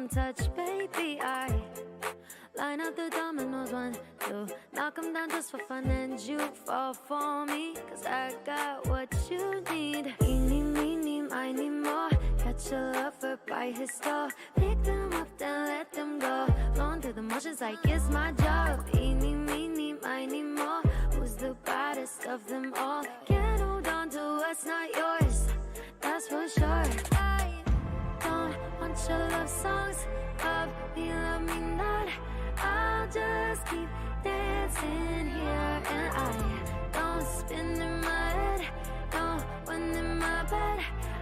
warm touch, baby. I line up the dominoes, 1, 2, knock 'em down just for fun, and you fall for me, 'cause I got what you need. Eeny, meeny, miny, more. Catch a lover by his door, pick them up, then let them go. Going through the motions like it's my job. Eeny, meeny, miny, more. Who's the baddest of them all? Can't hold on to what's not yours, that's for sure. I don't want your love songs of me, love me not. I'll just keep dancing here, and I don't spin in my head, no one in my bed.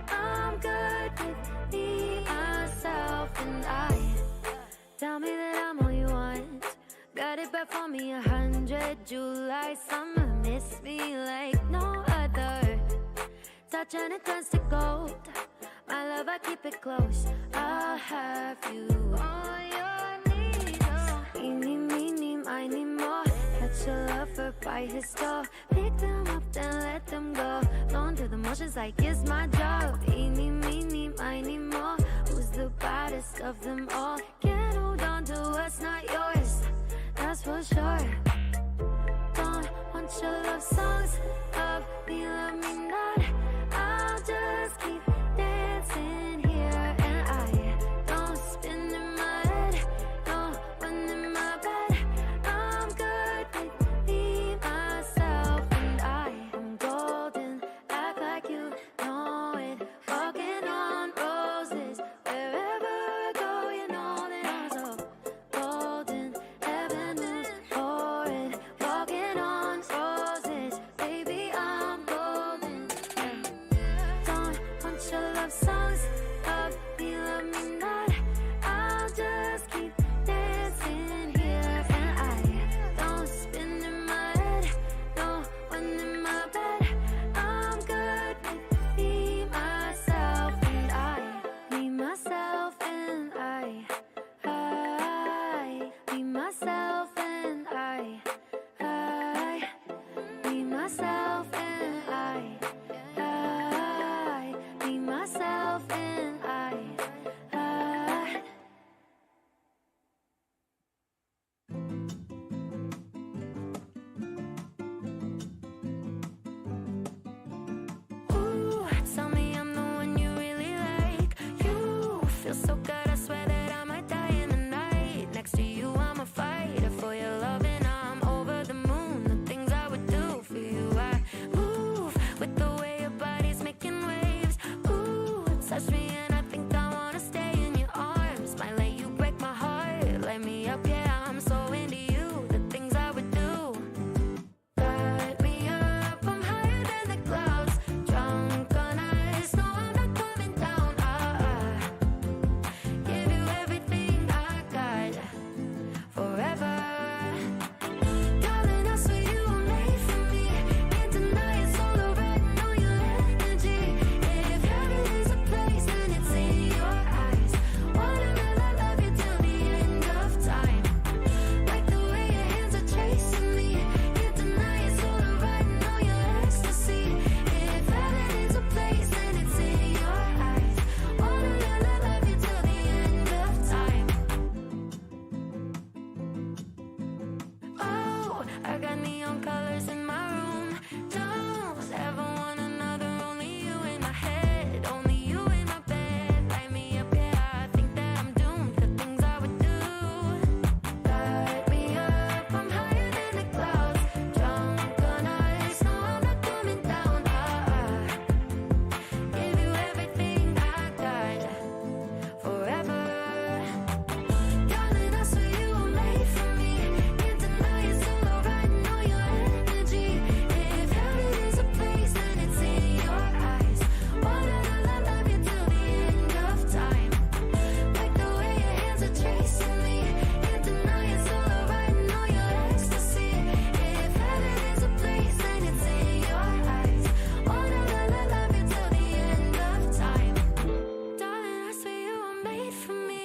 I'm good with me, myself, and I. Tell me that I'm all you want, got it back for me 100. July, summer, miss me like no other. Touch and it turns to gold, my love, I keep it close. I'll have you on your knees. Eeny, meeny, miny, more. Catch a lover by his door, pick them up, then let them go. Going through the motions like it's my job. Eeny, meeny, miny, more. Who's the baddest of them all? Can't hold on to what's not yours, that's for sure. Don't want your love songs of me, love me not. I'll just keep dancing here, and I don't spin in my head, no one in my bed. I'm good with me, myself, and I am golden. Act like you know it. Walking on roses wherever I go, you know that I'm so golden. Heaven is for it. Walking on roses, baby, I'm golden. Don't want your love songs of me, love me not. I'll just keep dancing here, and I don't spin in my head, no one in my bed. I'm good with me, myself, and I. Me, myself, and I. Me, myself, and I. Me, myself, and I. Me, myself, and I. Ooh, tell me I'm the one you really like. You feel so good, I swear that I might die in the night. Next to you, I'm a fighter for your love, and I'm over the moon. The things I would do for you, I move with the way your body's making waves. Ooh, touch me and I think I wanna stay in your arms. Might let you break my heart, light me up, yeah, I'm so into you. The things I would do. Light me up, I'm higher than the clouds. Drunk on ice, no, I'm not coming down. Give you everything I got, forever. Darling, I swear you were made for me. Can't deny it's all alright, know your energy. If heaven is a place, then it's in your eyes. Wanna love you till the end of time. Like the way your hands are chasing me. Can't deny it's all alright, know your ecstasy. If heaven is a place, then it's in your eyes. Wanna love you till the end of time. Oh, I got neon colors in my room. Don't ever want another, only you in my head, only you in my bed. Light me up, yeah, I think that I'm doomed. The things I would do. Light me up, I'm higher than the clouds. Drunk on ice, no, I'm not coming down. Give you everything I got, forever. Darling, I swear you were made for me. Can't deny it's all alright, know your energy. If heaven is a place, then it's in your eyes. Wanna love you till the end of time. Like the way your hands are chasing me. Can't deny it's all alright, know your ecstasy. If heaven is a place, then it's in your eyes. Wanna love you till the end of time. Darling, I swear you were made for me.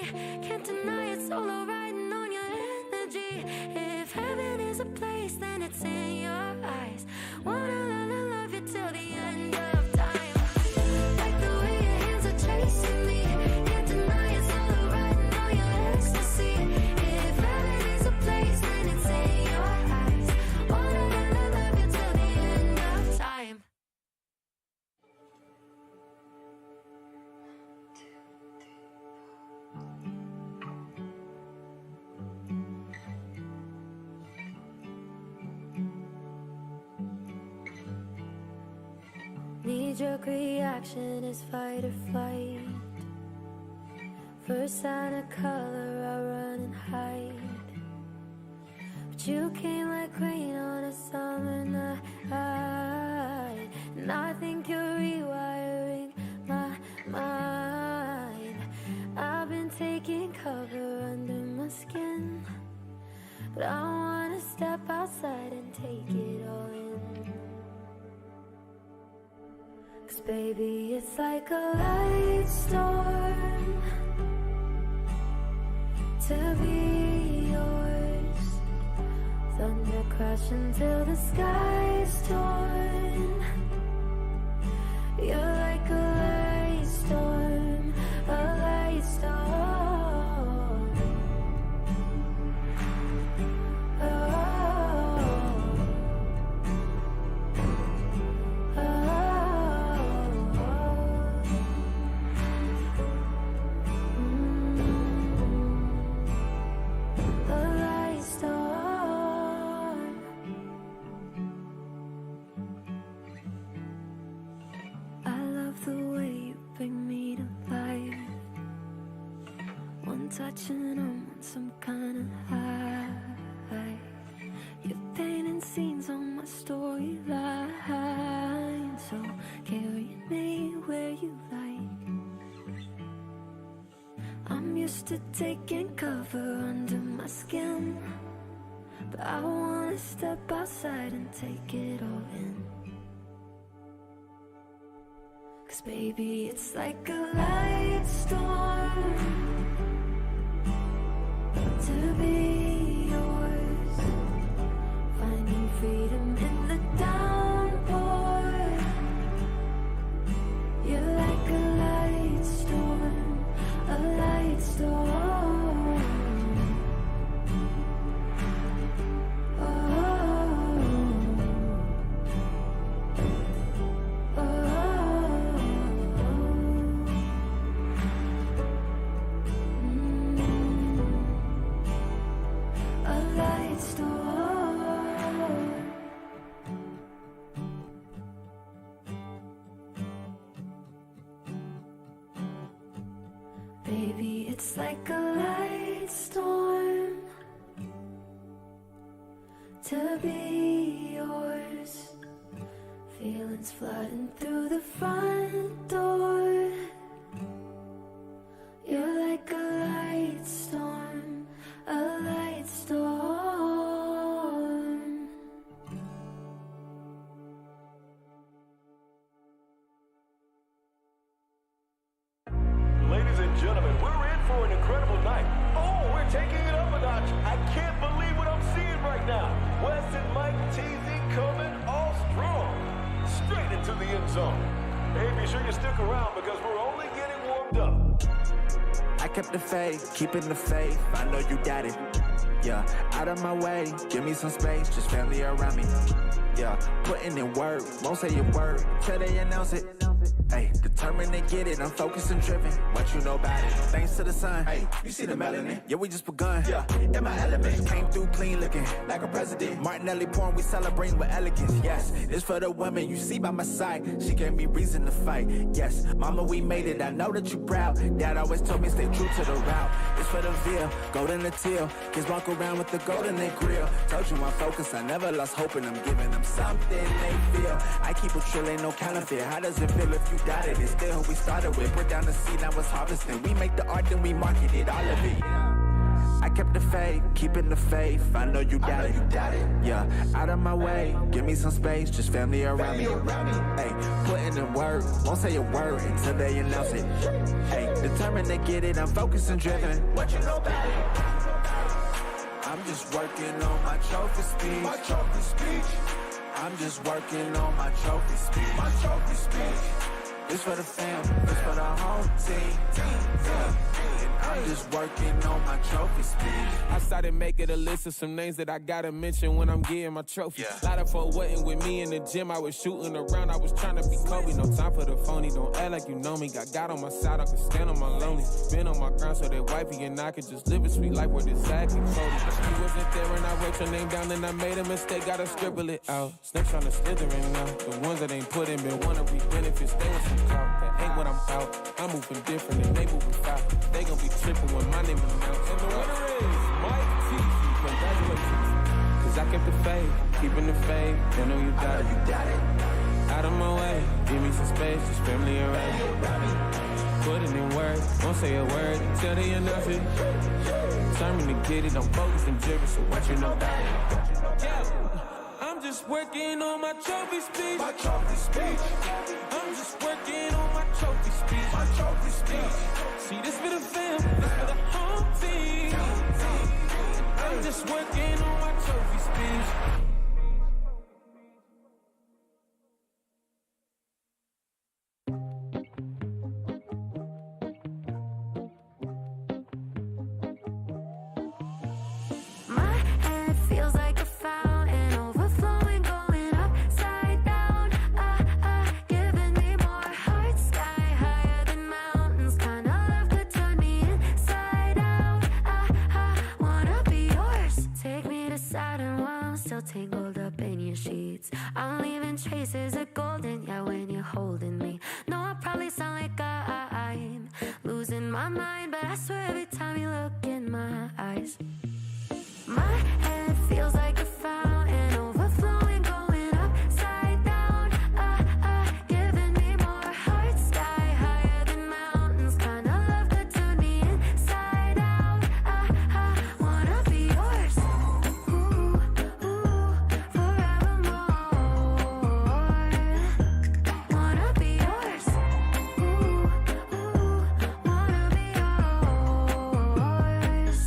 Can't deny it's all alright, know your energy. If heaven is a place, then it's in your eyes. Wanna love you till the end of time. Like the way your hands are chasing me. Can't deny it's all alright, know knee-jerk reaction is fight or flight. First sign of color, I run and hide. But you came like rain on a summer night, and I think you're rewiring my mind. I've been taking cover under my skin, but I wanna step outside and take it all in. 'Cause baby, it's like a light storm to be yours. Thunder crashing till the sky's torn. You're like a light storm, a light storm. Oh, oh, a light storm. I love the way you bring me to life. One touch and I'm on some kind of high. You're painting scenes on my storyline, so carry me where you like. I'm used to taking cover under my skin, but I wanna step outside and take it all in. 'Cause baby, it's like a light storm to be yours. Finding freedom in the downpour. You're like a light storm, a light storm. Oh, oh, a light storm. Baby, it's like a light storm to be yours. Feelings flooding through the front door. You're like a light storm, a light storm. Ladies and gentlemen, we're in for an incredible night. Oh, we're taking it up a notch. I can't believe what I'm seeing right now. Wes and Mike teasing coming all strong. Straight into the end zone. Hey, be sure you stick around because we're only getting warmed up. I kept the faith, keeping the faith. I know you got it. Yeah, out of my way, give me some space, just family around me. Yeah, putting in work, won't say a word till they announce it. Hey, determined to get it, I'm focused and driven. What you know about it? Thanks to the sun. Hey, you see the melanin? Yeah, we just begun. Yeah, in my element. Came through clean looking, like a president. Martinelli porn, we celebrating with elegance. Yes, it's for the women you see by my side. She gave me reason to fight. Yes, mama, we made it. I know that you proud. Dad always told me stay true to the route. It's for the veal, golden the teal. Kids walk around with the gold in their grill. Told you I'm focused, I never lost hope, and I'm giving them something they feel. I keep it trill, ain't no counterfeit. How does it feel if you doubt it? It's still who we started with. Put down the seed, now it's harvesting. We make the art, then we market it, all of it. I kept the faith, keeping the faith. I know you got it. Yeah, out of my way, give me some space, just family around me. Hey, putting in work, won't say a word until they announce it. Hey, determined to get it, I'm focused and driven. What you know about it? I'm just working on my trophy speech. My trophy speech. I'm just working on my trophy speech. My trophy speech. This for the fam, this for the whole team. Yeah. And I'm just just working on my trophy speech. I started making a list of some names that I gotta mention when I'm getting my trophy. Lot of folk wasn't with me in the gym. I was shooting around. I was trying to be Kobe. No time for the phony. Don't act like you know me. Got God on my side. I can stand on my lonely. Been on my ground so that wifey and I could just live a sweet life where this exactly Cody. She wasn't there and I wrote your name down and I made a mistake. Gotta scribble it out. Snakes trying to slither in now. The ones that ain't put in been wanna reap benefits. They want some clout. That ain't what I'm about. I'm moving different and they moving foul. They gon' be tripping when my name is announced. And the winner is Mike Teasy. Congratulations. Cause I kept the faith, keeping the faith. They know you got it. Out of my way, give me some space, just family around me. Put it in work, won't say a word until they announce it. Determined to get it, I'm focused and driven, so what you know about it? Yeah, I'm just working on my trophy speech. My trophy speech. I'm just working on my trophy speech. My trophy speech. See, this for the fam, this for the home team. I'm just working on my trophy speech. Feels like a fountain overflowing, going upside down. Giving me more heart, sky higher than mountains. Kind of love could turn me inside out. Wanna be yours. Take me to Saturn while I'm still tangled up in your sheets. I'm leaving traces of golden, yeah, when you're holding me. No, I probably sound like I'm losing my mind, but I swear every time you look in my eyes, my head feels like a fountain overflowing, going upside down. Giving me more heart, sky higher than mountains. Kind of love could turn me inside out. Wanna be yours, ooh, forevermore. Wanna be yours, ooh, wanna be yours.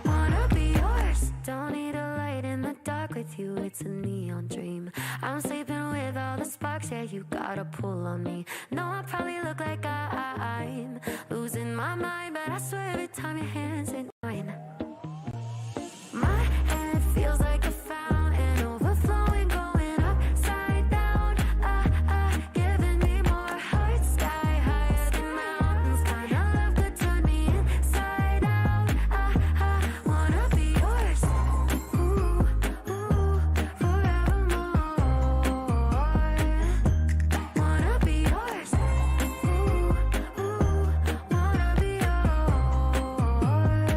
Wanna be yours. Don't need a light in the dark with you, it's a neon dream. I'm sleeping with all the sparks, yeah, you gotta pull on me. No, I probably look like I'm losing my mind, but I swear every time your hands in mine, my head feels like a fountain overflowing, going upside down. Giving me more heart, sky higher than mountains. Kind of love could turn me inside out. Wanna be yours, ooh, forevermore. Wanna be yours, ooh, wanna be yours.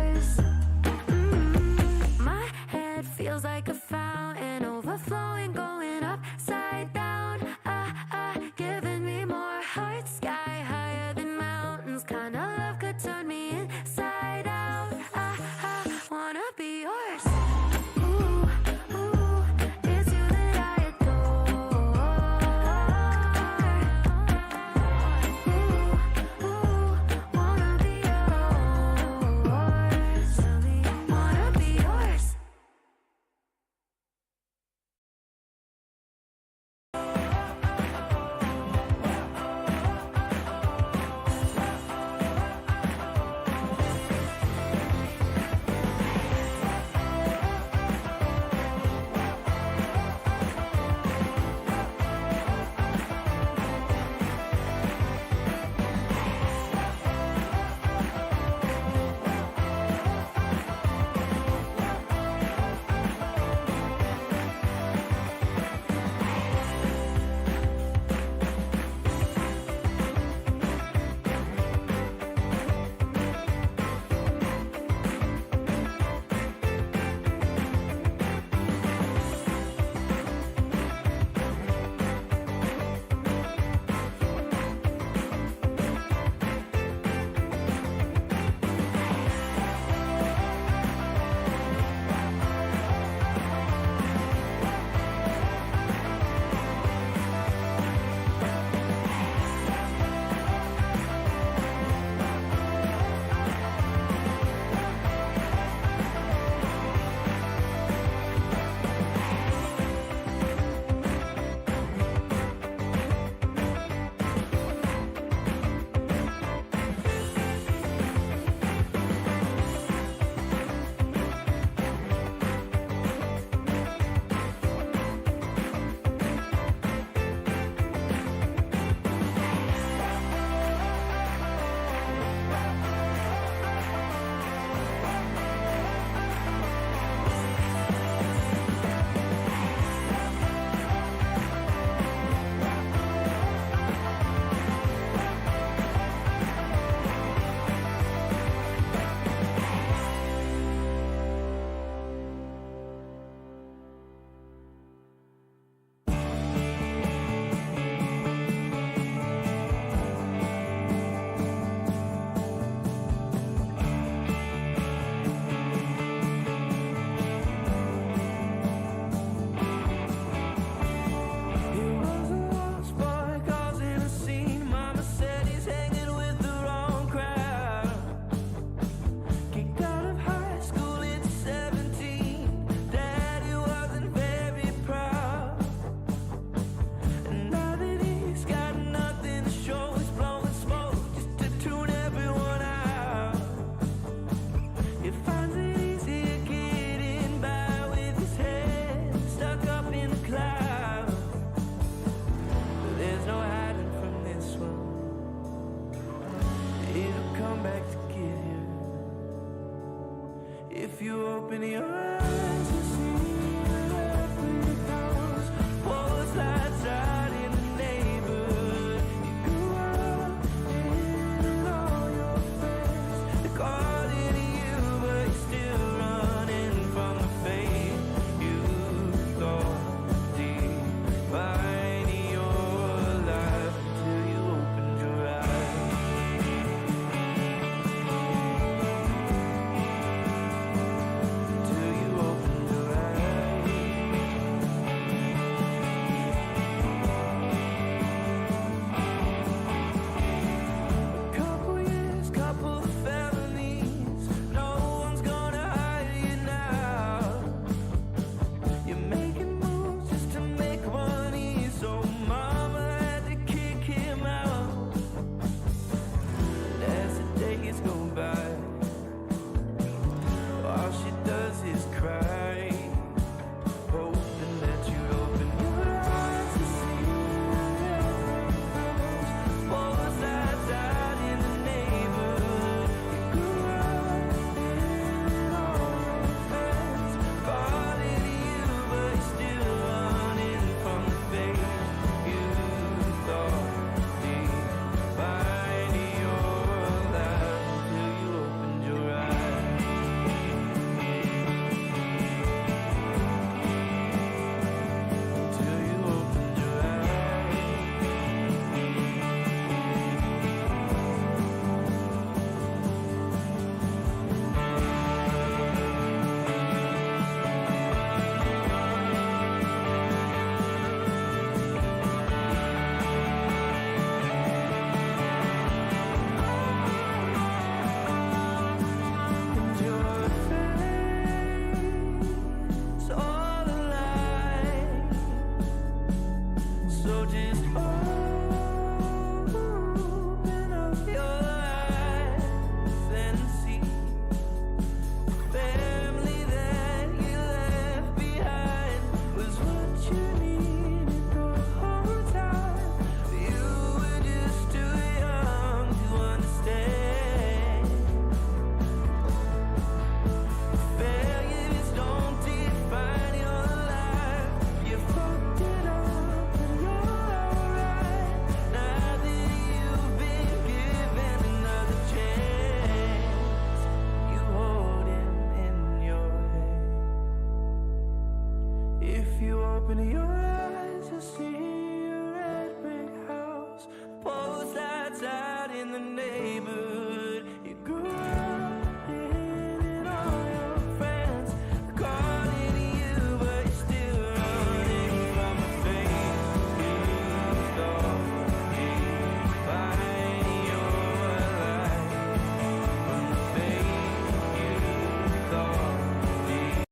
If you open your eyes, you see a red brick house, poles lights out in the neighborhood. You grew up in all your friends. They're calling you, but you're still running from the fate you thought defined your life until you opened your eyes. Till you opened your eyes. A couple years, couple of felonies. No one's gonna hire you now. You're making moves just to make money, so mama had to kick him out. And as the days go by, all she does is cry, hoping that you open your eyes to see poles lights out in the neighborhood. You grew up in all your friends, calling you, but you're still running from the fate you thought defined your life until you opened your eyes. Until you opened your eyes. And your face all alive. So just open up your eyes and see family that you left behind was what you needed the whole time. You were just too young to understand. Failures don't define your life. You fucked it up, but you're alright. Now that you've been given another chance, you hold him in your hand. If you open your eyes, you'll see a red brick house, poles lights out in the neighborhood. You grew up in all your friends, calling you, but you're still running from the fate you thought defined your life. From the fate you thought defined.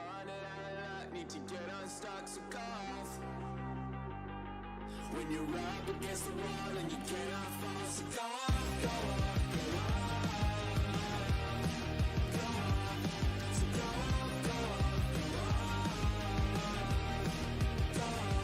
running out of luck, need to get unstuck, so go off. When you're up against the wall and you cannot fall, so go off, go off, go off, go off, so go off, go off, go off, go off.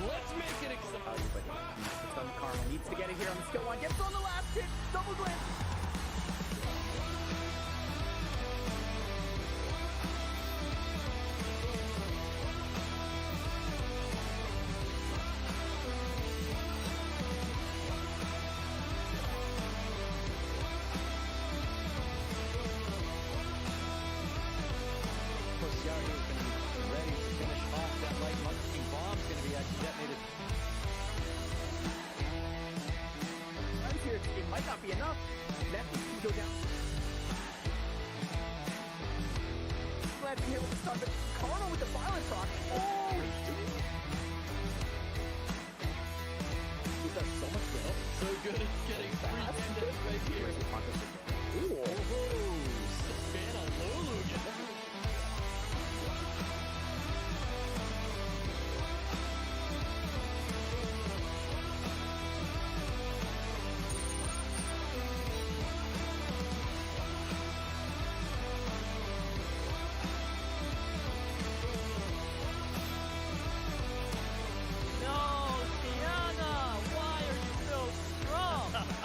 Let's make it exciting. Carl needs to get it here on the skill one. Gets on the last hit. Double glance. It might not be enough. Lefty can go down. Glad to hear with the start, but Connor with the violent rock. Oh, he's done so much well. So good at getting free-handed right here. Ooh. Savannah Lulu.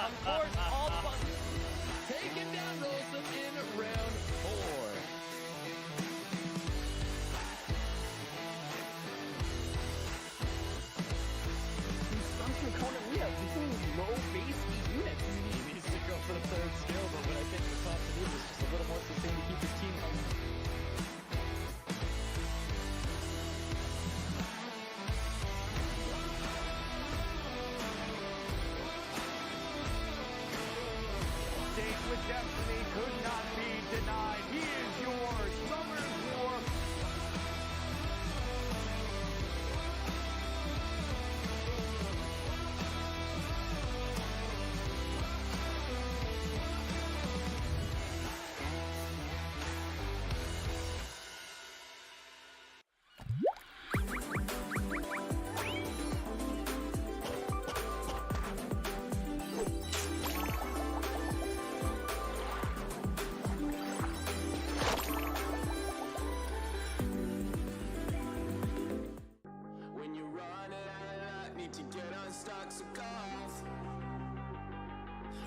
Of course, all buttons taken down Rosa in round 4. These stunts from Conan Leo, using low base units. He needs to go for the third skill, but what I think the top to do is just a little more sustained to keep his team home. With destiny could not be denied. He is your Summer's War.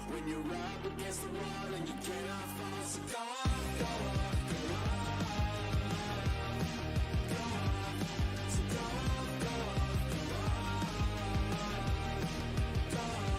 When you're up against the wall and you cannot fall, so go off, go off, go off, go off, so go off, go off, go off, go off.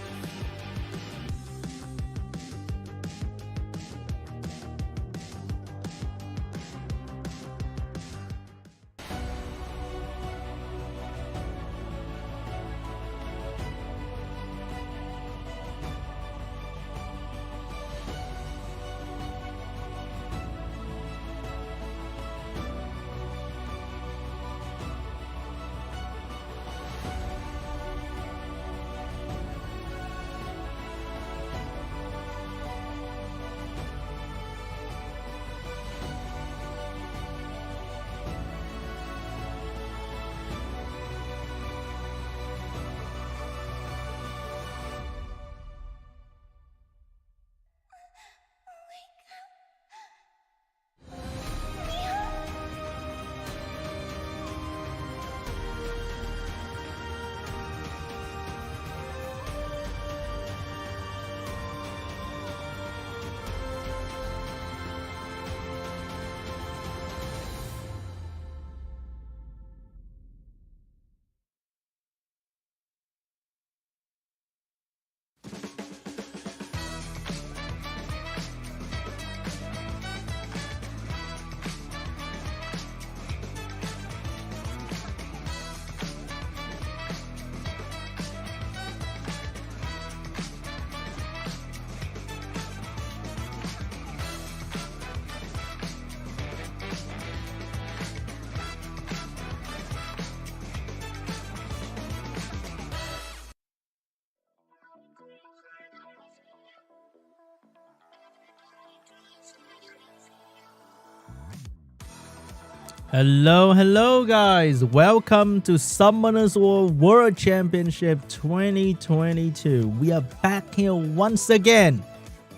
Hello guys, welcome to Summoners World Championship 2022. We are back here once again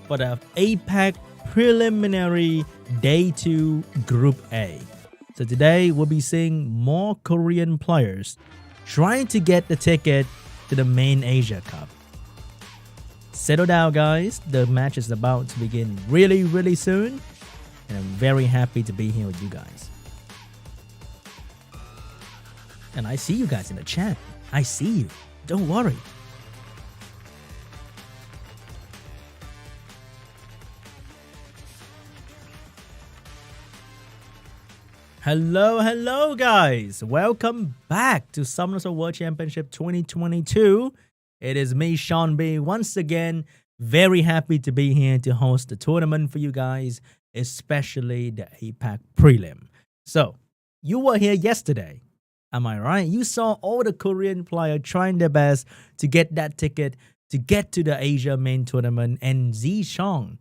for the APAC preliminary day 2 Group A. So today we'll be seeing more Korean players trying to get the ticket to the main Asia Cup. Settle down guys, the match is about to begin really soon, and I'm very happy to be here with you guys. And I see you guys in the chat. I see you. Don't worry. Hello guys. Welcome back to Summoners World Championship 2022. It is me, Sean B, once again. Very happy to be here to host the tournament for you guys, especially the APAC prelim. So, you were here yesterday. Am I right? You saw all the Korean players trying their best to get that ticket to get to the Asia main tournament, and Zishong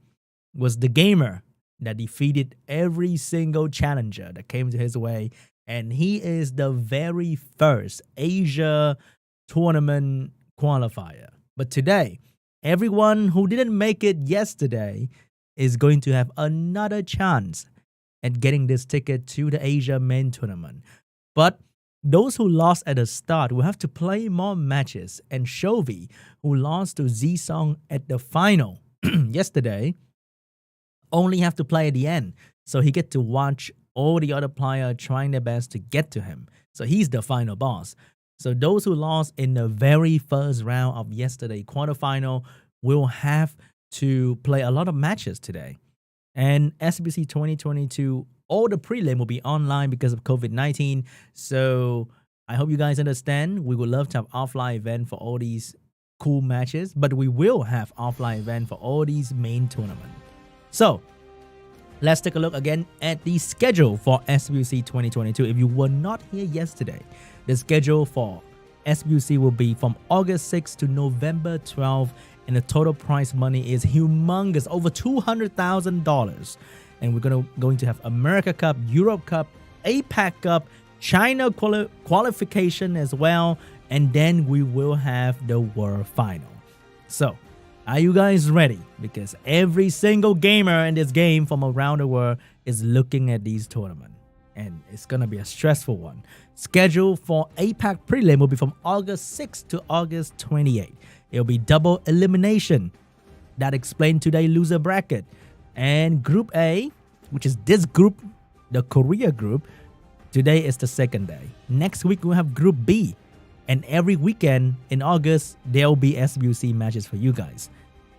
was the gamer that defeated every single challenger that came to his way, and he is the very first Asia tournament qualifier. But today, everyone who didn't make it yesterday is going to have another chance at getting this ticket to the Asia main tournament. But those who lost at the start will have to play more matches, and CHOVY, who lost to Zisong at the final yesterday, only have to play at the end. So he get to watch all the other players trying their best to get to him. So he's the final boss. So those who lost in the very first round of yesterday quarterfinal will have to play a lot of matches today. And SWC 2022, all the prelim will be online because of COVID-19. So I hope you guys understand. We would love to have offline event for all these cool matches, but we will have offline event for all these main tournaments. So let's take a look again at the schedule for SWC 2022. If you were not here yesterday, the schedule for SWC will be from August 6th to November 12th, and the total prize money is humongous, over $200,000. And we're going to have America Cup, Europe Cup, APAC Cup, China qualification as well, and then we will have the World Final. So, are you guys ready? Because every single gamer in this game from around the world is looking at these tournaments, and it's going to be a stressful one. Schedule for APAC prelim will be from August 6th to August 28th. It'll be double elimination. That explained today's loser bracket. And Group A, which is this group, the Korea group, today is the second day. Next week, we'll have Group B. And every weekend in August, there will be SWC matches for you guys.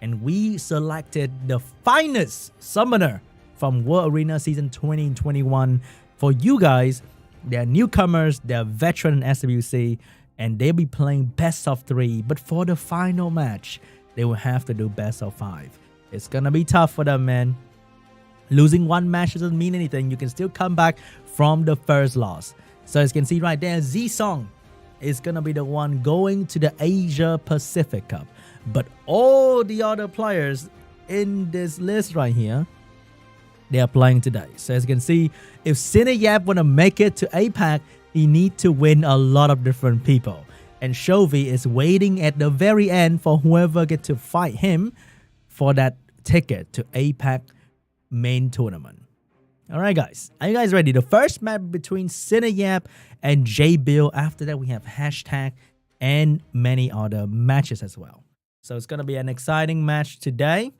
And we selected the finest summoner from World Arena Season 2021 for you guys. They're newcomers, they're veteran in SWC, and they'll be playing best of 3. But for the final match, they will have to do best of 5. It's gonna be tough for them, man. Losing one match doesn't mean anything. You can still come back from the first loss. So as you can see right there, Zisong is gonna be the one going to the Asia Pacific Cup. But all the other players in this list right here, they are playing today. So as you can see, if SINIYAP wanna make it to APAC, he needs to win a lot of different people. And CHOVY is waiting at the very end for whoever gets to fight him for that ticket to APAC main tournament. Alright guys, are you guys ready? The first match between SINIYAP and JBIL. After that we have hashtag and many other matches as well. So it's going to be an exciting match today.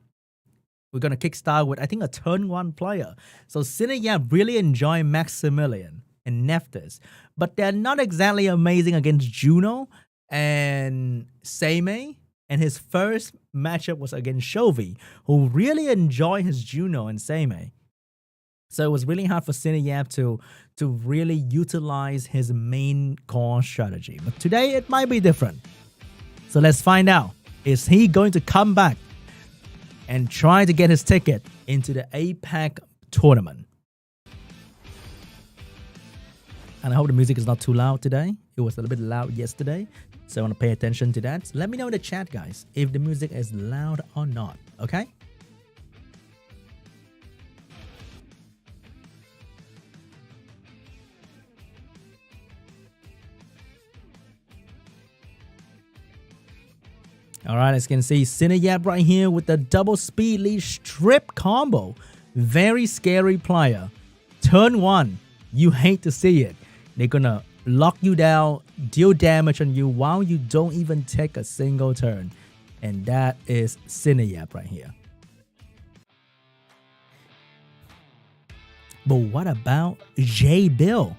We're going to kickstart with, I think, a turn 1 player. So SINIYAP really enjoy Maximilian and Nephthys, but they're not exactly amazing against Juno and Seimei. And his first matchup was against CHOVY, who really enjoy his Juno and Seimei. So it was really hard for SINIYAP to really utilize his main core strategy. But today it might be different. So let's find out. Is he going to come back and try to get his ticket into the APAC tournament? And I hope the music is not too loud today. It was a little bit loud yesterday, so I want to pay attention to that. Let me know in the chat, guys, if the music is loud or not, okay? All right, as you can see, SINIYAP right here with the double speed lead strip combo. Very scary player. Turn 1, you hate to see it. They're gonna lock you down, deal damage on you while you don't even take a single turn. And that is SINIYAP right here. But what about JBIL?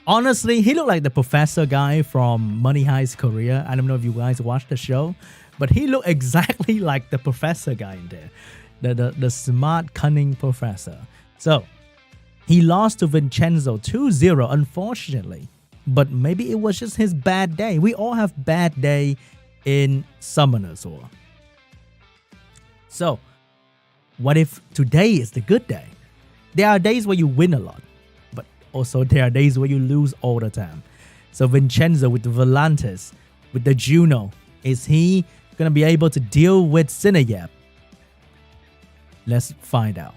Honestly, he looked like the professor guy from Money Heist Korea. I don't know if you guys watched the show, but he looked exactly like the professor guy in there. The smart, cunning professor. So, he lost to VINCENZO 2-0, unfortunately. But maybe it was just his bad day. We all have bad day in Summoners War. So, what if today is the good day? There are days where you win a lot, but also there are days where you lose all the time. So VINCENZO with the Volantis, with the Juno, is he going to be able to deal with SINIYAP? Let's find out.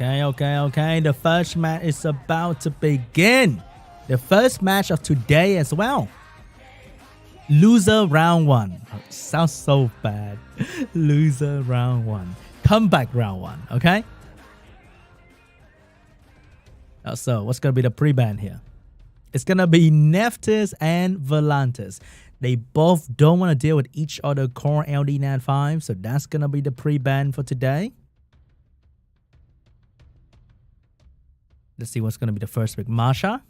Okay. The first match is about to begin. The first match of today as well. Loser round 1. Oh, sounds so bad. Loser round 1. Comeback round 1. Okay. So what's gonna be the pre-ban here? It's gonna be Nephthys and Volantis. They both don't want to deal with each other core LD Nat 5, so that's gonna be the pre-ban for today. Let's see what's going to be the first pick. Masha.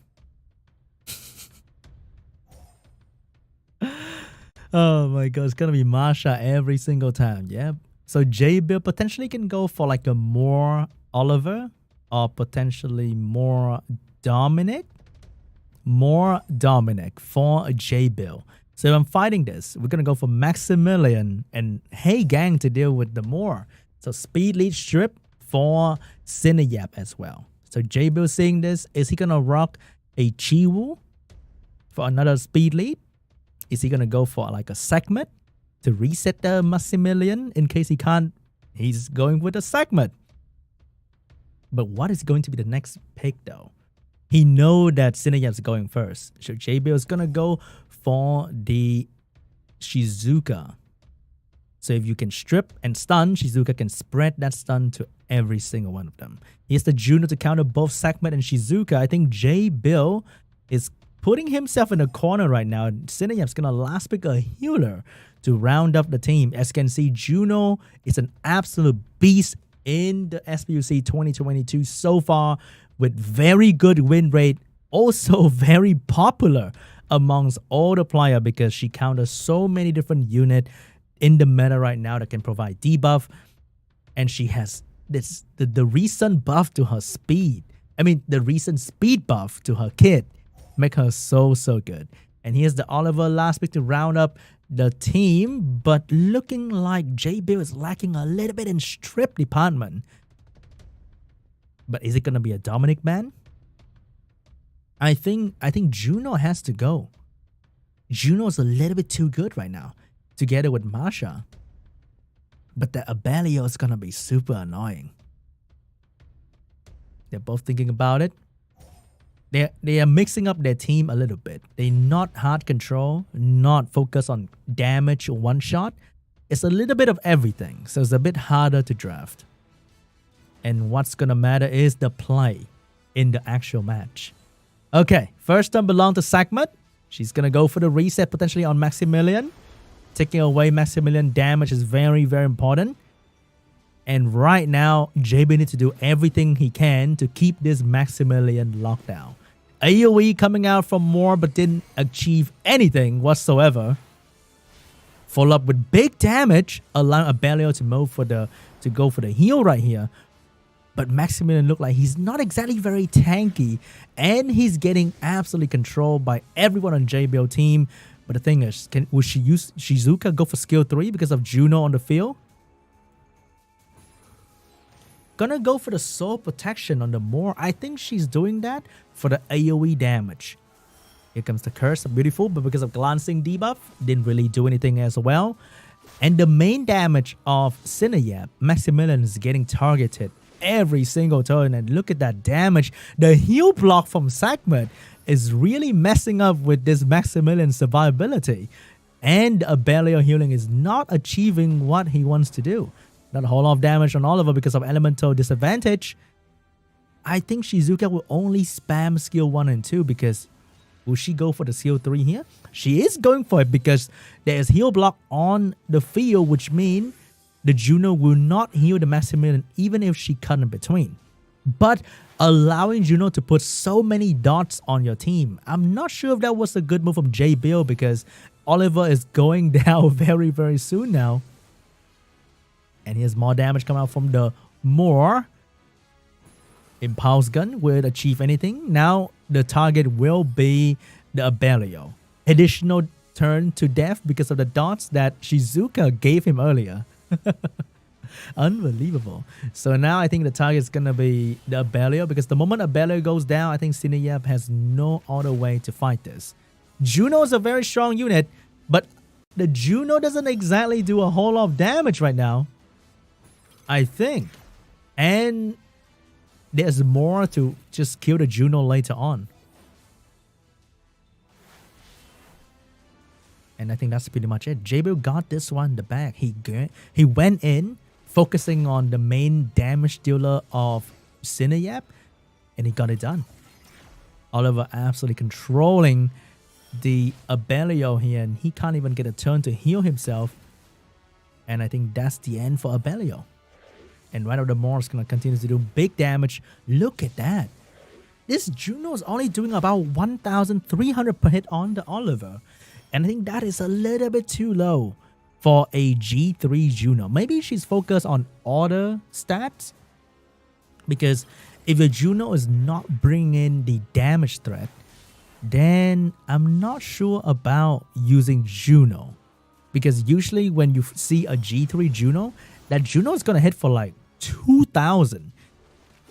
Oh my god, it's going to be Masha every single time. Yeah. So JBIL potentially can go for like a more Oliver or potentially more Dominic. More Dominic for JBIL. So if I'm fighting this, we're going to go for Maximilian and Hey Gang to deal with the more. So speed lead strip for SINIYAP as well. So JBIL seeing this, is he going to rock a Chiwu for another speed lead? Is he going to go for like a segment to reset the Maximilian in case he can't? He's going with a segment. But what is going to be the next pick though? He know that SINIYAP's going first. So JBIL is going to go for the Shizuka. So if you can strip and stun, Shizuka can spread that stun to every single one of them. He has the Juno to counter both Segment and Shizuka. I think JBIL is putting himself in a corner right now. SINIYAP's going to last pick a healer to round up the team. As you can see, Juno is an absolute beast in the SWC 2022 so far with very good win rate. Also very popular amongst all the players because she counters so many different units in the meta right now that can provide debuff, and she has this the recent buff to her speed. I mean, the recent speed buff to her kit make her so good. And here's the Oliver last pick to round up the team, but looking like JBIL is lacking a little bit in strip department. But is it gonna be a Dominic ban? I think Juno has to go. Juno's a little bit too good right now, together with Masha. But the Abelio is gonna be super annoying. They're both thinking about it. They are mixing up their team a little bit. They're not hard control, not focus on damage or one shot. It's a little bit of everything, so it's a bit harder to draft. And what's gonna matter is the play in the actual match. Okay, first turn belongs to Segment. She's gonna go for the reset potentially on Maximilian. Taking away Maximilian damage is very important. And right now, JB needs to do everything he can to keep this Maximilian locked down. AoE coming out from more but didn't achieve anything whatsoever. Follow up with big damage, allowing Abelio to go for the heal right here. But Maximilian looked like he's not exactly very tanky, and he's getting absolutely controlled by everyone on JBL team. But the thing is, will she use Shizuka go for skill 3 because of Juno on the field? Gonna go for the soul protection on the more. I think she's doing that for the AoE damage. Here comes the curse, beautiful, but because of glancing debuff, didn't really do anything as well. And the main damage of SINIYAP, Maximilian is getting targeted every single turn. And look at that damage. The heal block from Segment is really messing up with this Maximilian survivability. And Abelio healing is not achieving what he wants to do. Not a whole lot of damage on Oliver because of elemental disadvantage. I think Shizuka will only spam skill 1 and 2 because will she go for the skill 3 here? She is going for it because there is heal block on the field, which means the Juno will not heal the Maximilian even if she cut in between. But allowing Juno to put so many dots on your team, I'm not sure if that was a good move from JBIL because Oliver is going down very, very soon now. And here's more damage coming out from the Moore. Impulse gun will achieve anything. Now the target will be the Abelio. Additional turn to death because of the dots that Shizuka gave him earlier. Unbelievable. So now I think the target is going to be the Abelio because the moment Abelio goes down, I think SINIYAP has no other way to fight this. Juno is a very strong unit, but the Juno doesn't exactly do a whole lot of damage right now, I think. And there's more to just kill the Juno later on. And I think that's pretty much it. JBIL got this one in the bag. He went in focusing on the main damage dealer of SINIYAP, and he got it done. Oliver absolutely controlling the Abelio here, and he can't even get a turn to heal himself. And I think that's the end for Abelio. And right out the Moore is going to continue to do big damage. Look at that. This Juno is only doing about 1,300 per hit on the Oliver. And I think that is a little bit too low for a G3 Juno. Maybe she's focused on order stats. Because if the Juno is not bringing in the damage threat, then I'm not sure about using Juno. Because usually when you see a G3 Juno, that Juno is going to hit for like 2,000.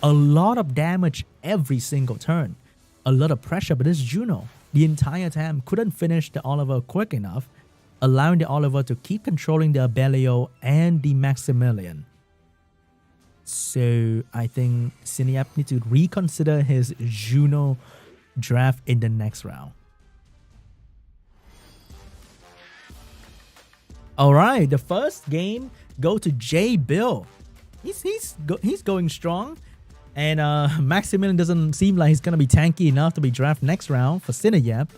A lot of damage every single turn. A lot of pressure, but this Juno, the entire time, couldn't finish the Oliver quick enough, allowing the Oliver to keep controlling the Abelio and the Maximilian. So I think SINIYAP needs to reconsider his Juno draft in the next round. Alright, the first game go to JBIL. He's going strong. And Maximilian doesn't seem like he's going to be tanky enough to be drafted next round for SINIYAP.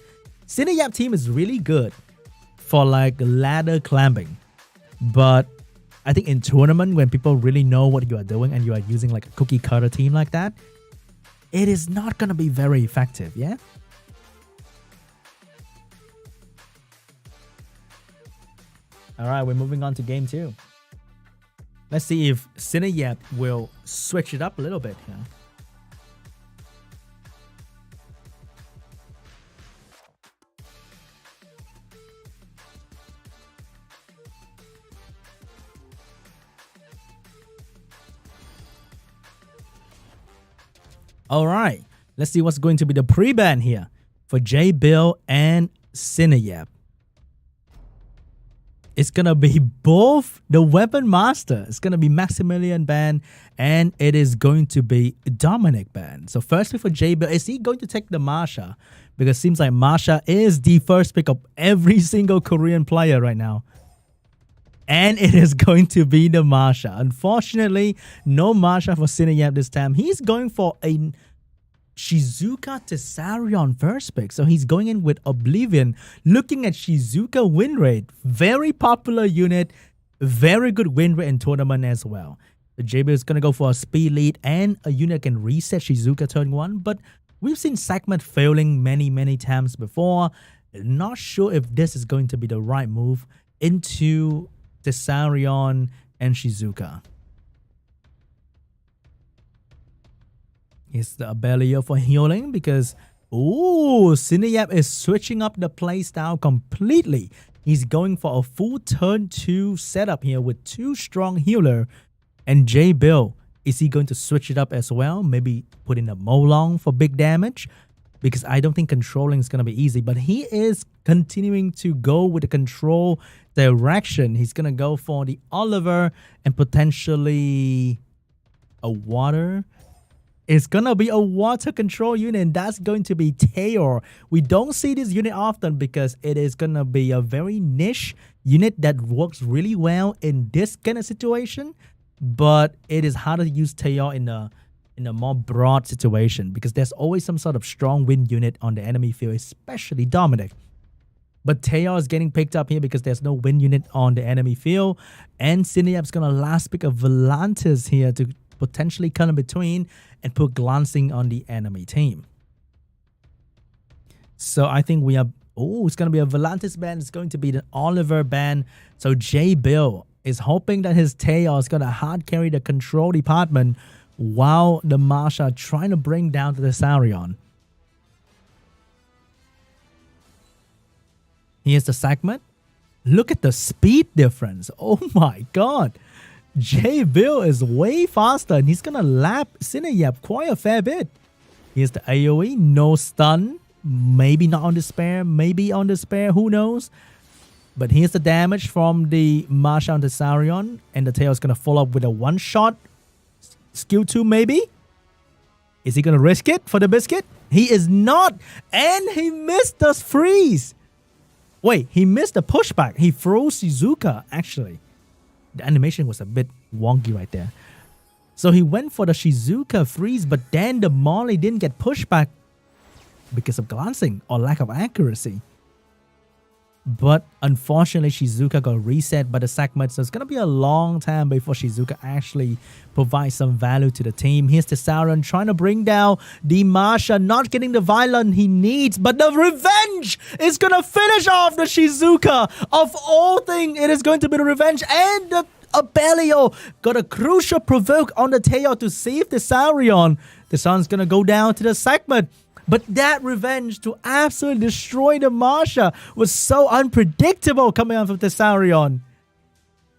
SINIYAP team is really good for like ladder climbing. But I think in tournament, when people really know what you are doing and you are using like a cookie cutter team like that, it is not going to be very effective, yeah? Alright, we're moving on to game 2. Let's see if SINIYAP will switch it up a little bit here. Alright, let's see what's going to be the pre-ban here for JBIL and SINIYAP. It's going to be both the Weapon Master. It's going to be Maximilian ban, and it is going to be Dominic ban. So firstly for JBIL, is he going to take the Masha? Because it seems like Masha is the first pick of every single Korean player right now. And it is going to be the Masha. Unfortunately, no Masha for SINIYAP this time. He's going for a Shizuka Tesarion first pick. So he's going in with Oblivion. Looking at Shizuka win rate. Very popular unit. Very good win rate in tournament as well. The JBIL is going to go for a speed lead and a unit can reset Shizuka turn 1. But we've seen Segment failing many times before. Not sure if this is going to be the right move into Tesarion and Shizuka. It's the Abelio for healing because, SINIYAP is switching up the playstyle completely. He's going for a full turn 2 setup here with 2 strong healer. And JBIL, is he going to switch it up as well? Maybe put in a Molong for big damage? because I don't think controlling is going to be easy. But he is continuing to go with the control direction. He's going to go for the Oliver and potentially a water. It's going to be a water control unit, and that's going to be Taeor. We don't see this unit often because it is going to be a very niche unit that works really well in this kind of situation, but it is harder to use Taeor in a more broad situation because there's always some sort of strong wind unit on the enemy field, especially Dominic. But Taeor is getting picked up here because there's no wind unit on the enemy field, and SINIYAP's going to last pick a Volantis here to potentially come in between and put glancing on the enemy team. So I think we are... Oh, it's going to be a Volantis ban. It's going to be the Oliver ban. So JBIL is hoping that his Taeor is going to hard carry the control department while the Masha trying to bring down the Thessarion. Here's the segment. Look at the speed difference. Oh my god. JBIL is way faster and he's going to lap SINIYAP quite a fair bit. Here's the AoE. No stun. Maybe not on the spare. Maybe on the spare. Who knows? But here's the damage from the Masha on the Thessarion. And the Taeor is going to follow up with a one-shot. Skill 2 maybe? Is he going to risk it for the biscuit? He is not. And he missed the freeze. Wait, he missed the pushback. He froze Shizuka, actually. The animation was a bit wonky right there. So he went for the Shizuka freeze, but then the Molly didn't get pushed back because of glancing or lack of accuracy. But unfortunately, Shizuka got reset by the segment, so it's going to be a long time before Shizuka actually provides some value to the team. Here's the Thessarion trying to bring down the Masha, not getting the violence he needs, but the revenge is going to finish off the Shizuka. Of all things, it is going to be the revenge, and the Abellio got a crucial provoke on the Taeor to save the Thessarion. The sun's going to go down to the segment. But that revenge to absolutely destroy the Masha was so unpredictable coming out of the Thessarion.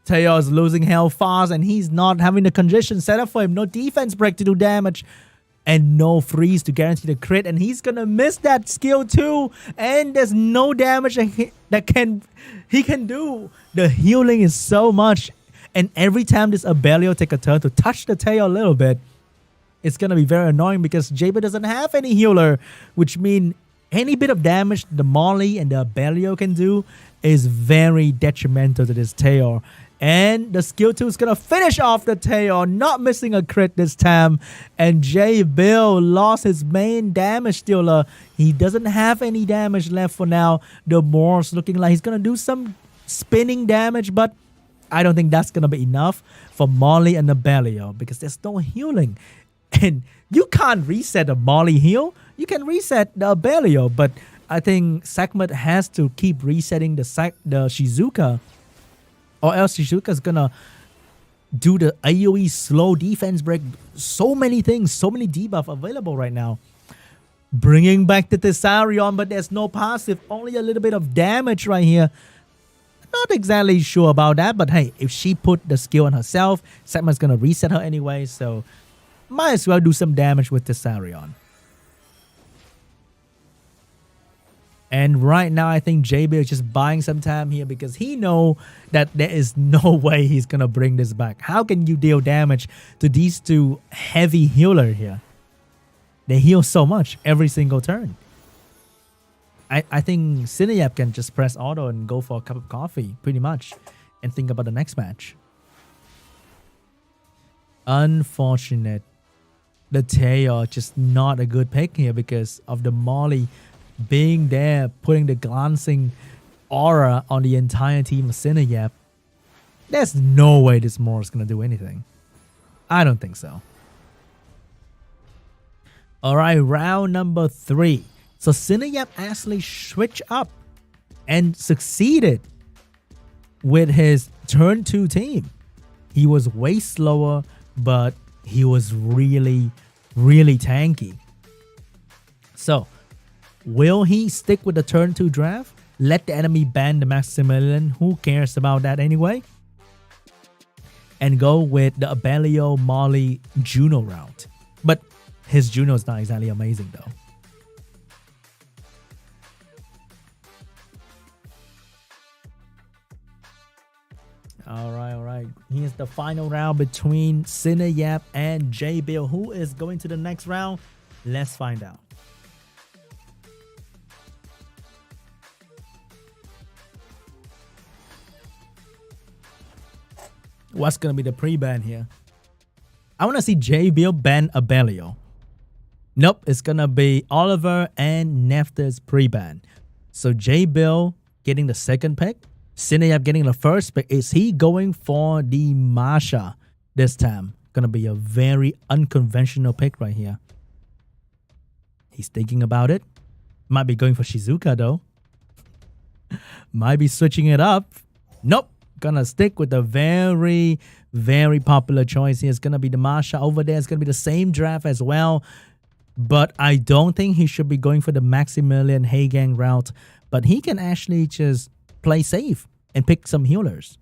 Taeor is losing health fast and he's not having the condition set up for him. No defense break to do damage and no freeze to guarantee the crit. And he's going to miss that skill too. And there's no damage that he can do. The healing is so much. And every time this Abellio take a turn to touch the Taeor a little bit, it's going to be very annoying because JBIL doesn't have any healer, which means any bit of damage the Molly and the Abellio can do is very detrimental to this Taeor. And the skill 2 is going to finish off the Taeor, not missing a crit this time. And JBIL lost his main damage dealer. He doesn't have any damage left for now. The Morse looking like he's going to do some spinning damage, but I don't think that's going to be enough for Molly and the Abellio because there's no healing. And you can't reset a Molly heal. You can reset the Abellio, but I think Segment has to keep resetting the Shizuka, or else Shizuka is gonna do the AoE slow defense break. So many things, so many debuff available right now. Bringing back the Thessarion, but there's no passive, only a little bit of damage right here. Not exactly sure about that, but hey, if she put the skill on herself, Segment's gonna reset her anyway, so might as well do some damage with the Thessarion. And right now, I think JBIL is just buying some time here because he know that there is no way he's going to bring this back. How can you deal damage to these two heavy healers here? They heal so much every single turn. I think SINIYAP can just press auto and go for a cup of coffee, pretty much, and think about the next match. Unfortunate. The Taeor just not a good pick here because of the Molly being there, putting the glancing aura on the entire team of SINIYAP. There's no way this Morse is going to do anything. I don't think so. Alright, round number 3. So SINIYAP actually switched up and succeeded with his turn 2 team. He was way slower, but he was really, really tanky. So, will he stick with the turn 2 draft? Let the enemy ban the Maximilian. Who cares about that anyway? And go with the Abellio Molly Juno route. But his Juno is not exactly amazing though. All right. Here's the final round between SINIYAP and JBIL. Who is going to the next round? Let's find out. What's going to be the pre-ban here? I want to see JBIL ban Abelio. Nope, it's going to be Oliver and Nefta's pre-ban. So JBIL getting the second pick. SINIYAP getting the first pick. Is he going for the Masha this time? Gonna be a very unconventional pick right here. He's thinking about it. Might be going for Shizuka though. Might be switching it up. Nope. Gonna stick with the very, very popular choice here. It's gonna be the Masha over there. It's gonna be the same draft as well. But I don't think he should be going for the Maximilian Hagang route. But he can actually just play safe and pick some healers.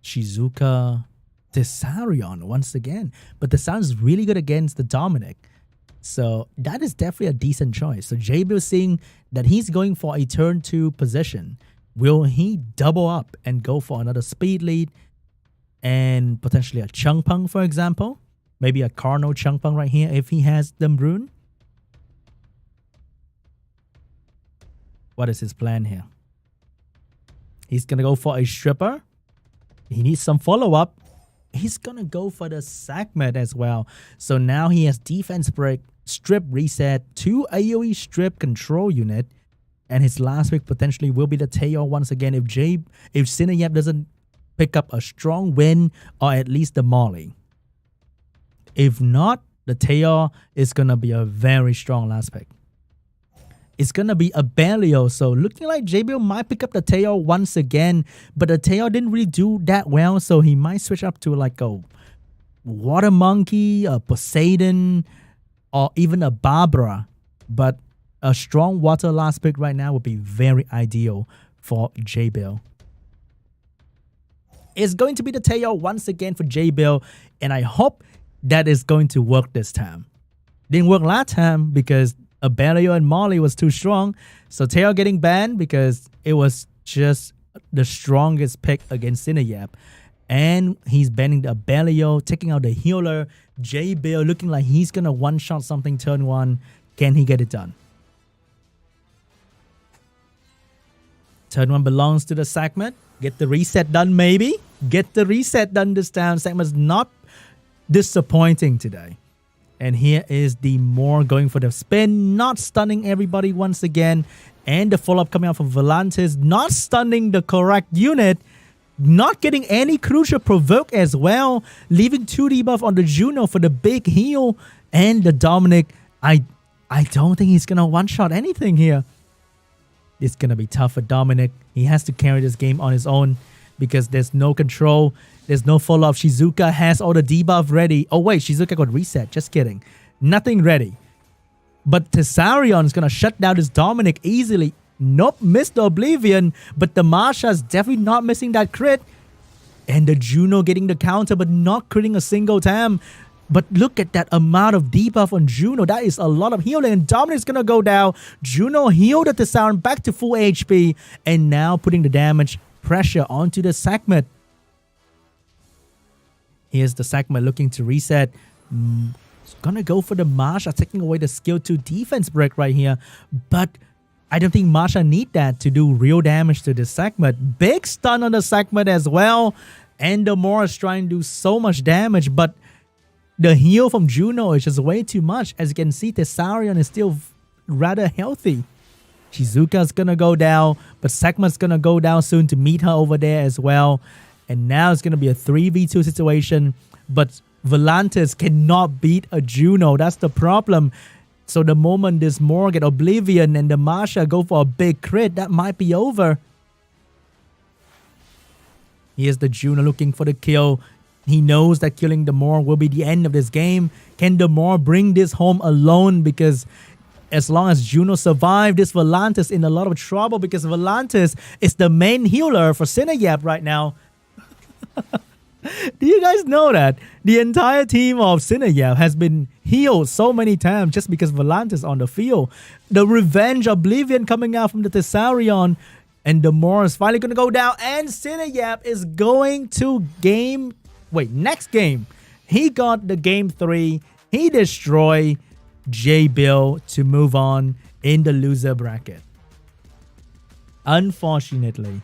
Shizuka Tessarion once again. But Tessarion's really good against the Dominic. So that is definitely a decent choice. So JBIL seeing that he's going for a turn 2 position. Will he double up and go for another speed lead and potentially a Changpeng, for example? Maybe a Carno Changpeng right here if he has the rune. What is his plan here? He's going to go for a stripper. He needs some follow-up. He's going to go for the Sakmet as well. So now he has defense break, strip reset, 2 AoE strip control unit. And his last pick potentially will be the Teo once again if SINIYAP doesn't pick up a strong win or at least the Molly. If not, the Teo is going to be a very strong last pick. It's going to be a Belio. So looking like JBIL might pick up the Teo once again. But the Teo didn't really do that well. So he might switch up to like a Water Monkey, a Poseidon, or even a Barbara. But a strong water last pick right now would be very ideal for JBIL. It's going to be the Teo once again for JBIL. And I hope that is going to work this time. Didn't work last time because Abelio and Molly was too strong. So Teo getting banned because it was just the strongest pick against SINIYAP. And he's banning the Abelio, taking out the healer. JBIL looking like he's going to one-shot something turn 1. Can he get it done? Turn 1 belongs to the Sakmet. Get the reset done maybe. Get the reset done this time. Sakmet's not disappointing today. And here is the Moore going for the spin, not stunning everybody once again. And the follow-up coming out from Volantis, not stunning the correct unit. Not getting any crucial provoke as well. Leaving 2 debuff on the Juno for the big heal. And the Dominic, I don't think he's going to one-shot anything here. It's going to be tough for Dominic. He has to carry this game on his own because there's no control. There's no follow-up. Shizuka has all the debuff ready. Oh, wait. Shizuka got reset. Just kidding. Nothing ready. But Tessarion is going to shut down this Dominic easily. Nope. Missed the Oblivion. But the Masha's definitely not missing that crit. And the Juno getting the counter but not critting a single time. But look at that amount of debuff on Juno. That is a lot of healing. And Dominic's going to go down. Juno healed at the sound back to full HP. And now putting the damage pressure onto the Sakmet. Here's the Sakmet looking to reset. It's going to go for the Masha, taking away the skill 2 defense break right here. But I don't think Masha need that to do real damage to the Sakmet. Big stun on the Sakmet as well. And the Moore is trying to do so much damage. But the heal from Juno is just way too much. As you can see, Tessarion is still rather healthy. Shizuka's going to go down. But Sakmet's going to go down soon to meet her over there as well. And now it's going to be a 3v2 situation. But Volantis cannot beat a Juno. That's the problem. So the moment this Moore get Oblivion and the Masha go for a big crit, that might be over. Here's the Juno looking for the kill. He knows that killing the Moore will be the end of this game. Can the Moore bring this home alone? Because as long as Juno survives, this Volantis in a lot of trouble because Volantis is the main healer for SINIYAP right now. Do you guys know that the entire team of SINIYAP has been healed so many times just because Volantis on the field? The Revenge Oblivion coming out from the Thessarion, and the Moor is finally going to go down, and SINIYAP is going to next game. He got the game 3. He destroyed JBIL to move on in the loser bracket. Unfortunately,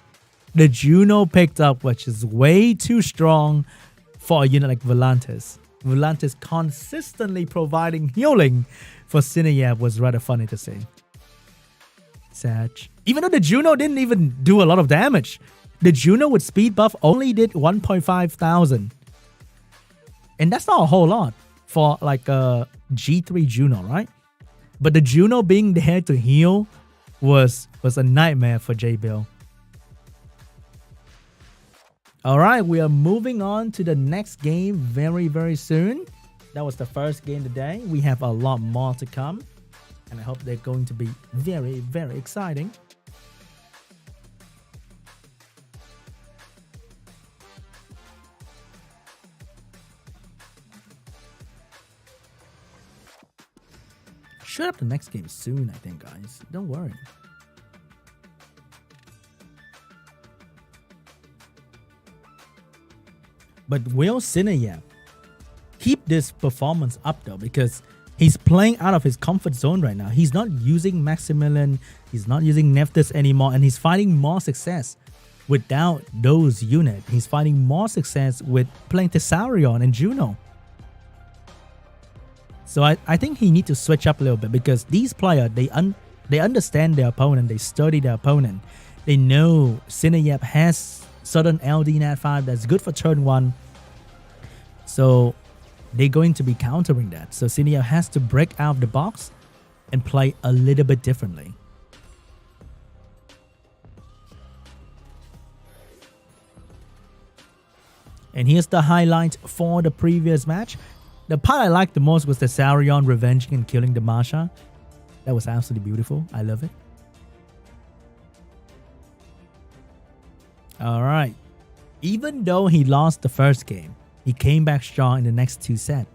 the Juno picked up, which is way too strong for a unit like Volantis. Volantis consistently providing healing for SINIYAP was rather funny to see. Sad. Even though the Juno didn't even do a lot of damage. The Juno with speed buff only did 1.5 thousand. And that's not a whole lot for like a G3 Juno, right? But the Juno being there to heal was a nightmare for JBIL. Alright, we are moving on to the next game very, very soon. That was the first game today. We have a lot more to come. And I hope they're going to be very, very exciting. Should have the next game soon, I think, guys. Don't worry. But will SINIYAP keep this performance up though? Because he's playing out of his comfort zone right now. He's not using Maximilian. He's not using Nephthys anymore. And he's finding more success without those units. He's finding more success with playing Thessarion and Juno. So I think he needs to switch up a little bit, because these players, they understand their opponent. They study their opponent. They know SINIYAP has certain LD Nat 5 that's good for turn 1. So they're going to be countering that. So SINIYAP has to break out of the box and play a little bit differently. And here's the highlight for the previous match. The part I liked the most was the Thessarion revenging and killing the Masha. That was absolutely beautiful. I love it. Alright. Even though he lost the first game, he came back strong in the next 2 sets.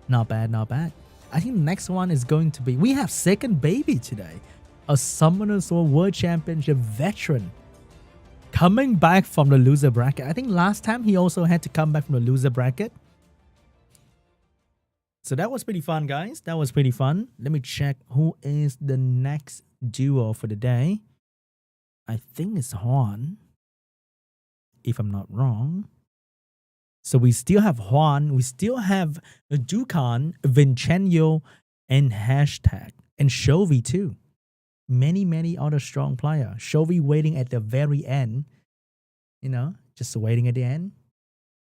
Not bad, not bad. I think the next one is going to be... We have second baby today. A Summoners World Championship veteran. Coming back from the loser bracket. I think last time he also had to come back from the loser bracket. So that was pretty fun, guys. That was pretty fun. Let me check who is the next duo for the day. I think it's HWAN, if I'm not wrong. So we still have HWAN. We still have DUCHAN, VINCENZO, and Hashtag. And CHOVY too. Many, many other strong players. CHOVY waiting at the very end. You know, just waiting at the end.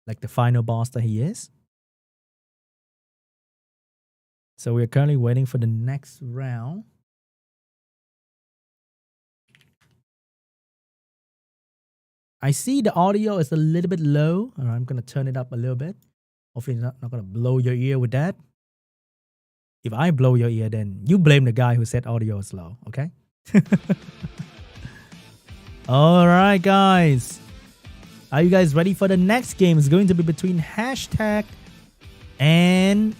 Like the final boss that he is. So we're currently waiting for the next round. I see the audio is a little bit low. All right, I'm going to turn it up a little bit. Hopefully not going to blow your ear with that. If I blow your ear, then you blame the guy who said audio is low, okay? All right, guys. Are you guys ready for the next game? It's going to be between Hashtag and...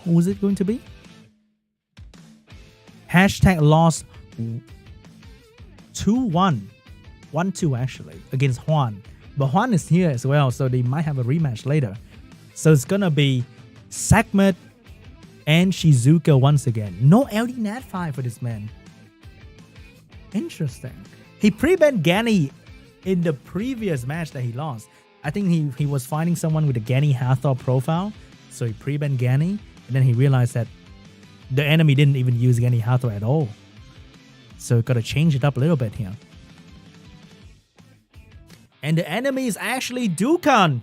Who is it going to be? Hashtag lost 2-1. 1-2 actually against HWAN. But HWAN is here as well, so they might have a rematch later. So it's gonna be Sekhmet and Shizuka once again. No LD Nat 5 for this man. Interesting. He pre-banned Gani in the previous match that he lost. I think he was finding someone with a Gani Hathor profile. So he pre-banned Gani. And then he realized that the enemy didn't even use Gani Hathor at all. So got to change it up a little bit here. And the enemy is actually DUCHAN.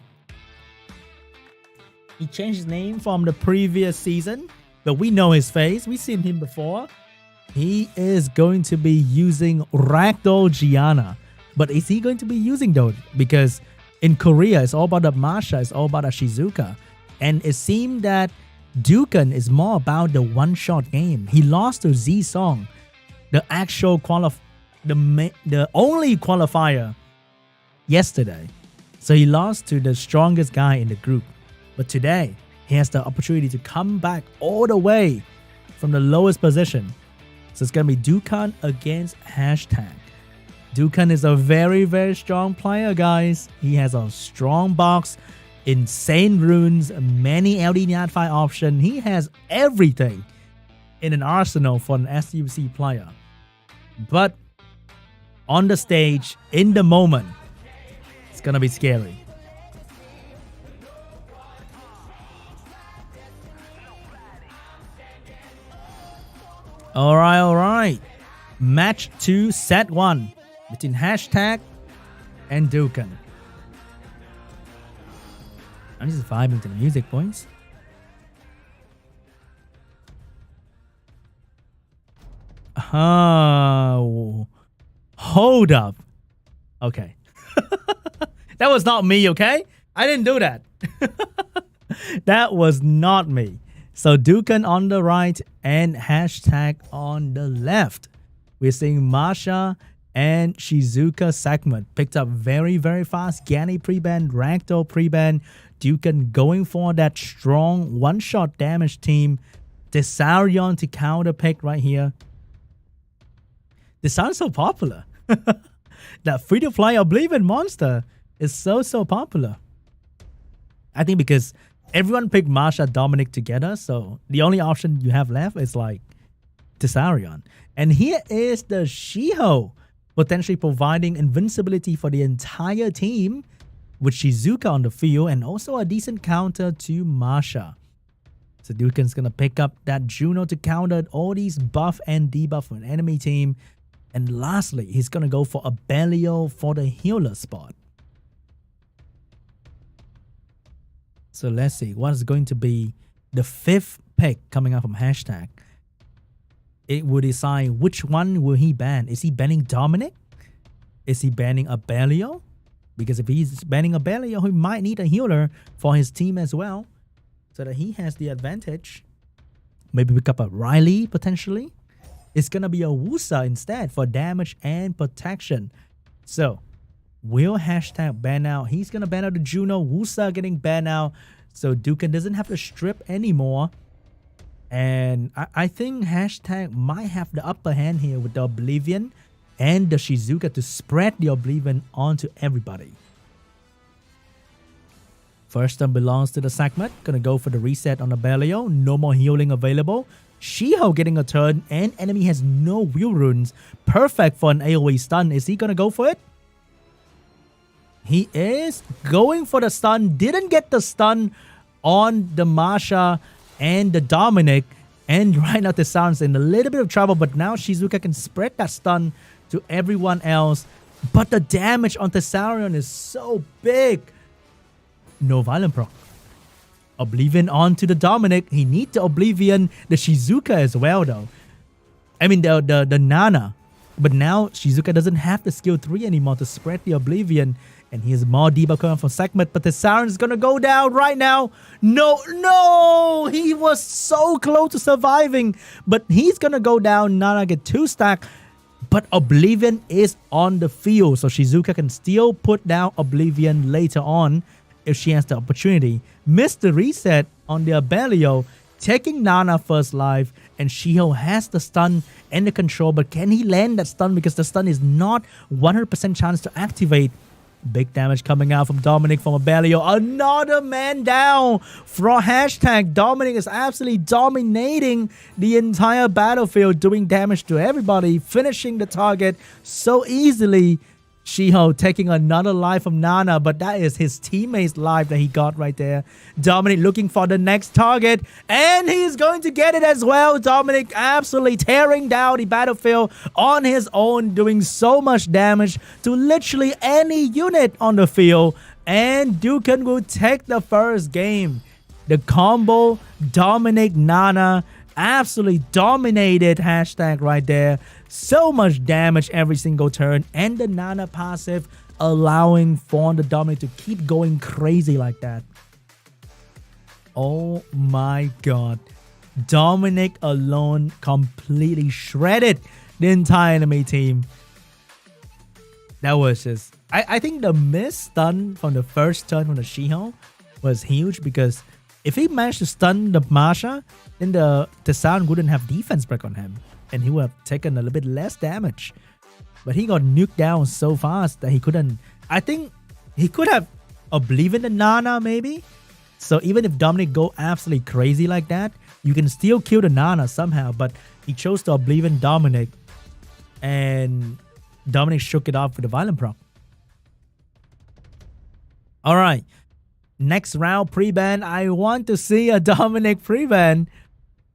He changed his name from the previous season. But we know his face. We've seen him before. He is going to be using Ragdoll Gianna. But is he going to be using those? Because in Korea, it's all about the Masha. It's all about the Shizuka. And it seemed that DUCHAN is more about the one-shot game. He lost to Z-Song, the actual the only qualifier yesterday. So he lost to the strongest guy in the group. But today, he has the opportunity to come back all the way from the lowest position. So it's going to be DUCHAN against #. DUCHAN is a very, very strong player, guys. He has a strong box, insane runes, many LD Nat5 option. He has everything in an arsenal for an SWC player. But on the stage, in the moment, it's going to be scary. All right. Match 2, set 1 between # and DUCHAN. I'm just vibing to the music, boys. Oh, hold up. Okay. That was not me, okay? I didn't do that. That was not me. So DUCHAN on the right and # on the left. We're seeing Masha and Shizuka segment picked up very, very fast. Gani pre-ban, Ragdoll pre-ban. DUCHAN going for that strong one-shot damage team. Desarion to counter pick right here. This sounds so popular. That free-to-play Oblivion monster is so popular. I think because everyone picked Masha Dominic together, so the only option you have left is like Desarion. And here is the Shiho, potentially providing invincibility for the entire team with Shizuka on the field and also a decent counter to Masha. So DUCHAN's going to pick up that Juno to counter all these buff and debuff from an enemy team. And lastly, he's going to go for a Belio for the healer spot. So let's see what is going to be the 5th pick coming up from #. It will decide which one will he ban. Is he banning Dominic? Is he banning a Belio? Because if he's banning a Belio, he might need a healer for his team as well, so that he has the advantage. Maybe pick up a Riley potentially. It's going to be a Wusa instead for damage and protection. So will # ban out? He's going to ban out the Juno. Wusa getting banned out. So DUCHAN doesn't have to strip anymore. And I think # might have the upper hand here with the Oblivion and the Shizuka to spread the Oblivion onto everybody. First turn belongs to the segment. Gonna go for the reset on the Belio. No more healing available. Shiho getting a turn and enemy has no wheel runes. Perfect for an AoE stun. Is he gonna go for it? He is going for the stun. Didn't get the stun on the Masha and the Dominic. And right now the sound's in a little bit of trouble. But now Shizuka can spread that stun to everyone else. But the damage on Thessarion is so big. No violent proc. Oblivion onto the Dominic. He needs the Oblivion. The Shizuka as well though. I mean the Nana. But now Shizuka doesn't have the skill 3 anymore to spread the Oblivion. And he has more debuff coming from segment. But the Siren is going to go down right now. No! He was so close to surviving. But he's going to go down. Nana get 2 stack. But Oblivion is on the field. So Shizuka can still put down Oblivion later on if she has the opportunity. Missed the reset on the Abelio. Taking Nana first life. And Shiho has the stun and the control. But can he land that stun? Because the stun is not 100% chance to activate. Big damage coming out from Dominic from Abelio. Another man down from #. Dominic is absolutely dominating the entire battlefield, doing damage to everybody, finishing the target so easily. Shiho taking another life from Nana, but that is his teammate's life that he got right there. Dominic looking for the next target, and he's going to get it as well. Dominic absolutely tearing down the battlefield on his own, doing so much damage to literally any unit on the field. And DUCHAN will take the first game. The combo, Dominic, Nana, absolutely dominated # right there. So much damage every single turn. And the Nana passive allowing for the Dominic to keep going crazy like that. Oh my god. Dominic alone completely shredded the entire enemy team. That was just I think the miss stun from the first turn from the Shiho was huge because if he managed to stun the Masha, then the Sound wouldn't have defense break on him and he would have taken a little bit less damage. But he got nuked down so fast that he couldn't. I think he could have Oblivion the Nana maybe. So even if Dominic go absolutely crazy like that, you can still kill the Nana somehow. But he chose to Oblivion Dominic and Dominic shook it off with the Violent Proc. Alright. Next round pre-ban. I want to see a Dominic pre-ban.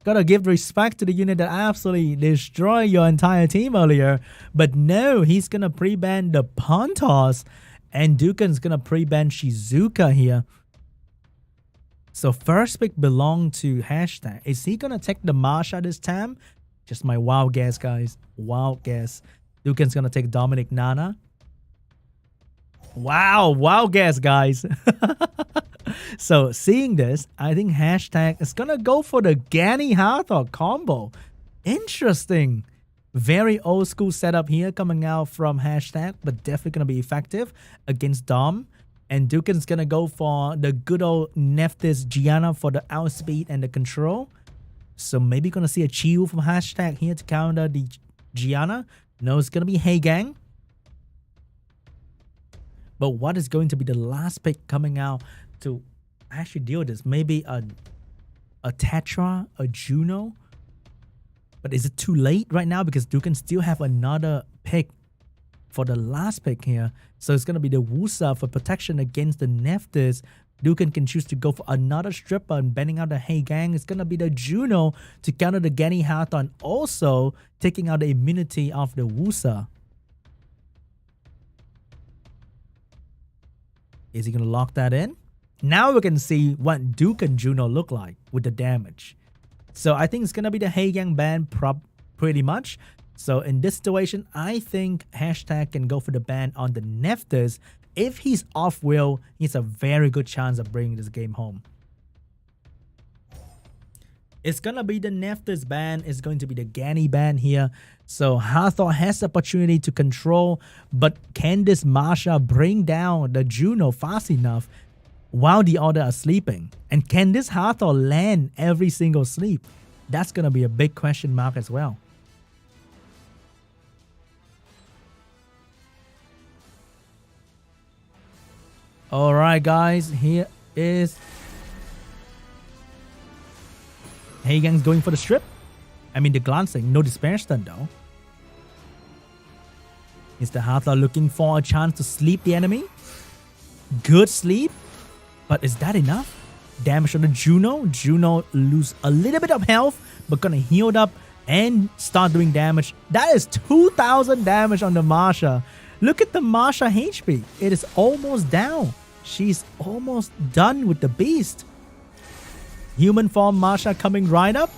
Gotta give respect to the unit that absolutely destroyed your entire team earlier. But no, he's gonna pre-ban the Pontos. And DUCHAN's gonna pre-ban Shizuka here. So first pick belonged to Hashtag. Is he gonna take the Masha this time? Just my wild guess, guys. Wild guess. DUCHAN's gonna take Dominic Nana. Wow, wild guess, guys. So seeing this, I think Hashtag is gonna go for the Gani Hathor combo. Interesting. Very old school setup here coming out from Hashtag, but definitely gonna be effective against Dom. And DUCHAN's gonna go for the good old Nephthys Gianna for the outspeed and the control. So maybe gonna see a Chiyu from Hashtag here to counter the Gianna. No, it's gonna be Heigang. But what is going to be the last pick coming out to actually deal with this? Maybe a Tetra, a Juno. But is it too late right now? Because DUCHAN still have another pick for the last pick here. So it's going to be the Wusa for protection against the Nephthys. DUCHAN can choose to go for another stripper and bending out the Heigang. It's going to be the Juno to counter the Gani Hathor and also taking out the immunity of the Wusa. Is he going to lock that in? Now we can see what DUCHAN Juno look like with the damage. So I think it's going to be the Heigang ban pretty much. So in this situation, I think Hashtag can go for the ban on the Nephthys. If he's off-wheel, he's a very good chance of bringing this game home. It's going to be the Nephthys ban. It's going to be the Gani ban here. So Hathor has the opportunity to control. But can this Masha bring down the Juno fast enough while the other are sleeping? And can this Hathor land every single sleep? That's going to be a big question mark as well. Alright guys, here is Heigang's going for the strip. I mean the glancing, no despair stun though. Is the Hathor looking for a chance to sleep the enemy? Good sleep. But is that enough? Damage on the Juno. Juno lose a little bit of health, but gonna heal up and start doing damage. That is 2,000 damage on the Masha. Look at the Masha HP. It is almost down. She's almost done with the beast. Human form Masha coming right up.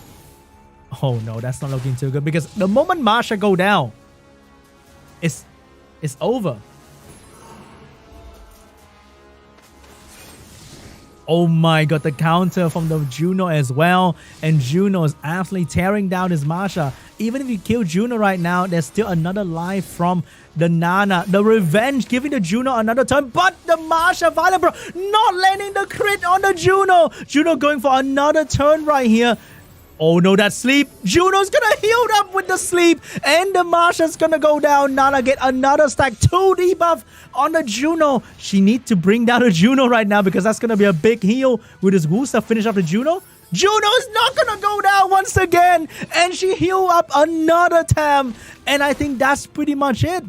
Oh no, that's not looking too good because the moment Masha go down, it's over. Oh my god, the counter from the Juno as well. And Juno is absolutely tearing down his Masha. Even if you kill Juno right now, there's still another life from the Nana. The revenge giving the Juno another turn. But the Masha Violent Bro not landing the crit on the Juno. Juno going for another turn right here. Oh no, that sleep. Juno's gonna heal up with the sleep. And the Masha's gonna go down. Nana get another stack. 2 debuff on the Juno. She needs to bring down the Juno right now because that's gonna be a big heal with his Wusa finish off the Juno. Juno's not gonna go down once again. And she heal up another time. And I think that's pretty much it.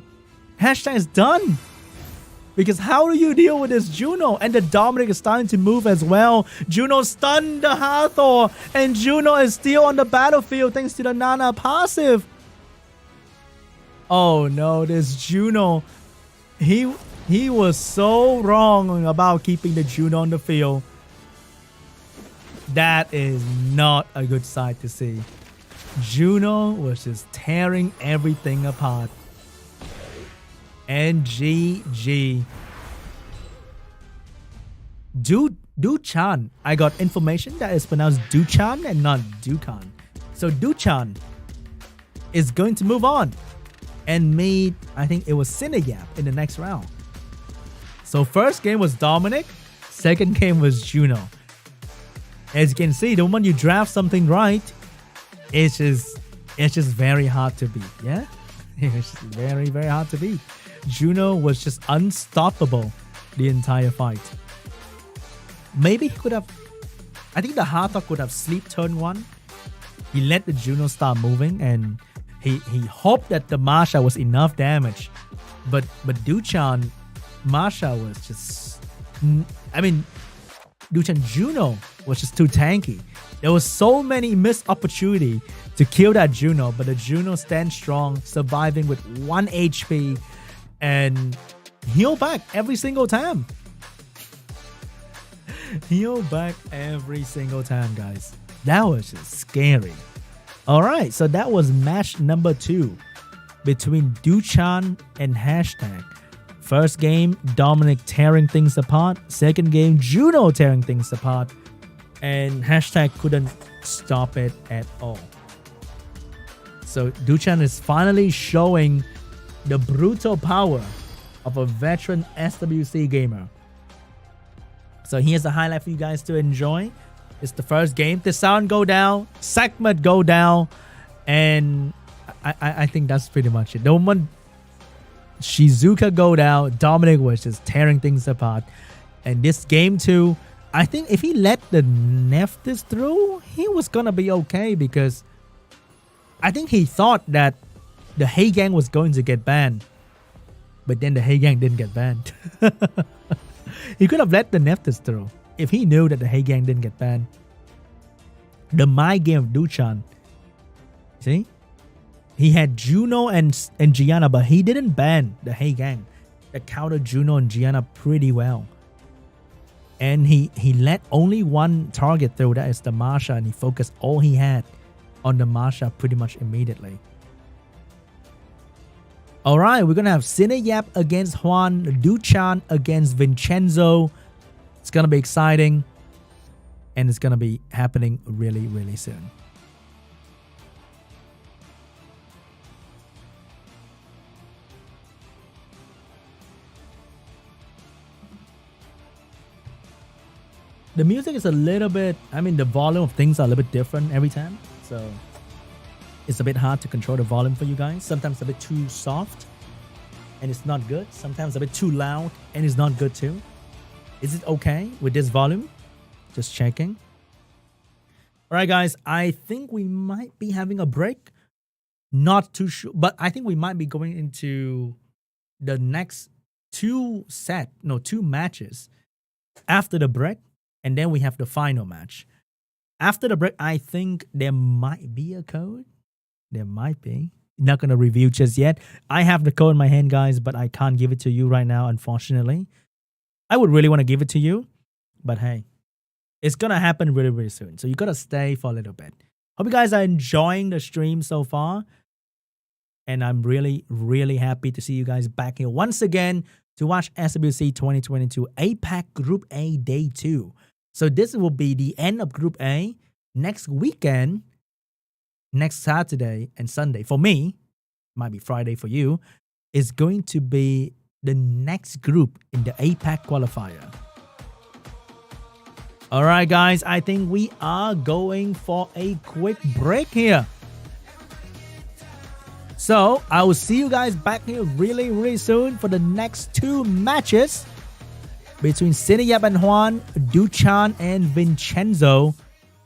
Hashtag is done. Because how do you deal with this Juno? And the Dominic is starting to move as well. Juno stunned the Hathor. And Juno is still on the battlefield thanks to the Nana passive. Oh no, this Juno. He was so wrong about keeping the Juno on the field. That is not a good sight to see. Juno was just tearing everything apart. And GG. DUCHAN. I got information that is pronounced DUCHAN and not DUCHAN. So DUCHAN is going to move on and meet, I think it was SINIYAP in the next round. So first game was Dominic, second game was Juno. As you can see, the moment you draft something right, it's just very hard to beat. Yeah, it's just very, very hard to beat. Juno was just unstoppable the entire fight. Maybe he could have. I think the Hartok could have sleep turn 1. He let the Juno start moving, and he hoped that the Masha was enough damage. But DUCHAN Masha was just. I mean, DUCHAN Juno was just too tanky. There was so many missed opportunity to kill that Juno, but the Juno stands strong, surviving with 1 HP and heal back every single time. Heal back every single time, guys. That was just scary. Alright, so that was match number 2 between DUCHAN and Hashtag. First game, Dominic tearing things apart. Second game, Juno tearing things apart. And Hashtag couldn't stop it at all. So DUCHAN is finally showing the brutal power of a veteran SWC gamer. So here's the highlight for you guys to enjoy. It's the first game. The sound go down, segment go down, and I think that's pretty much it. The moment Shizuka go down, Dominic was just tearing things apart. And this game too, I think if he let the Nephthys through, he was gonna be okay, because I think he thought that the Hey Gang was going to get banned. But then the Hey Gang didn't get banned. He could have let the Nephthys through if he knew that the Hey Gang didn't get banned. The My Game of DUCHAN. See? He had Juno and Gianna, but he didn't ban the Hey Gang. That countered Juno and Gianna pretty well. And he let only one target through, that is the Masha, and he focused all he had on the Masha pretty much immediately. Alright, we're going to have SINIYAP against HWAN, DUCHAN against VINCENZO. It's going to be exciting. And it's going to be happening really, really soon. The music is a little bit, I mean, the volume of things are a little bit different every time. So it's a bit hard to control the volume for you guys. Sometimes a bit too soft and it's not good. Sometimes a bit too loud and it's not good too. Is it okay with this volume? Just checking. All right, guys, I think we might be having a break. Not too sure, but I think we might be going into the next two matches after the break. And then we have the final match. After the break, I think there might be a code. There might be. Not going to review just yet. I have the code in my hand, guys, but I can't give it to you right now, unfortunately. I would really want to give it to you. But hey, it's going to happen really, really soon. So you got to stay for a little bit. Hope you guys are enjoying the stream so far. And I'm really, really happy to see you guys back here once again to watch SWC 2022 APAC Group A Day 2. So this will be the end of Group A. Next weekend, next Saturday and Sunday, for me, might be Friday for you, is going to be the next group in the APAC qualifier. All right, guys, I think we are going for a quick break here. So I will see you guys back here really, really soon for the next two matches between SINIYAP and HWAN, DUCHAN and VINCENZO.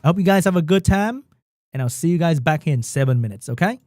I hope you guys have a good time, and I'll see you guys back here in 7 minutes, okay?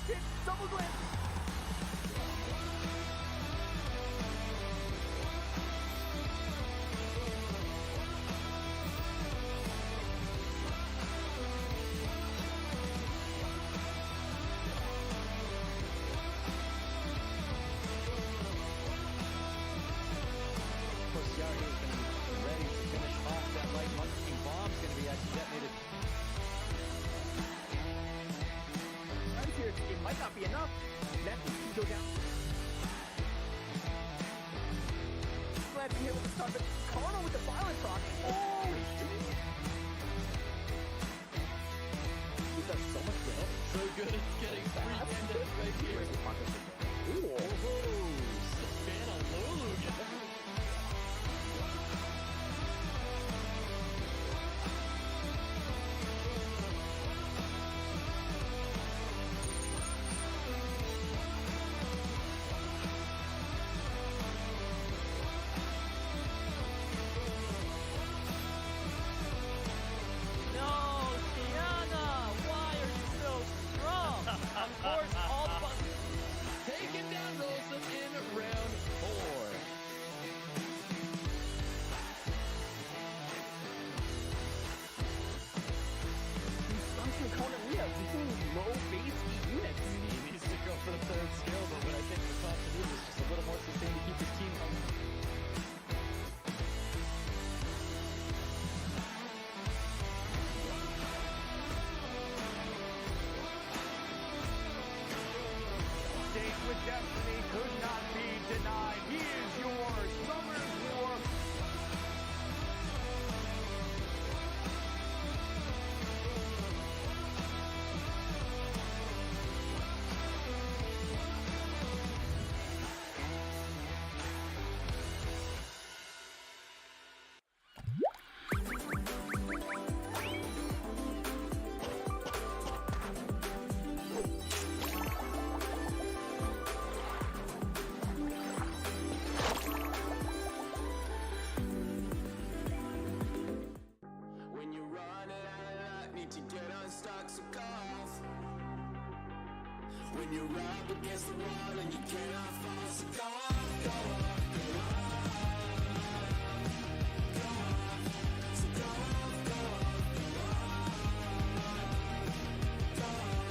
hit, double glance. It might not be enough. Lefty can go down. Glad to hear with the start, but Kano with the violent rock. Oh! He's done so much damage. So good at getting free-handed right here. Ooh. Oh, Savannah Lulu. Of course, all the buttons taken down Rosa in round 4. These Sunken Kona Ria using low base E units. He needs to go for the third skill, but what I think the top to do is just a little more sustained to keep his team going. With destiny could not be denied. He is your Summer's War. When you're up against the wall and you cannot fall, so go on, go on, go on, go on, so go on, go on, go on, go on.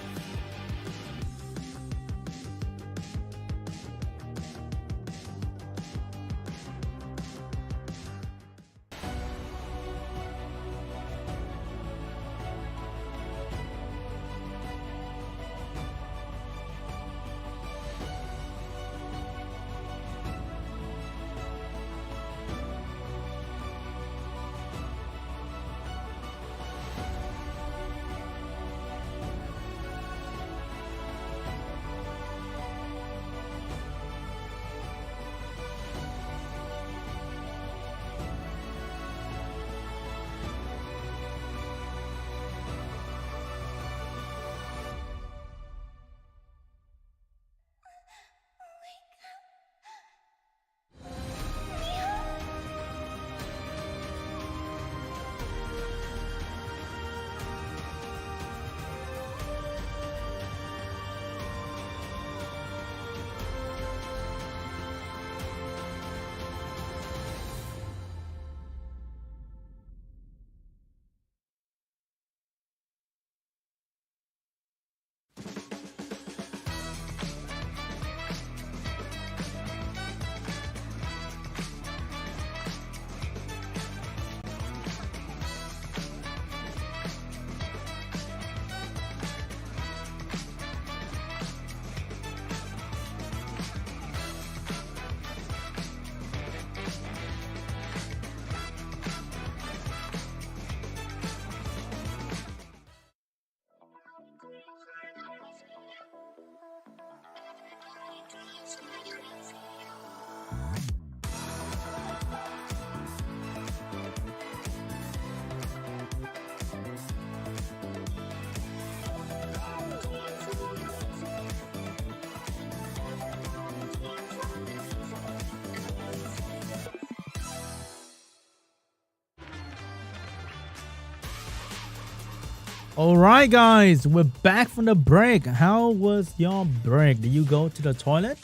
All right, guys, we're back from the break. How was your break? Did you go to the toilet?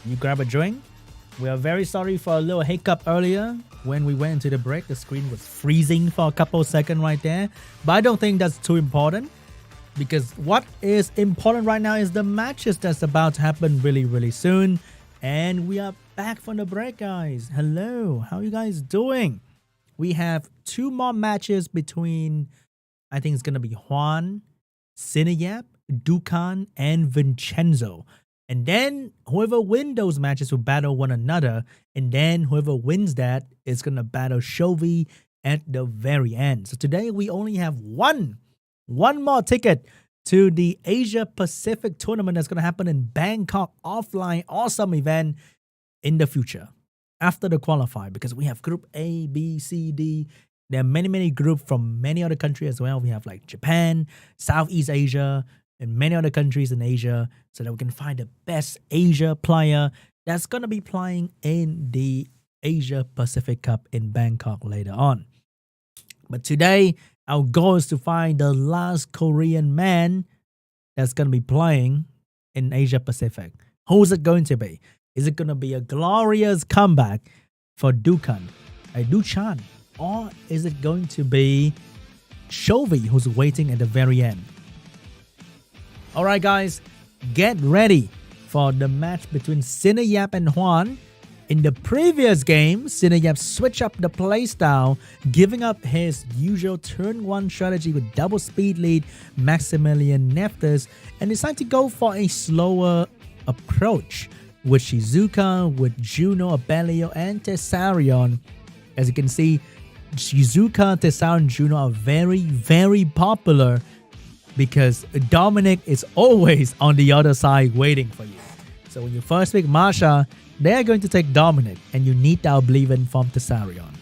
Did you grab a drink? We are very sorry for a little hiccup earlier. When we went into the break, the screen was freezing for a couple of seconds right there. But I don't think that's too important, because what is important right now is the matches that's about to happen really, really soon. And we are back from the break, guys. Hello, how you guys doing? We have 2 more matches between, I think it's going to be HWAN, SINIYAP, DUCHAN, and VINCENZO. And then whoever wins those matches will battle one another. And then whoever wins that is going to battle CHOVY at the very end. So today we only have one more ticket to the Asia Pacific tournament that's going to happen in Bangkok, offline, awesome event in the future after the qualifier, because we have group A, B, C, D. There are many groups from many other countries as well. We have like Japan, Southeast Asia, and many other countries in Asia, so that we can find the best Asia player that's going to be playing in the Asia Pacific Cup in Bangkok later on. But today, our goal is to find the last Korean man that's going to be playing in Asia Pacific. Who's it going to be? Is it going to be a glorious comeback for DUCHAN, or is it going to be CHOVY, who's waiting at the very end? Alright, guys, get ready for the match between SINIYAP and HWAN. In the previous game, SINIYAP switched up the playstyle, giving up his usual turn 1 strategy with double speed lead Maximilian Nefters, and decided to go for a slower approach with Shizuka, with Juno, Abellio, and Tessarion. As you can see, Shizuka, Tessarion, and Juno are very popular, because Dominic is always on the other side waiting for you. So when you first pick Masha, they're going to take Dominic, and you need that Oblivion from Tessarion.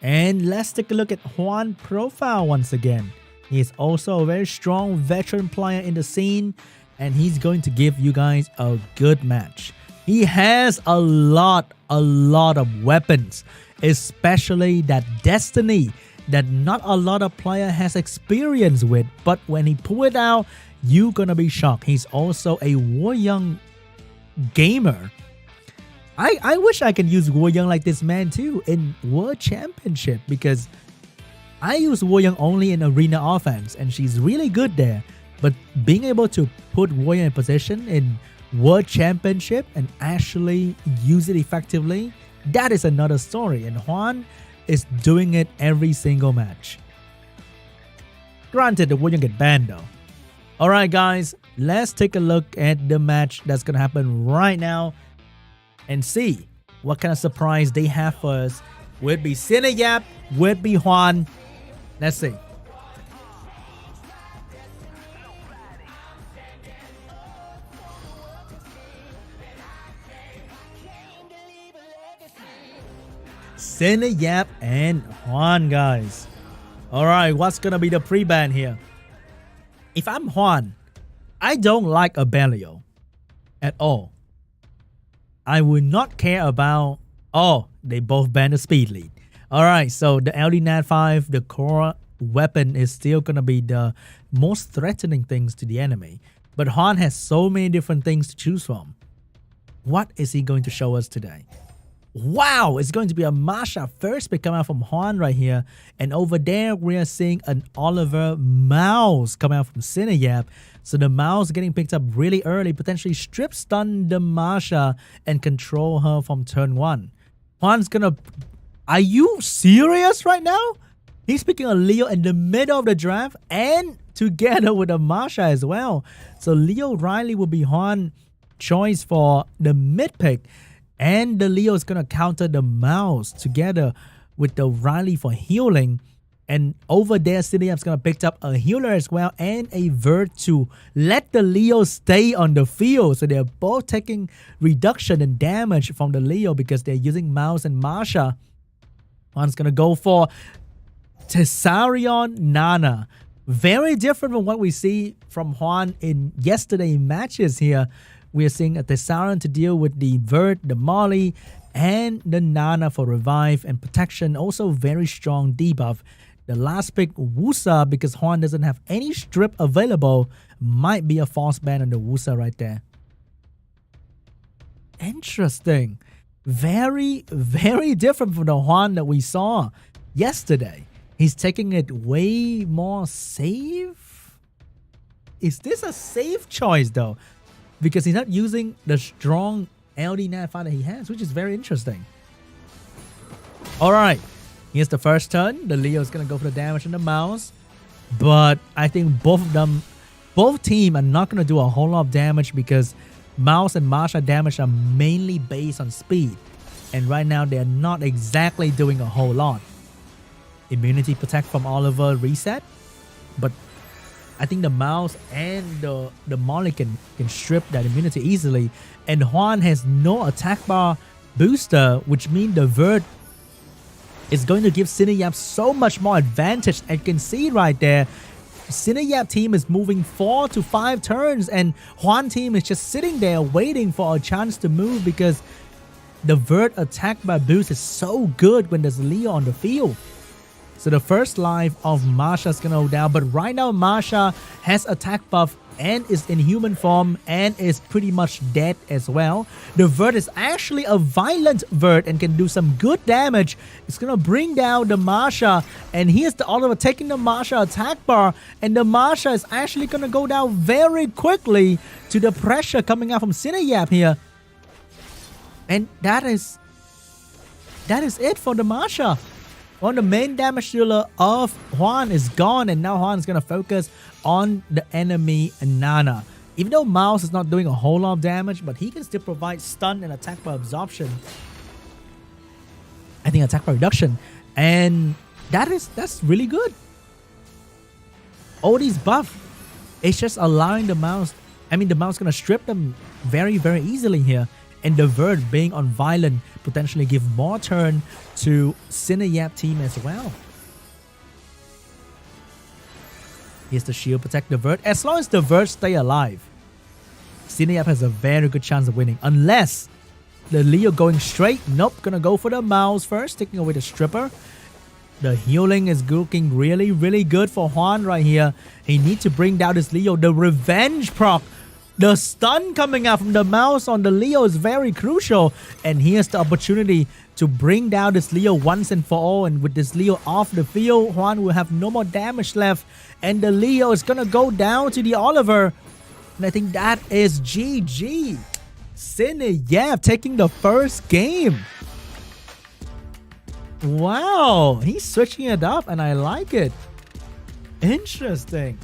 And let's take a look at HWAN profile once again. He is also a very strong veteran player in the scene, and he's going to give you guys a good match. He has a lot of weapons, especially that Destiny that not a lot of player has experience with, but when he pull it out, you're gonna be shocked. He's also a War Young gamer. I wish I can use War Young like this man too in World Championship, because I use War Young only in arena offense and she's really good there. But being able to put War Young in position in World Championship and actually use it effectively, that is another story, and HWAN is doing it every single match. Granted, the War Young get banned though. Alright, guys, let's take a look at the match that's gonna happen right now and see what kind of surprise they have for us. Will it be SINIYAP? Will it be HWAN? Let's see. SINIYAP and HWAN, guys. Alright, what's gonna be the pre-ban here? If I'm HWAN, I don't like Abellio at all. I would not care about, they both ban the speed lead. Alright, so the LD-NAT 5, the core weapon, is still gonna be the most threatening things to the enemy. But HWAN has so many different things to choose from. What is he going to show us today? Wow, it's going to be a Masha first pick coming out from HWAN right here. And over there, we are seeing an Oliver Mouse coming out from SINIYAP. So the Mouse getting picked up really early, potentially strip stun the Masha and control her from turn 1. HWAN's gonna... Are you serious right now? He's picking a Leo in the middle of the draft and together with a Masha as well. So Leo Riley will be HWAN choice for the mid pick. And the Leo is going to counter the Mouse together with the Riley for healing. And over there, SINIYAP's going to pick up a healer as well and a Vert to let the Leo stay on the field. So they're both taking reduction in damage from the Leo because they're using Mouse and Masha. One's going to go for Tessarion Nana. Very different from what we see from HWAN in yesterday's matches here. We are seeing a Tessarion to deal with the Vert, the Molly, and the Nana for revive and protection. Also very strong debuff. The last pick, Wusa, because HWAN doesn't have any strip available, might be a false ban on the Wusa right there. Interesting. Very, very different from the HWAN that we saw yesterday. He's taking it way more safe. Is this a safe choice though? Because he's not using the strong LD Nat that he has, which is very interesting. Alright, here's the first turn. The Leo is going to go for the damage on the mouse. But I think both team are not going to do a whole lot of damage because Mouse and Masha damage are mainly based on speed. And right now they're not exactly doing a whole lot. Immunity protect from Oliver reset. But I think the Mouse and the Molly can strip that immunity easily. And HWAN has no attack bar booster, which means the Vert is going to give SINIYAP so much more advantage. And you can see right there, SINIYAP team is moving 4 to 5 turns and HWAN team is just sitting there waiting for a chance to move because the Vert attack by boost is so good when there's Leo on the field. So the first life of Masha is gonna go down, but right now Masha has attack buff and is in human form and is pretty much dead as well. The Vert is actually a violent Vert and can do some good damage. It's gonna bring down the Masha, and here's the Oliver taking the Masha attack bar, and the Masha is actually gonna go down very quickly to the pressure coming out from SINIYAP here. And that is it for the Masha. Well, the main damage dealer of HWAN is gone, and now HWAN is going to focus on the enemy Nana. Even though Mouse is not doing a whole lot of damage, but he can still provide stun and attack by absorption. I think attack by reduction. And that's really good. All these buff, it's just allowing the Mouse. I mean, the Mouse is going to strip them very, very easily here. And the Vert being on violent potentially give more turn to SINIYAP team as well. Here's the shield protect the Vert. As long as the Vert stay alive, SINIYAP has a very good chance of winning. Unless the Leo going straight. Nope, gonna go for the Mouse first, taking away the stripper. The healing is looking really, really good for HWAN right here. He needs to bring down this Leo. The revenge proc. The stun coming out from the Mouse on the Leo is very crucial. And here's the opportunity to bring down this Leo once and for all. And with this Leo off the field, HWAN will have no more damage left. And the Leo is going to go down to the Oliver. And I think that is GG. SINIYAP taking the first game. Wow. He's switching it up and I like it. Interesting.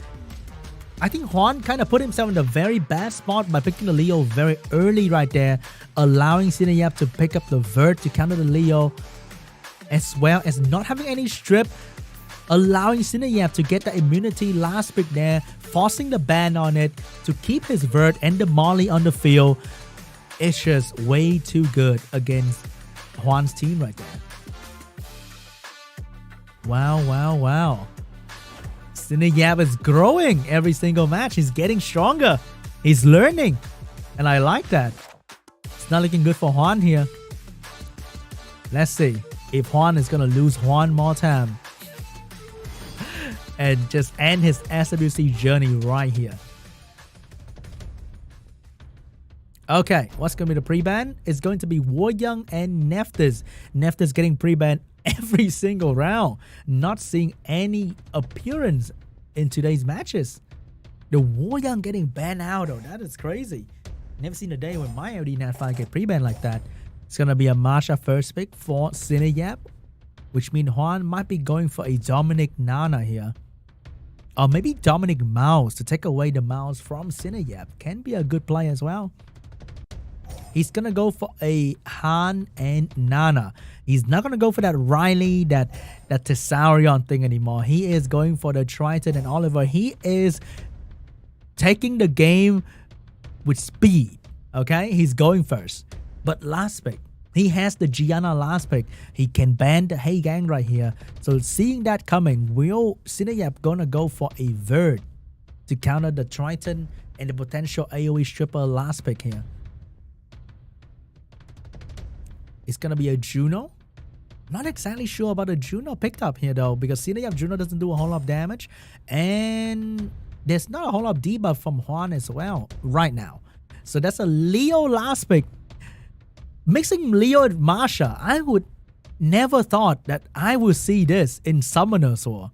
I think HWAN kind of put himself in a very bad spot by picking the Leo very early right there, allowing SINIYAP to pick up the Vert to counter the Leo, as well as not having any strip, allowing SINIYAP to get the immunity last pick there, forcing the ban on it to keep his Vert and the Molly on the field. It's just way too good against HWAN's team right there. Wow, wow, wow. SINIYAP is growing every single match. He's getting stronger. He's learning. And I like that. It's not looking good for HWAN here. Let's see if HWAN is going to lose one more time. And just end his SWC journey right here. Okay, what's going to be the pre-ban? It's going to be Waryoung and Nephthys. Nephthys getting pre-ban every single round. Not seeing any appearance in today's matches. The Waryoung getting banned out though. That is crazy. Never seen a day when my LD Nat 5 get pre-banned like that. It's going to be a Masha first pick for SINIYAP, which means HWAN might be going for a Dominic Nana here. Or maybe Dominic Mouse to take away the Mouse from SINIYAP. Can be a good play as well. He's going to go for a Han and Nana. He's not going to go for that Riley, that Thesaurion thing anymore. He is going for the Triton and Oliver. He is taking the game with speed. Okay? He's going first. But last pick. He has the Gianna last pick. He can ban the Hey Gang right here. So seeing that coming, will SINIYAP going to go for a Vert to counter the Triton and the potential AoE stripper last pick here? It's gonna be a Juno. Not exactly sure about the Juno picked up here though, because SINIYAP Juno doesn't do a whole lot of damage, and there's not a whole lot of debuff from HWAN as well right now. So that's a Leo last pick. Mixing Leo and Masha, I would never thought that I would see this in Summoner's War.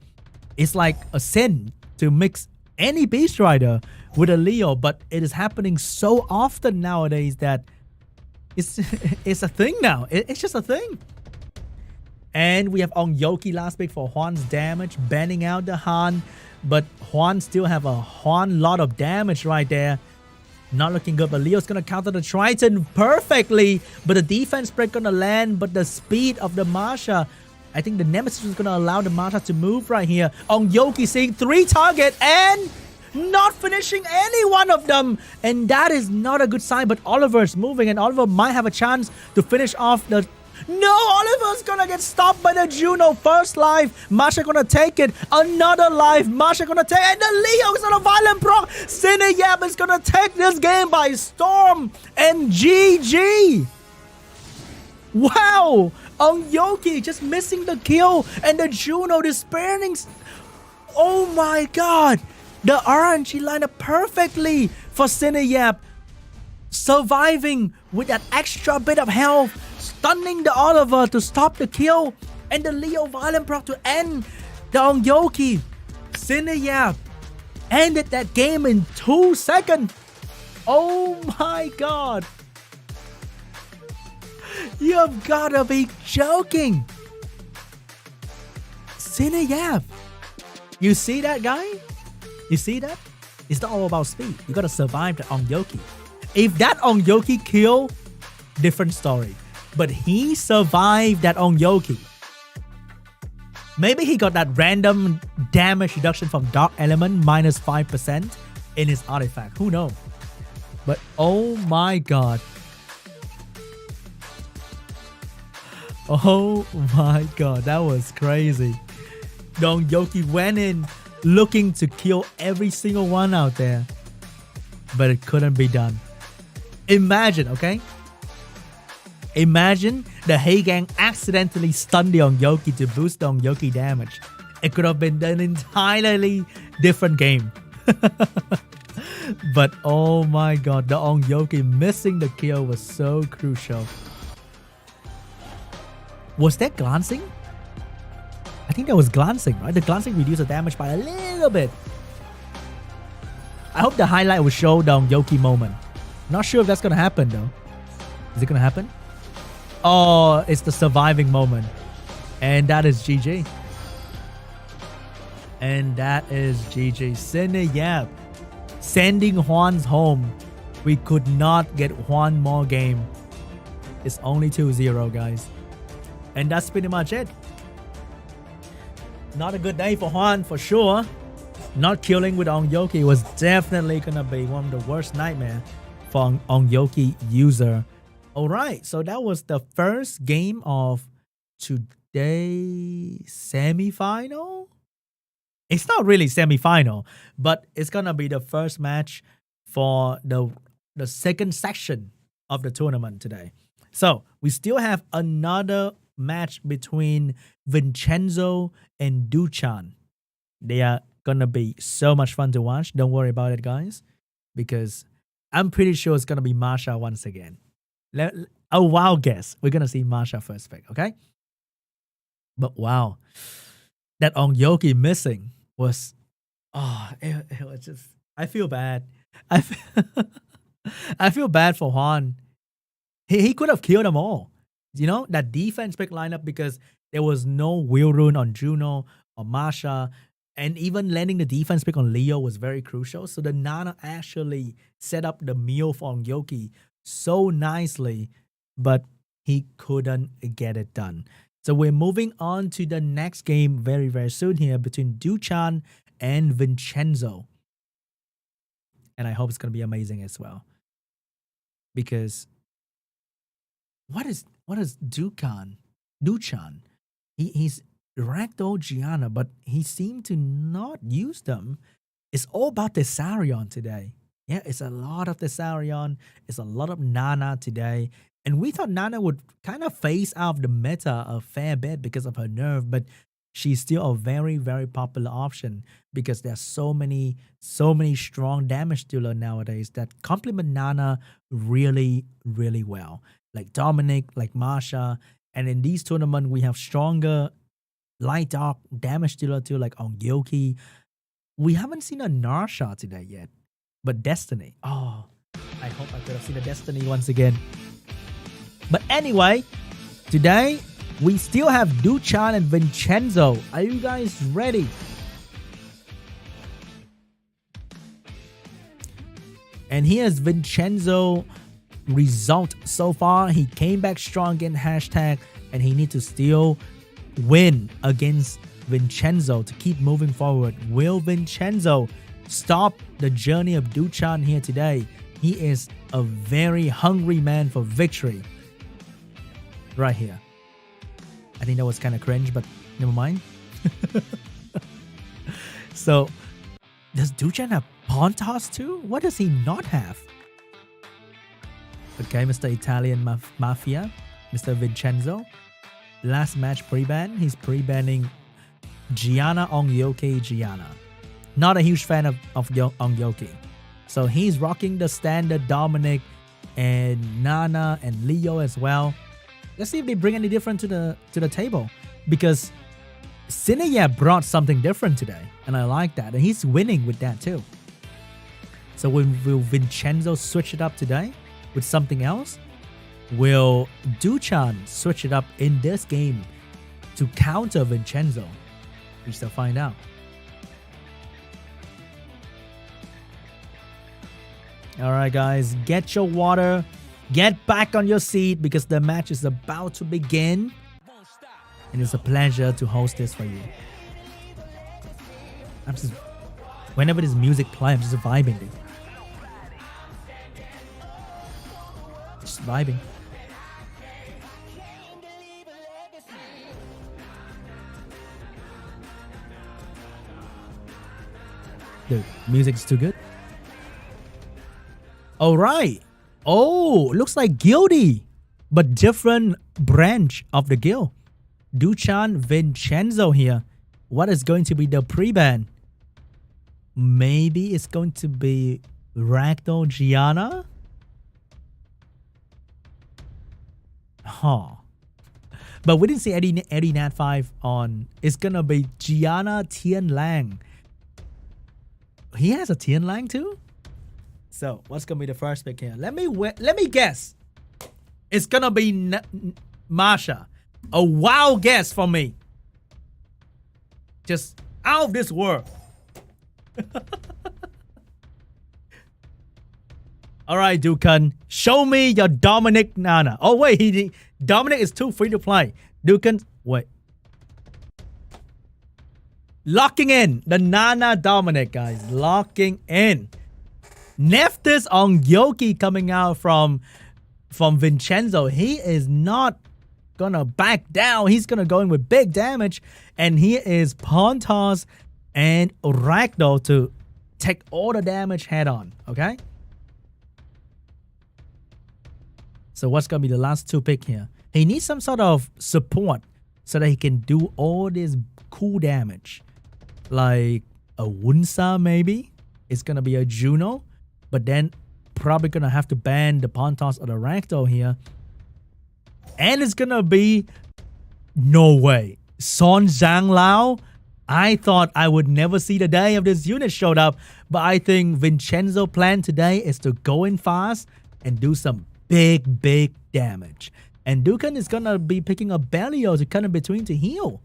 It's like a sin to mix any Beast Rider with a Leo, but it is happening so often nowadays that it's a thing now. It's just a thing. And we have Ongyoki last pick for HWAN's damage, banning out the Han, but HWAN still have a HWAN lot of damage right there. Not looking good, but Leo's gonna counter the Triton perfectly, but the defense break gonna land, but the speed of the Masha, I think the Nemesis is gonna allow the Masha to move right here. Ongyoki seeing 3 targets and not finishing any one of them, and that is not a good sign. But Oliver's moving, and Oliver might have a chance to finish off the... No, Oliver's gonna get stopped by the Juno. First life, Masha gonna take it. Another life, Masha gonna take it. And the Leo's on a violent proc. SINIYAP is gonna take this game by storm. And GG. Wow. Ongyoki just missing the kill. And the Juno despairing. Oh my god. The RNG lined up perfectly for SINIYAP. Surviving with that extra bit of health. Stunning the Oliver to stop the kill. And the Leo violent proc to end the Ongyoki. SINIYAP ended that game in 2 seconds. Oh my god. You have gotta be joking. SINIYAP. You see that, guy? You see that? It's not all about speed. You gotta survive the Ongyoki. If that Ongyoki kill, different story. But he survived that Ongyoki. Maybe he got that random damage reduction from Dark Element minus 5% in his artifact. Who knows? But oh my god. Oh my god. That was crazy. The Ongyoki went in looking to kill every single one out there. But it couldn't be done. Imagine, okay? Imagine the Heigang accidentally stunned the Ongyoki to boost the Ongyoki damage. It could have been an entirely different game. But oh my god, the Ongyoki missing the kill was so crucial. Was that glancing? I think that was glancing, right? The glancing reduced the damage by a little bit. I hope the highlight will show the Ongyoki moment. Not sure if that's gonna happen though. Is it gonna happen? Oh, it's the surviving moment. And that is GG. And that is GG. SINIYAP sending HWAN's home. We could not get one more game. It's only 2-0, guys. And that's pretty much it. Not a good day for HWAN for sure. Not killing with Ongyoki was definitely gonna be one of the worst nightmares for Ongyoki user. Alright, so that was the first game of today's semi-final. It's not really semi-final, but it's gonna be the first match for the second section of the tournament today. So we still have another match between Vincenzo and DUCHAN. They are gonna be so much fun to watch. Don't worry about it, guys, because I'm pretty sure it's gonna be Masha once again. A wild guess. We're gonna see Masha first pick, okay? But wow, that Ongyoki missing was, it was just. I feel bad. I feel bad for HWAN. He could have killed them all. You know, that defense pick lineup, because there was no Will Rune on Juno or Masha, and even landing the defense pick on Leo was very crucial. So the Nana actually set up the meal for Ongyoki so nicely, but he couldn't get it done. So we're moving on to the next game very, very soon here between DUCHAN and Vincenzo. And I hope it's going to be amazing as well. Because what is DUCHAN? He's Ragdoll Gianna, but he seemed to not use them. It's all about Thessarion today. Yeah, it's a lot of Thessarion. It's a lot of Nana today. And we thought Nana would kind of phase out of the meta a fair bit because of her nerf, but she's still a very, very popular option because there's so many strong damage dealer nowadays that complement Nana really, really well. Like Dominic, like Marsha. And in these tournaments, we have stronger light dark damage dealer too, like Ongyoki. We haven't seen a Narsha today yet. But Destiny. Oh, I hope I could have seen a Destiny once again. But anyway, today we still have DUCHAN and VINCENZO. Are you guys ready? And here's VINCENZO result so far. He came back strong in hashtag and he needs to still win against VINCENZO to keep moving forward. Will VINCENZO stop the journey of DUCHAN here today? He is a very hungry man for victory. Right here. I think that was kind of cringe, but never mind. So, does DUCHAN have pawn toss too? What does he not have? Okay, Mr. Italian Mafia, Mr. VINCENZO. Last match pre-ban. He's pre-banning Gianna Ongyoki Gianna. Not a huge fan of Ongyoki. So he's rocking the standard Dominic and Nana and Leo as well. Let's see if they bring any different to the table. Because SINIYAP brought something different today. And I like that. And he's winning with that too. So will VINCENZO switch it up today with something else? Will DUCHAN switch it up in this game to counter VINCENZO? We shall find out. Alright guys, get your water. Get back on your seat because the match is about to begin. And it's a pleasure to host this for you. Whenever this music plays, I'm just vibing, dude. Just vibing. Dude, music's too good. Alright. Oh, looks like guilty, but different branch of the guild. DUCHAN VINCENZO here. What is going to be the pre-ban? Maybe it's going to be Ragdoll Gianna? Huh. But we didn't see Eddie Nat 5 on. It's gonna be Gianna Tian Lang. He has a Tian Lang too? So, what's going to be the first pick here? Let me guess. It's going to be Marsha. A wild guess for me. Just out of this world. All right, DUCHAN. Show me your Dominic Nana. Oh, wait. Dominic is too free to play. DUCHAN. Wait. Locking in. The Nana Dominic, guys. Locking in. Nephthys Ongyoki coming out from VINCENZO. He is not gonna back down. He's gonna go in with big damage. And here is pawn toss and Ragdoll to take all the damage head on. Okay? So what's gonna be the last two pick here? He needs some sort of support so that he can do all this cool damage. Like a Wunsa maybe. It's gonna be a Juno. But then probably gonna have to ban the pawn toss or the Ragdoll here. And it's gonna be no way. Son Zhang Lao. I thought I would never see the day of this unit showed up. But I think VINCENZO plan today is to go in fast and do some big damage. And DUCHAN is gonna be picking a Belio to cut in between to heal.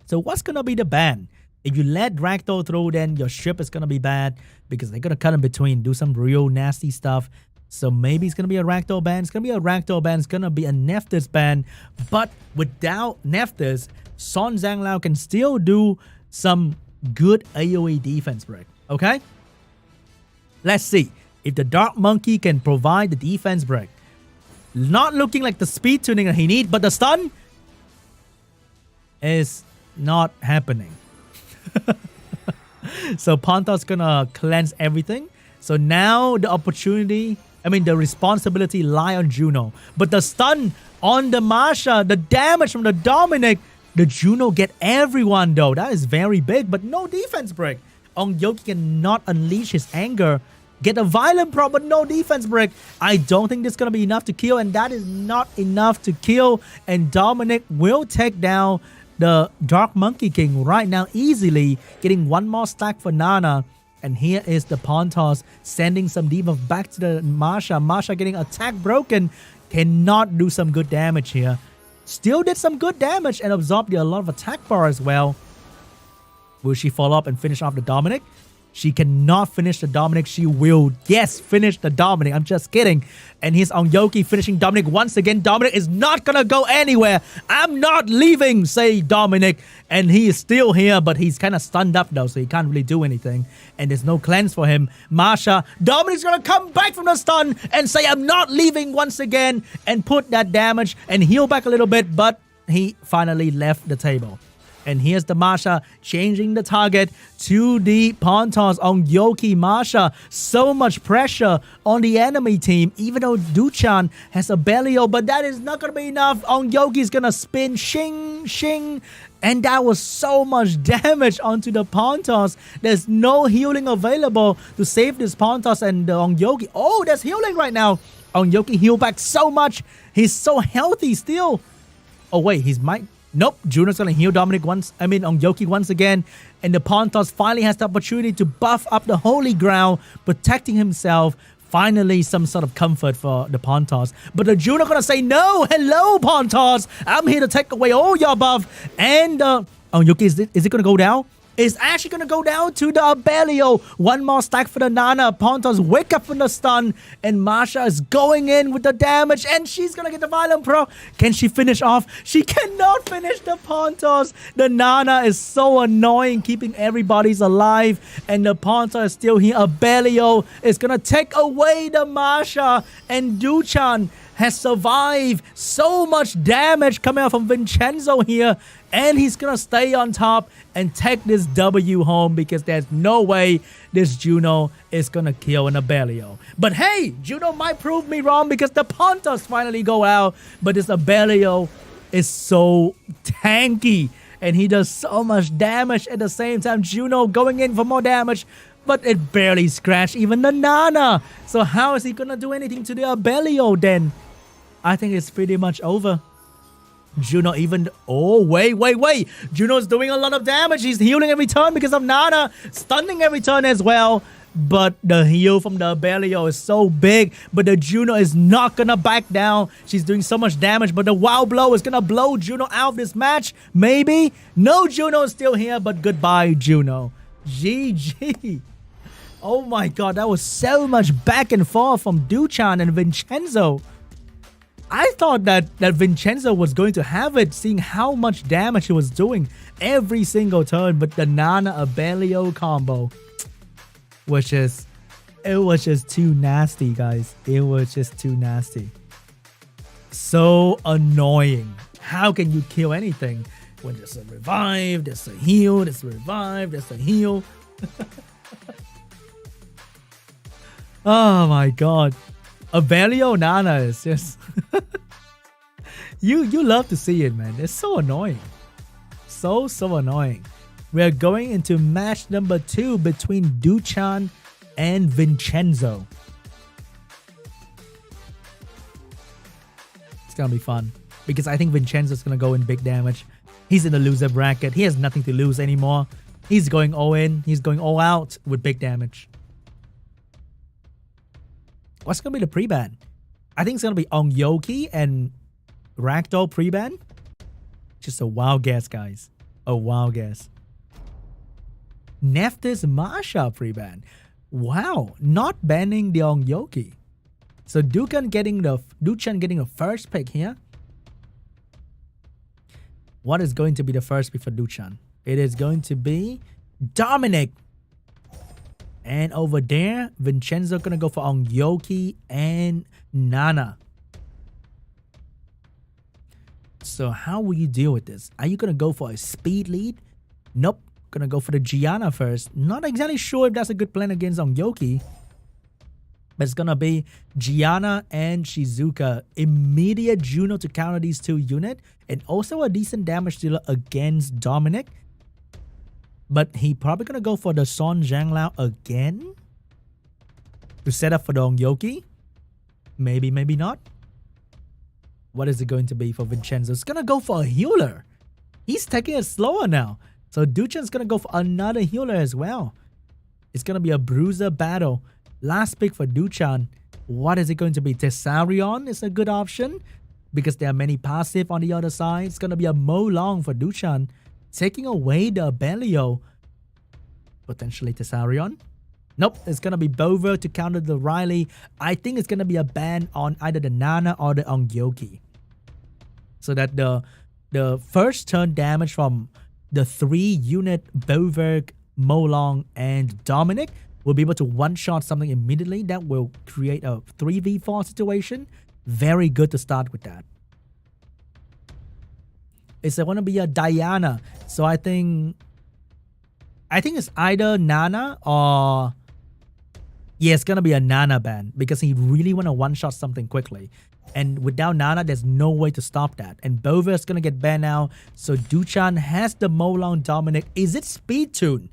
So what's gonna be the ban? If you let Ragdoll through, then your strip is going to be bad because they're going to cut in between, do some real nasty stuff. So maybe it's going to be a Ragdoll ban. It's going to be a Ragdoll ban. It's going to be a Nephthys ban. But without Nephthys, Son Zhang Lao can still do some good AoE defense break. Okay? Let's see if the Dark Monkey can provide the defense break. Not looking like the speed tuning that he needs, but the stun is not happening. So Panta's gonna cleanse everything. So now the opportunity I mean, the responsibility lie on Juno. But the stun on the Masha, the damage from the Dominic, the Juno get everyone though. That is very big, but no defense break. Yoki cannot unleash his anger. Get a violent pro, but no defense break. I don't think this is going to be enough to kill, and that is not enough to kill. And Dominic will take down the Dark Monkey King right now easily, getting one more stack for Nana. And here is the pawn toss, sending some debuff back to the Masha. Masha getting attack broken, cannot do some good damage here. Still did some good damage and absorbed a lot of attack bar as well. Will she follow up and finish off the Dominic? She cannot finish the Dominic. She will, yes, finish the Dominic. I'm just kidding. And here's Yoki finishing Dominic once again. Dominic is not going to go anywhere. I'm not leaving, say Dominic. And he is still here, but he's kind of stunned up though, so he can't really do anything. And there's no cleanse for him. Masha, Dominic's going to come back from the stun and say, I'm not leaving once again, and put that damage and heal back a little bit, but he finally left the table. And here's the Masha changing the target to the pawn toss on Yoki. Masha, so much pressure on the enemy team, even though DUCHAN has a Belio, but that is not going to be enough. On Yoki's going to spin, shing, shing. And that was so much damage onto the pawn toss. There's no healing available to save this pawn toss. And on Yoki, oh, there's healing right now. On Yoki heal back so much. He's so healthy still. Oh, wait, he's might. Nope, Juno's gonna heal Dominic on Yoki once again. And the pawn toss finally has the opportunity to buff up the holy ground, protecting himself. Finally, some sort of comfort for the pawn toss. But the Juno gonna say, no, hello, pawn toss. I'm here to take away all your buff. And Yoki, is it gonna go down? It's actually going to go down to the Abelio. One more stack for the Nana. Pawn toss wake up from the stun. And Masha is going in with the damage. And she's going to get the Violent Pro. Can she finish off? She cannot finish the pawn toss. The Nana is so annoying, keeping everybody's alive. And the pawn toss is still here. Abelio is going to take away the Masha. And DUCHAN has survived. So much damage coming out from Vincenzo here. And he's going to stay on top and take this W home, because there's no way this Juno is going to kill an Abelio. But hey, Juno might prove me wrong, because the pawn toss finally go out. But this Abelio is so tanky. And he does so much damage at the same time. Juno going in for more damage. But it barely scratched even the Nana. So how is he going to do anything to the Abelio then? I think it's pretty much over. Juno even... Oh, wait. Juno's doing a lot of damage. He's healing every turn because of Nana. Stunning every turn as well. But the heal from the Abelio is so big. But the Juno is not going to back down. She's doing so much damage. But the Wow Blow is going to blow Juno out of this match. Maybe. No, Juno is still here. But goodbye, Juno. GG. Oh my god. That was so much back and forth from DUCHAN and Vincenzo. I thought that Vincenzo was going to have it, seeing how much damage he was doing every single turn. But the Nana Abelio combo was just... It was just too nasty, guys. It was just too nasty. So annoying. How can you kill anything when there's a revive, there's a heal, there's a revive, there's a heal? Oh my god. Abelio Nana is just... you love to see it, man. It's so annoying. So annoying. We're going into match number 2 between DUCHAN and Vincenzo. It's gonna be fun, because I think Vincenzo's gonna go in big damage. He's in the loser bracket. He has nothing to lose anymore. He's going all in. He's going all out with big damage. What's going to be the pre-ban? I think it's going to be on Yoki and Ragdoll pre-ban. Just a wild guess, guys. A wild guess. Neftis Masha pre-ban. Wow. Not banning the on Yoki. So DUCHAN getting the first pick here. What is going to be the first pick for DUCHAN? It is going to be Dominic. And over there, Vincenzo gonna go for Yoki and Nana. So how will you deal with this? Are you gonna go for a speed lead? Nope. Gonna go for the Gianna first. Not exactly sure if that's a good plan against Yoki. But it's gonna be Gianna and Shizuka. Immediate Juno to counter these two units. And also a decent damage dealer against Dominic. But he probably gonna go for the Son Zhanglao again. To set up for the Ongyoki. Maybe, maybe not. What is it going to be for Vincenzo? It's gonna go for a healer. He's taking it slower now. So DUCHAN's gonna go for another healer as well. It's gonna be a bruiser battle. Last pick for DUCHAN. What is it going to be? Tessarion is a good option because there are many passive on the other side. It's gonna be a Mo Long for DUCHAN, taking away the Abelio. Potentially Tessarion. Nope, it's gonna be Bover to counter the Riley. I think it's gonna be a ban on either the Nana or the Ongyoki. So that the first turn damage from the 3-unit Bover, Molong, and Dominic will be able to one-shot something immediately. That will create a 3v4 situation. Very good to start with that. It's going to be a Diana. So I think it's either Nana or... Yeah, it's going to be a Nana ban because he really want to one-shot something quickly. And without Nana, there's no way to stop that. And Bover is going to get banned now. So DUCHAN has the Molong Dominic. Is it Speed Tune?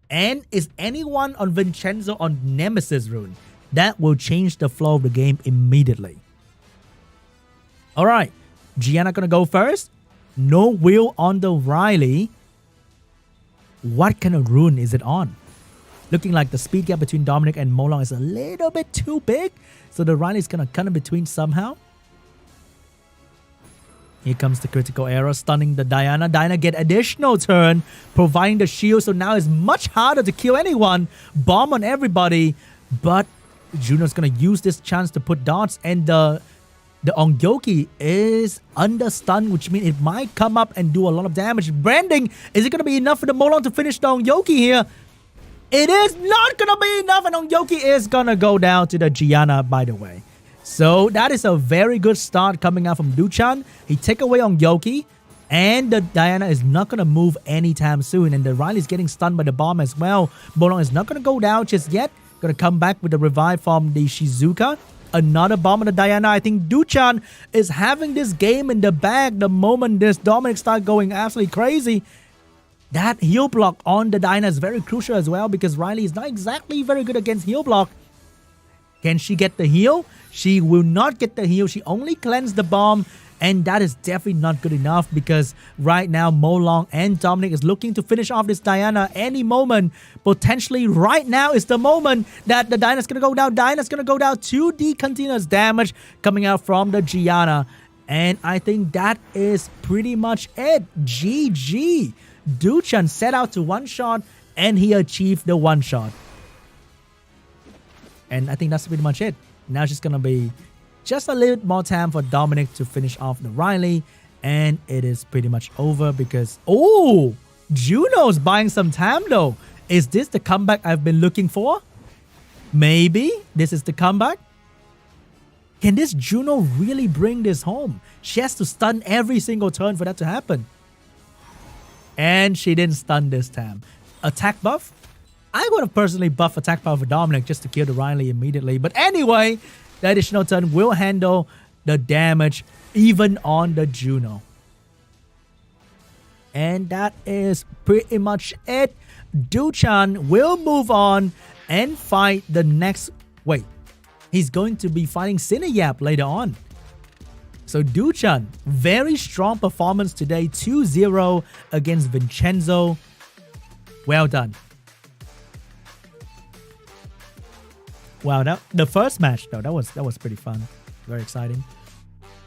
And is anyone on Vincenzo on Nemesis rune? That will change the flow of the game immediately. Alright, Gianna gonna go first. No wheel on the Riley. What kind of rune is it on? Looking like the speed gap between Dominic and Molong is a little bit too big. So the Riley is gonna cut in between somehow. Here comes the critical arrow, stunning the Diana. Diana get additional turn, providing the shield. So now it's much harder to kill anyone. Bomb on everybody. But Juno's going to use this chance to put dots. And the Ongyoki is under stun, which means it might come up and do a lot of damage. Branding, is it going to be enough for the Molong to finish the Ongyoki here? It is not going to be enough. And Ongyoki is going to go down to the Gianna, by the way. So that is a very good start coming out from DUCHAN. He take away Ongyoki, and the Diana is not going to move anytime soon. And the Riley is getting stunned by the bomb as well. Molong is not going to go down just yet. Going to come back with the revive from the Shizuka. Another bomb on the Diana. I think DUCHAN is having this game in the bag the moment this Dominic start going absolutely crazy. That heal block on the Diana is very crucial as well because Riley is not exactly very good against heal block. Can she get the heal? She will not get the heal. She only cleansed the bomb. And that is definitely not good enough because right now Molong and Dominic is looking to finish off this Diana any moment. Potentially right now is the moment that the Diana's going to go down. Diana's going to go down. 2D continuous damage coming out from the Gianna. And I think that is pretty much it. GG. DUCHAN set out to one-shot and he achieved the one-shot. And I think that's pretty much it. Now it's just going to be just a little bit more time for Dominic to finish off the Riley. And it is pretty much over because... Oh! Juno's buying some time though. Is this the comeback I've been looking for? Maybe this is the comeback. Can this Juno really bring this home? She has to stun every single turn for that to happen. And she didn't stun this time. Attack buff? I would have personally buffed attack power for Dominic just to kill the Riley immediately. But anyway, the additional turn will handle the damage even on the Juno. And that is pretty much it. DUCHAN will move on and fight the next... Wait, he's going to be fighting SINIYAP later on. So DUCHAN, very strong performance today. 2-0 against Vincenzo. Well done. Wow, the first match though, that was pretty fun. Very exciting.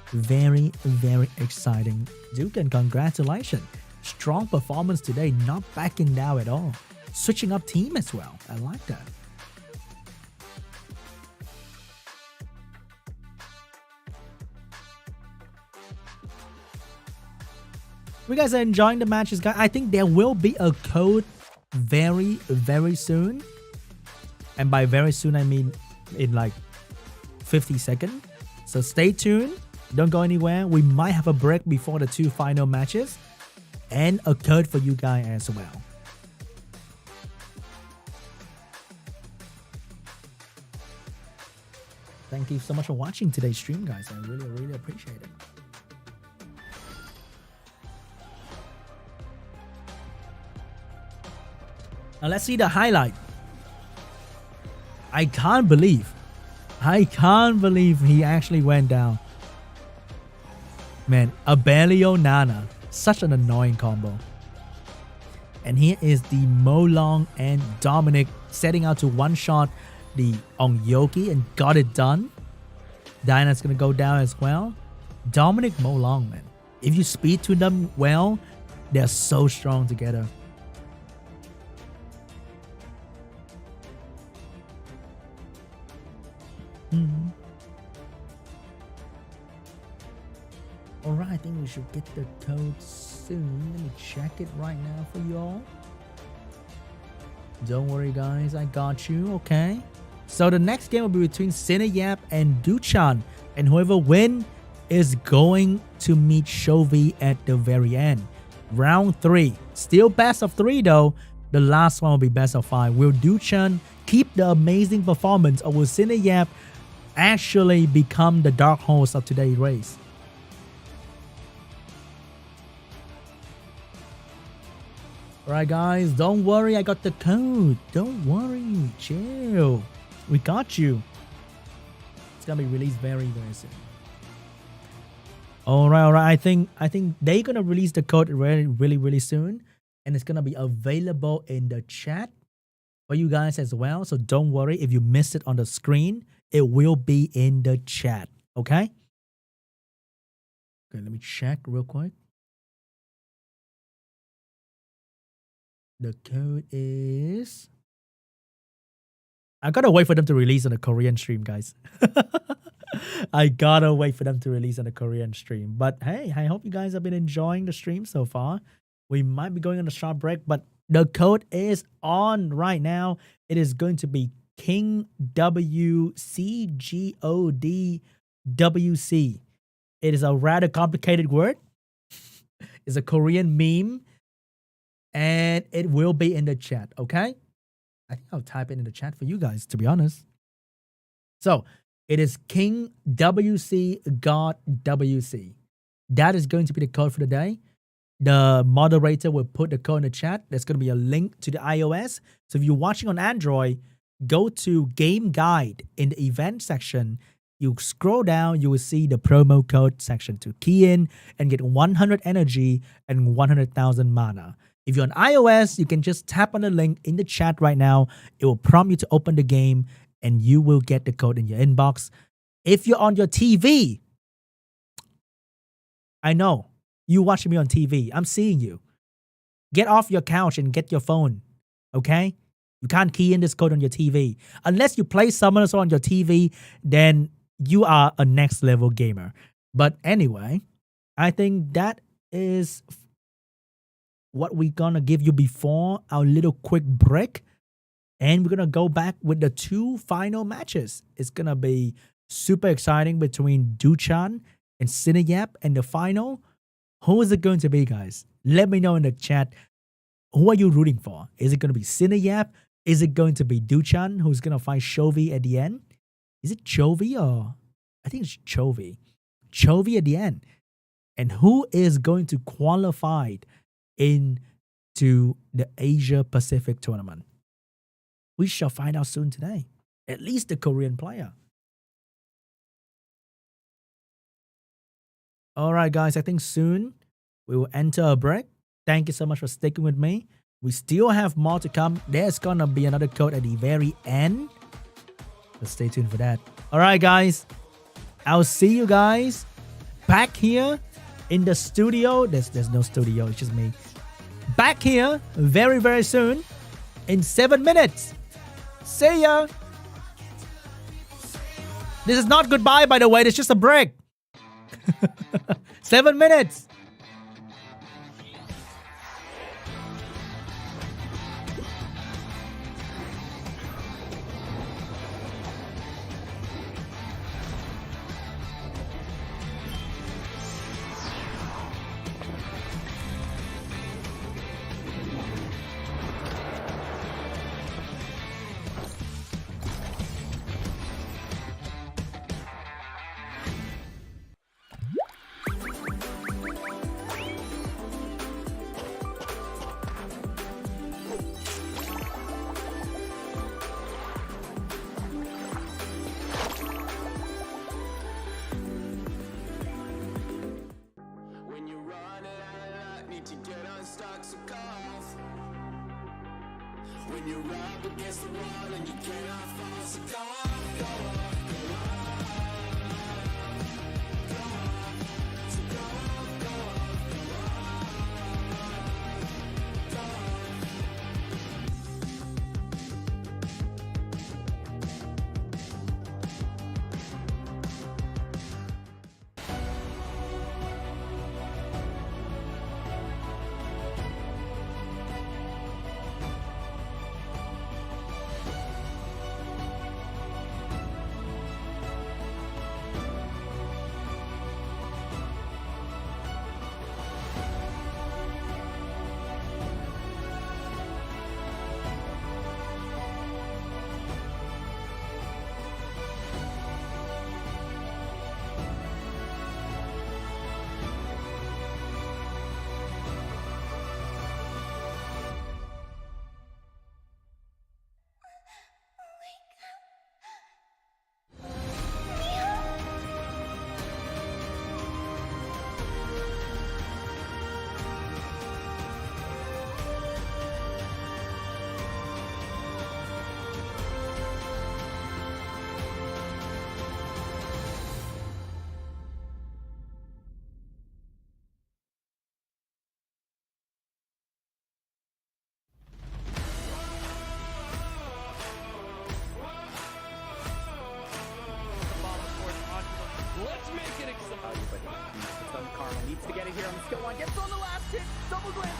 Very, very exciting. DUCHAN, congratulations. Strong performance today, not backing down at all. Switching up team as well. I like that. If you guys are enjoying the matches, guys, I think there will be a code very, very soon. And by very soon, I mean in like 50 seconds. So stay tuned. Don't go anywhere. We might have a break before the 2 final matches. And a code for you guys as well. Thank you so much for watching today's stream, guys. I really appreciate it. Now let's see the highlight. I can't believe he actually went down. Man, Abelio Nana. Such an annoying combo. And here is the Molong and Dominic setting out to one-shot the Ongyoki and got it done. Diana's gonna go down as well. Dominic Molong, man. If you speed to them well, they're so strong together. Alright, I think we should get the code soon. Let me check it right now for y'all. Don't worry, guys, I got you. Okay. So the next game will be between SINIYAP and DUCHAN, and whoever wins is going to meet CHOVY at the very end. Round 3. Still best of 3 though. The last one will be best of 5. Will DUCHAN keep the amazing performance, or will SINIYAP actually become the dark horse of today's race? Alright guys, don't worry, I got the code. Don't worry, chill. We got you. It's gonna be released very soon. Alright. I think they're gonna release the code really soon, and it's gonna be available in the chat for you guys as well. So don't worry if you missed it on the screen. It will be in the chat. Okay. Okay, let me check real quick. The code is... I gotta wait for them to release on the Korean stream, guys. I gotta wait for them to release on the Korean stream. But hey, I hope you guys have been enjoying the stream so far. We might be going on a short break, but the code is on right now. It is going to be King WCGODWC. It is a rather complicated word. It's a Korean meme. And it will be in the chat, okay? I think I'll type it in the chat for you guys, to be honest. So, it is King WC God WC. That is going to be the code for the day. The moderator will put the code in the chat. There's going to be a link to the iOS. So, if you're watching on Android, go to Game Guide in the event section. You scroll down, you will see the promo code section to key in and get 100 energy and 100,000 mana. If you're on iOS, you can just tap on the link in the chat right now. It will prompt you to open the game and you will get the code in your inbox. If you're on your TV, I know, you watching me on TV. I'm seeing you. Get off your couch and get your phone, okay? You can't key in this code on your TV. Unless you play Summoners on your TV, then you are a next level gamer. But anyway, I think that is what we're gonna give you before our little quick break, and we're gonna go back with the 2 final matches. It's gonna be super exciting between DUCHAN and SINIYAP, and the final, who is it going to be, guys? Let me know in the chat. Who are you rooting for? Is it gonna be SINIYAP? Is it going to be DUCHAN, who's gonna fight CHOVY at the end? Is it CHOVY, or I think it's CHOVY? CHOVY at the end. And who is going to qualify into the Asia Pacific tournament? We shall find out soon today. At least the Korean player. Alright guys, I think soon we will enter a break. Thank you so much for sticking with me. We still have more to come. There's gonna be another code at the very end. So stay tuned for that. Alright guys, I'll see you guys back here in the studio. There's no studio, it's just me. Back here very soon in 7 minutes. See ya. This is not goodbye, by the way. It's just a break. 7 minutes. When you're up against the wall and you cannot fall, so go on, go on, go on, go on, so go on, go on, go on, go on. Let's make it exciting. But Carmel needs to get it here on the skill line. Gets on the last hit. Double glance.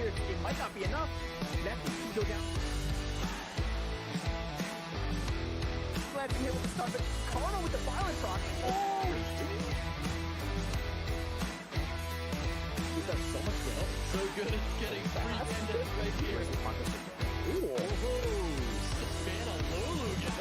It might not be enough. That needs to go down. Glad to be able to start, but Connor with the violent proc. Oh, he's got so much skill. So good at getting free bandit right here. Oh, Savannah Lulu gets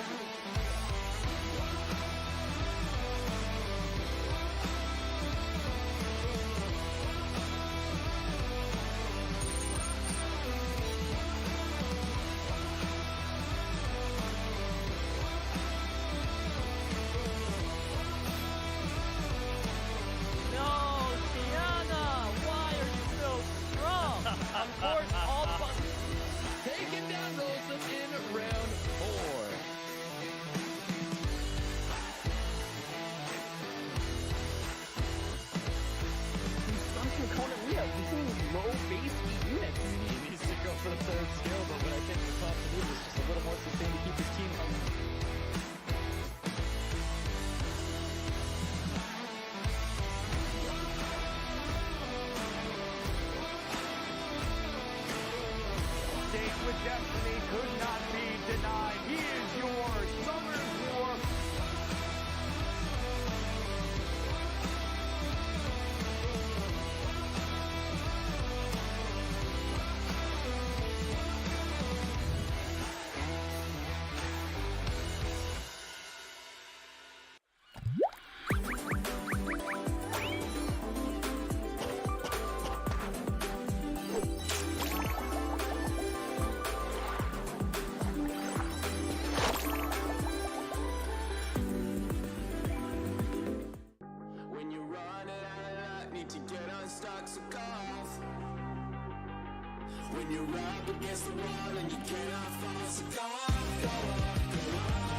for the third skill, but what I think the top to do is just a little more sustained to keep his team hungry. Date with destiny could not be denied. He is your Summer's War. When you're up against the wall and you cannot fall, so go on, go on, go on,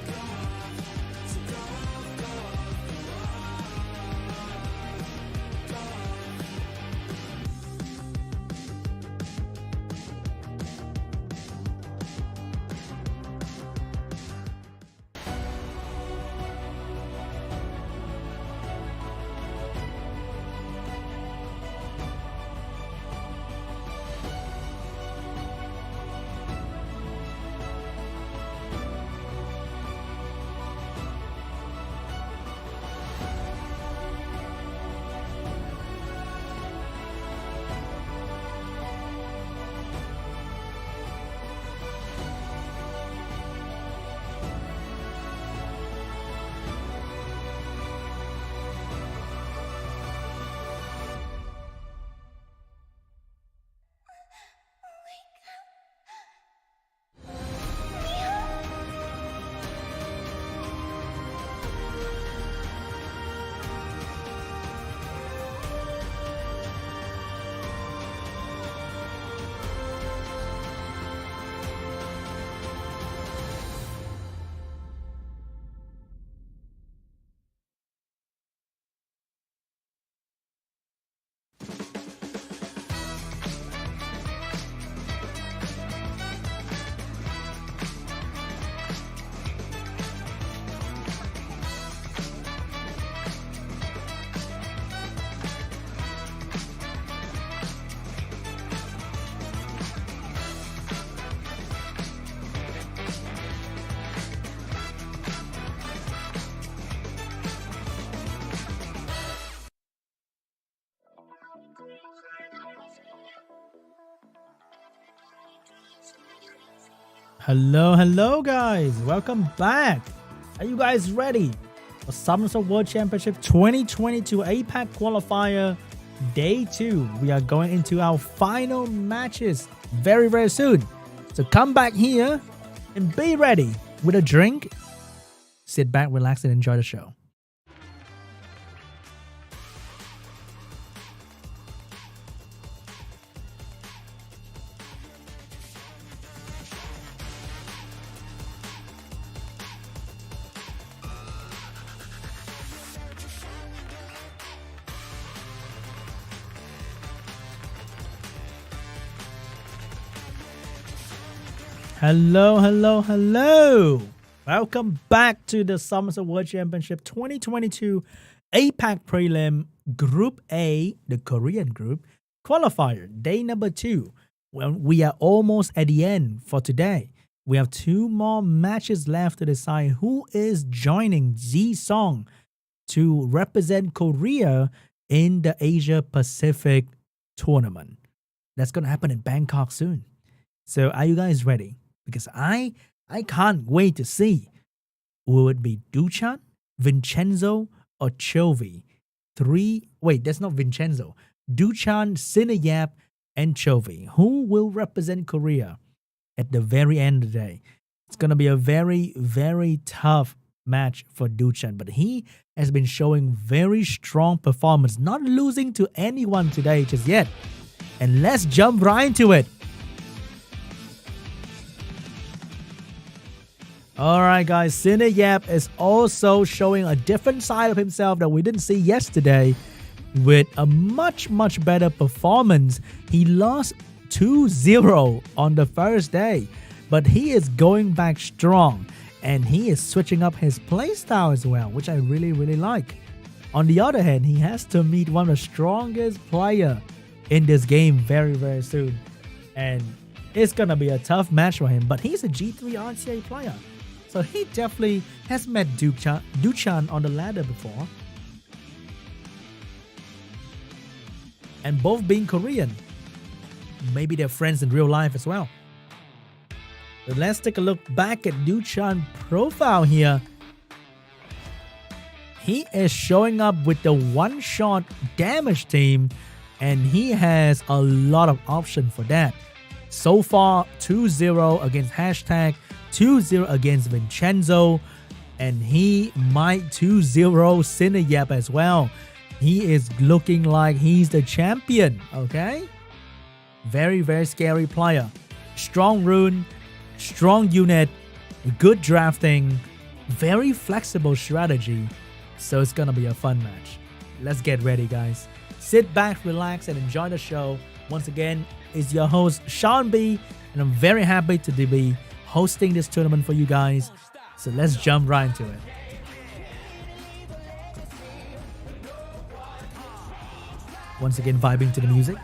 go on, so go on, go on, go on, Hello, guys. Welcome back. Are you guys ready for SummerSlam World Championship 2022 APAC Qualifier Day 2? We are going into our final matches very, very soon. So come back here and be ready with a drink. Sit back, relax, and enjoy the show. Hello. Welcome back to the SummerSlam World Championship 2022 APAC Prelim Group A, the Korean group, qualifier, day number 2. Well, we are almost at the end for today. We have 2 more matches left to decide who is joining Z-Song to represent Korea in the Asia Pacific tournament. That's going to happen in Bangkok soon. So are you guys ready? Because I can't wait to see. Will it be DUCHAN, VINCENZO, or CHOVY? That's not VINCENZO. DUCHAN, SINIYAP, and CHOVY. Who will represent Korea at the very end of the day? It's going to be a very, very tough match for DUCHAN. But he has been showing very strong performance, not losing to anyone today just yet. And let's jump right into it. Alright guys, SINIYAP is also showing a different side of himself that we didn't see yesterday with a much, much better performance. He lost 2-0 on the first day, but he is going back strong and he is switching up his playstyle as well, which I really, really like. On the other hand, he has to meet one of the strongest player in this game very, very soon. And it's going to be a tough match for him, but he's a G3 RCA player. So he definitely has met DUCHAN on the ladder before. And both being Korean. Maybe they're friends in real life as well. So let's take a look back at DUCHAN profile here. He is showing up with the one-shot damage team. And he has a lot of options for that. So far, 2-0 against Hashtag, 2-0 against VINCENZO, and he might 2-0 SINIYAP as well. He is looking like he's the champion, okay? Very, very scary player. Strong rune, strong unit, good drafting, very flexible strategy. So it's gonna be a fun match. Let's get ready, guys. Sit back, relax, and enjoy the show. Once again, it's your host, Sean B, and I'm very happy to be hosting this tournament for you guys. So let's jump right into it. Once again, vibing to the music.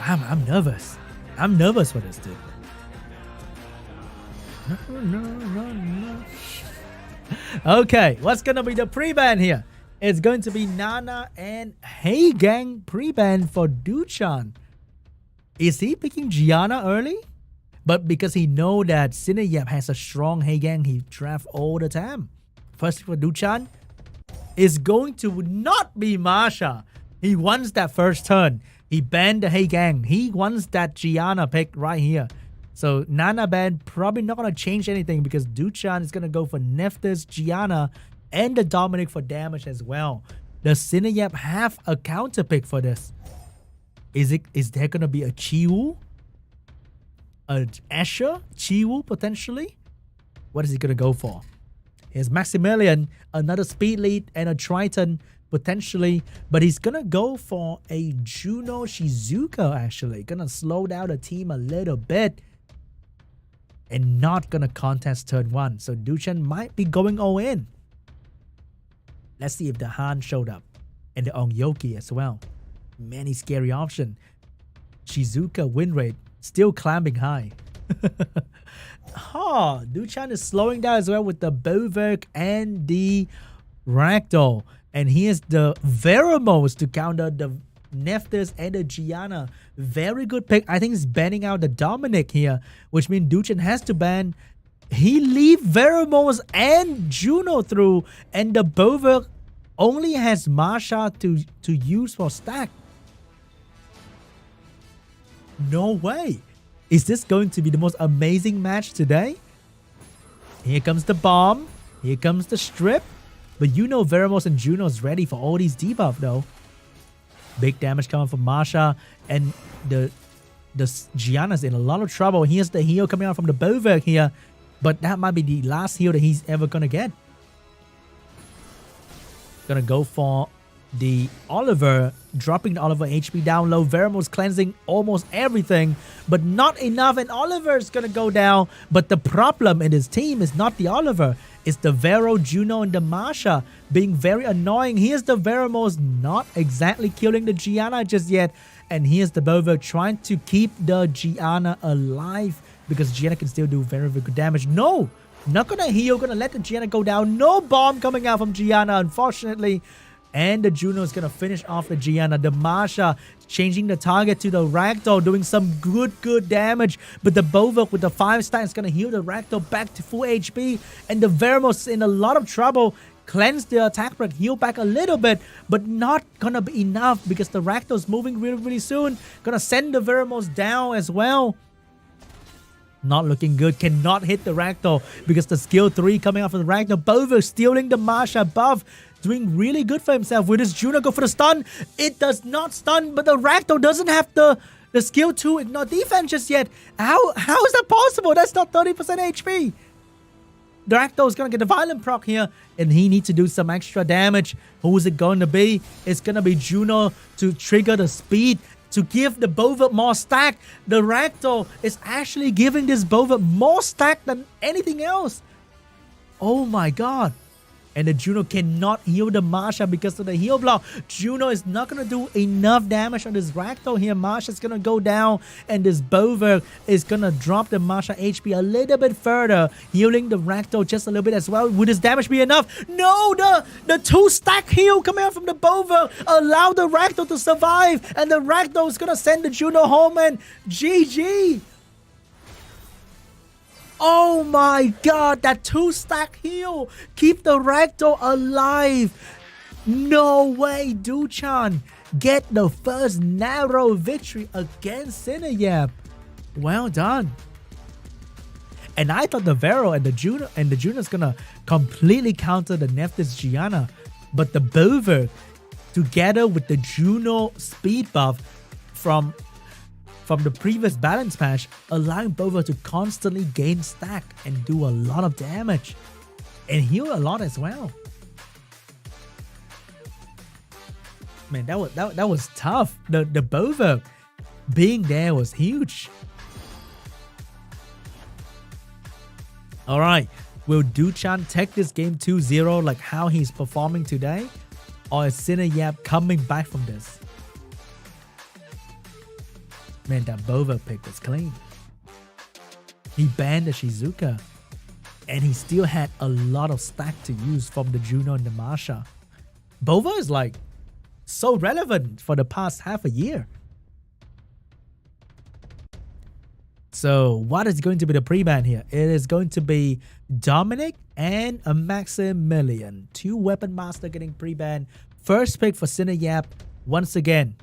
I'm nervous. I'm nervous for this, dude. No. Okay, what's gonna be the pre-ban here? It's going to be Nana and Hey Gang pre-ban for DUCHAN. Is he picking Gianna early? But because he know that SINIYAP has a strong Hey Gang, he draft all the time. First for DUCHAN is going to not be Masha. He wants that first turn. He banned the Hey Gang. He wants that Gianna pick right here. So Nana ban probably not going to change anything because DUCHAN is going to go for Nephthys, Gianna, and the Dominic for damage as well. Does SINIYAP have a counter pick for this? Is there going to be a Chiwoo? A Asher? Chiwoo potentially? What is he going to go for? Here's Maximilian, another speed lead, and a Triton potentially. But he's going to go for a Juno Shizuka actually. Going to slow down the team a little bit. And not going to contest turn 1. So DUCHAN might be going all in. Let's see if the Han showed up. And the Ongyoki as well. Many scary options. Shizuka win rate still climbing high. DUCHAN is slowing down as well with the Boverk and the Ragdoll. And here's the Veramos to counter the Nephthys and the Gianna. Very good pick. I think he's banning out the Dominic here, which means DUCHAN has to ban. He leave Veramos and Juno through, and the Bover only has Masha to use for stack. No way. Is this going to be the most amazing match today? Here comes the bomb. Here comes the strip. But you know Veramos and Juno's ready for all these debuff though. Big damage coming from Masha, and the Gianna's in a lot of trouble. Here's the heal coming out from the Bover here. But that might be the last heal that he's ever gonna get. Gonna go for the Oliver, dropping the Oliver HP down low. Veramos cleansing almost everything, but not enough, and Oliver's gonna go down. But the problem in his team is not the Oliver, it's the Vero, Juno, and the Masha being very annoying. Here's the Veramos not exactly killing the Gianna just yet, and here's the Bover trying to keep the Gianna alive because Gianna can still do very, very good damage. No, not gonna heal, gonna let the Gianna go down. No bomb coming out from Gianna, unfortunately. And the Juno is gonna finish off the Gianna. The Masha changing the target to the Ragdoll, doing some good damage. But the Bover with the 5-stack is gonna heal the Ragdoll back to full HP. And the Veramos is in a lot of trouble. Cleanse the attack break, heal back a little bit, but not gonna be enough because the Ragdoll is moving really soon. Gonna send the Veramos down as well. Not looking good. Cannot hit the Ragdoll because the skill 3 coming out from the Ragdoll. Bover stealing the Masha above. Doing really good for himself. With his Juno go for the stun. It does not stun, but the Ragdoll doesn't have the skill 2 ignore defense just yet. How is that possible? That's not 30% HP. The Ragdoll is going to get the violent proc here, and he needs to do some extra damage. Who is it going to be? It's going to be Juno to trigger the speed, to give the Bover more stack. The Ragdoll is actually giving this Bover more stack than anything else. Oh my god. And the Juno cannot heal the Masha because of the heal block. Juno is not going to do enough damage on this Ragdoll here. Masha's going to go down, and this Bover is going to drop the Masha HP a little bit further, healing the Ragdoll just a little bit as well. Would his damage be enough? No, the 2-stack heal coming out from the Bover allow the Ragdoll to survive, and the Ragdoll is going to send the Juno home, and GG. Oh my god, that 2-stack heal. Keep the Ragdoll alive. No way, DUCHAN get the first narrow victory against SINIYAP. Well done. And I thought the Vero and the Juno is gonna completely counter the Nephthys Gianna. But the Bover, together with the Juno speed buff from the previous balance patch, allowing Bover to constantly gain stack and do a lot of damage and heal a lot as well. Man, that was tough. The Bover being there was huge. All right, will DUCHAN take this game 2-0 like how he's performing today, or is SINIYAP coming back from this? Man, that Bover pick was clean. He banned the Shizuka, and he still had a lot of stack to use from the Juno and the Masha. Bover is like so relevant for the past half a year. So what is going to be the pre-ban here? It is going to be Dominic and a Maximilian. 2 weapon master getting pre-ban. First pick for SINIYAP. Once again,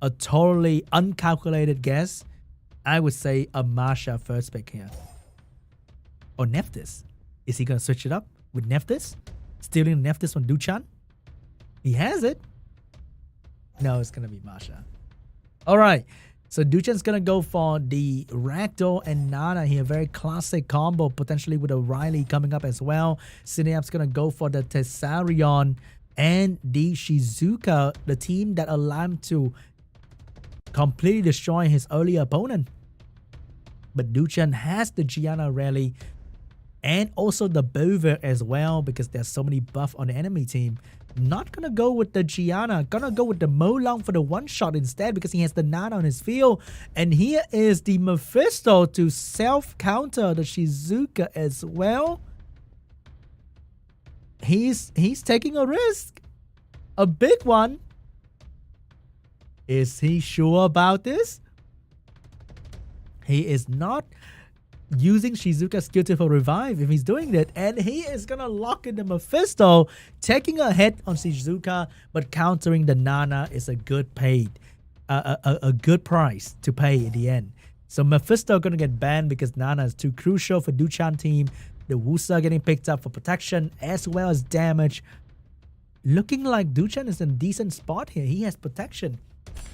a totally uncalculated guess. I would say a Masha first pick here. Or Nephthys. Is he going to switch it up with Nephthys? Stealing Nephthys from DUCHAN? He has it. No, it's going to be Masha. Alright. So DUCHAN's going to go for the Ragdoll and Nana here. Very classic combo. Potentially with a Riley coming up as well. SINIYAP's going to go for the Tessarion and the Shizuka. The team that allowed him to completely destroy his earlier opponent. But DUCHAN has the Gianna rally and also the Bover as well because there's so many buff on the enemy team. Not gonna go with the Gianna, gonna go with the Molong for the one-shot instead because he has the Nana on his field. And here is the Mephisto to self-counter the Shizuka as well. He's taking a risk. A big one. Is he sure about this? He is not using Shizuka's skill to for revive if he's doing that. And he is going to lock in the Mephisto, taking a hit on Shizuka, but countering the Nana is a good paid, a good price to pay in the end. So Mephisto going to get banned because Nana is too crucial for DUCHAN team. The Wusa getting picked up for protection as well as damage. Looking like DUCHAN is in a decent spot here. He has protection.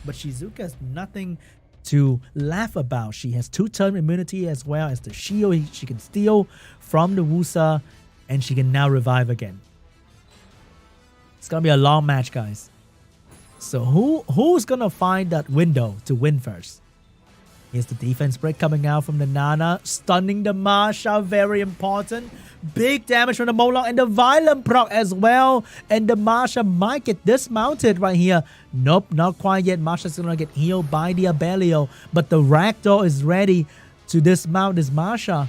But Shizuka has nothing to laugh about. She has 2-turn immunity as well as the shield she can steal from the Wusa, and she can now revive again. It's gonna be a long match, guys. So who's gonna find that window to win first? Here's the defense break coming out from the Nana, stunning the Masha, very important. Big damage from the Molong and the Violent proc as well. And the Masha might get dismounted right here. Nope, not quite yet. Masha's gonna get healed by the Abelio, but the Ragdoll is ready to dismount this Masha.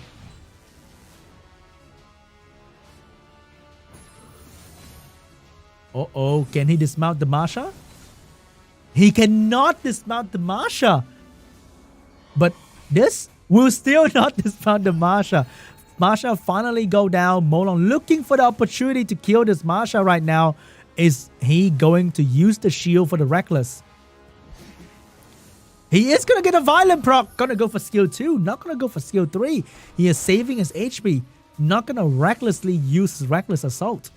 Uh-oh, can he dismount the Masha? He cannot dismount the Masha. But this will still not dismount the Masha. Masha finally go down. Molong looking for the opportunity to kill this Masha right now. Is he going to use the shield for the Reckless? He is going to get a Violent proc. Going to go for skill 2. Not going to go for skill 3. He is saving his HP. Not going to recklessly use his Reckless Assault.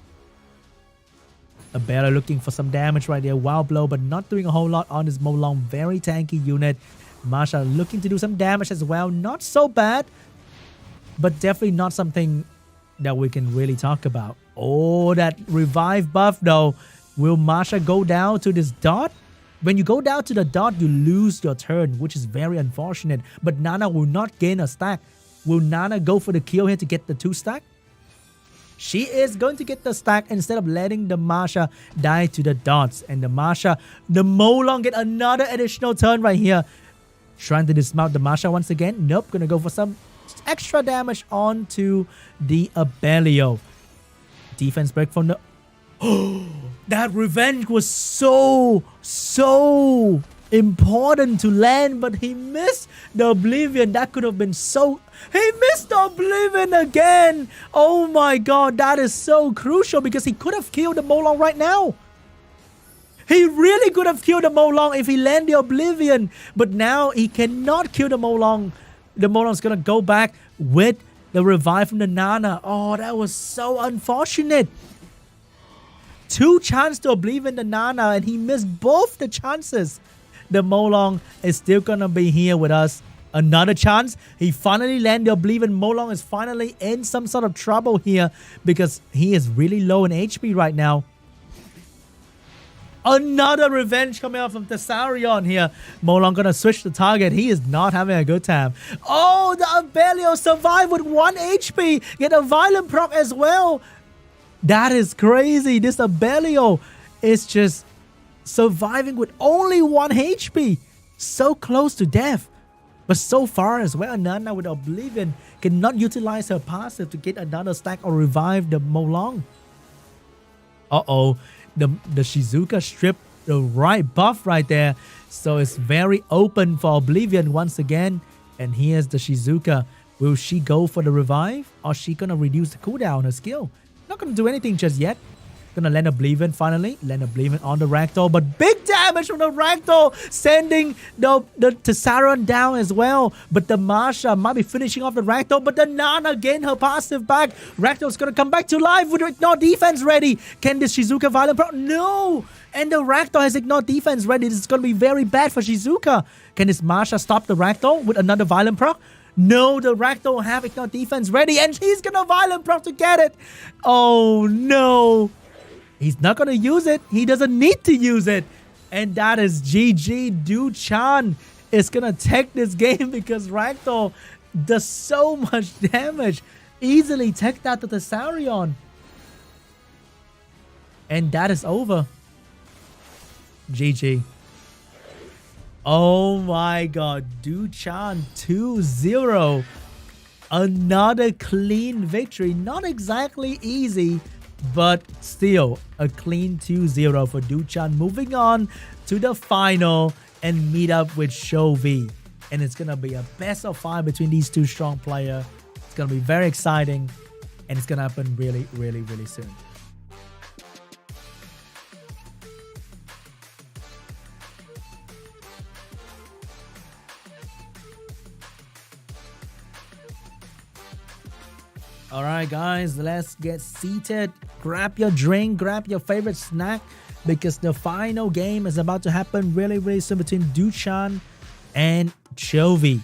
Abella looking for some damage right there. Wild Blow, but not doing a whole lot on his Molong. Very tanky unit. Masha looking to do some damage as well. Not so bad, but definitely not something that we can really talk about. Oh, that revive buff though. Will Masha go down to this dot? When you go down to the dot, you lose your turn, which is very unfortunate. But Nana will not gain a stack. Will Nana go for the kill here to get the 2 stack? She is going to get the stack instead of letting the Masha die to the dots. And the Masha, the Molong get another additional turn right here. Trying to dismount the Masha once again. Nope, gonna go for some extra damage onto the Abelio. Defense break from the... Oh, that revenge was so important to land, but he missed the Oblivion. That could have been so... He missed the Oblivion again. Oh my god, that is so crucial because he could have killed the Molong right now. He really could have killed the Molong if he landed the Oblivion. But now he cannot kill the Molong. The Molong's going to go back with the revive from the Nana. Oh, that was so unfortunate. 2 chances to Oblivion the Nana, and he missed both the chances. The Molong is still going to be here with us. Another chance. He finally landed the Oblivion. Molong is finally in some sort of trouble here because he is really low in HP right now. Another revenge coming out from Thessarion here. Molong gonna switch the target. He is not having a good time. Oh, the Abelio survived with 1 HP. Get a Violent proc as well. That is crazy. This Abelio is just surviving with only 1 HP. So close to death. But so far as well, Nana with Oblivion cannot utilize her passive to get another stack or revive the Molong. Uh-oh. The Shizuka stripped the right buff right there. So it's very open for Oblivion once again. And here's the Shizuka. Will she go for the revive? Or is she going to reduce the cooldown on her skill? Not going to do anything just yet. Gonna land Oblivion finally. Land Oblivion on the Ragdoll. But big damage from the Ragdoll. Sending the Thessarion down as well. But the Masha might be finishing off the Ragdoll. But the Nana gained her passive back. Ragdoll's gonna come back to life with Ignore defense ready. Can this Shizuka Violent Pro? No! And the Ragdoll has Ignore defense ready. This is gonna be very bad for Shizuka. Can this Masha stop the Ragdoll with another Violent Proc? No, the Ragdoll have Ignore defense ready. And he's gonna Violent Proc to get it. Oh no. He's not going to use it. He doesn't need to use it. And that is GG. DUCHAN is going to take this game because Ragdoll does so much damage. Easily take out the Thessarion. And that is over. GG. Oh my god. DUCHAN 2-0. Another clean victory. Not exactly easy, but still a clean 2-0 for DUCHAN. Moving on to the final. and meet up with CHOVY. And it's going to be a best of 5 between these two strong players. It's going to be very exciting. And it's going to happen really, really, really soon. Alright guys, let's get seated. Grab your drink, grab your favorite snack, because the final game is about to happen really, really soon between DUCHAN and CHOVY.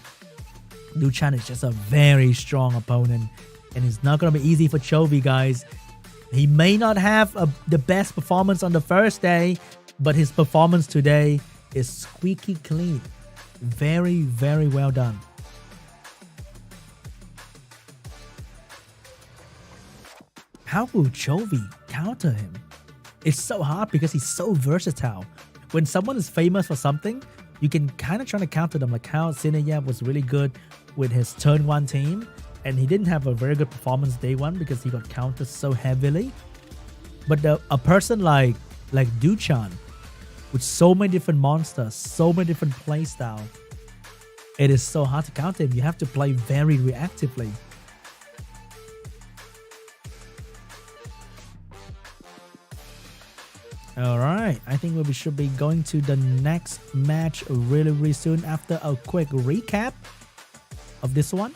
DUCHAN is just a very strong opponent, and it's not going to be easy for CHOVY, guys. He may not have the best performance on the first day, but his performance today is squeaky clean. Very, very well done. How will CHOVY counter him? It's so hard because he's so versatile. When someone is famous for something, you can kind of try to counter them, like how SINIYAP was really good with his turn 1 team, and he didn't have a very good performance day 1 because he got countered so heavily. But a person like DUCHAN, with so many different monsters, so many different playstyle, it is so hard to counter him. You have to play very reactively. Alright, I think we should be going to the next match really, really soon after a quick recap of this one.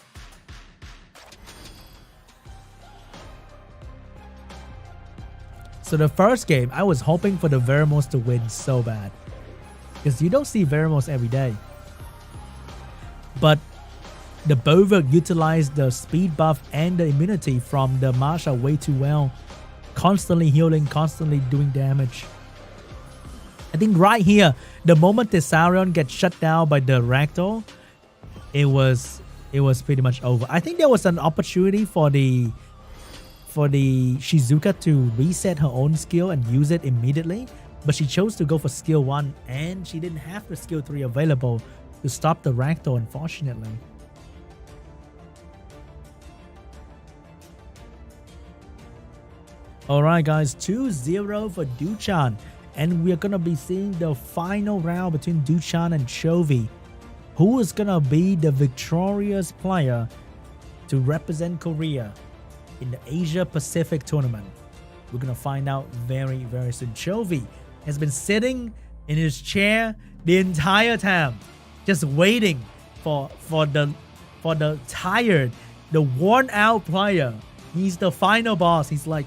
So the first game, I was hoping for the Veremos to win so bad, because you don't see Veremos every day. But the Bovik utilized the speed buff and the immunity from the Masha way too well. Constantly healing, constantly doing damage. I think right here, the moment Thessarion gets shut down by the Ragdoll, it was pretty much over. I think there was an opportunity for the Shizuka to reset her own skill and use it immediately, but she chose to go for skill 1, and she didn't have the skill 3 available to stop the Ragdoll, unfortunately. Alright guys, 2-0 for DUCHAN, and we're gonna be seeing the final round between DUCHAN and CHOVY. Who is gonna be the victorious player to represent Korea in the Asia Pacific tournament? We're gonna find out very, very soon. CHOVY has been sitting in his chair the entire time, just waiting for the tired, the worn out player. He's the final boss. He's like,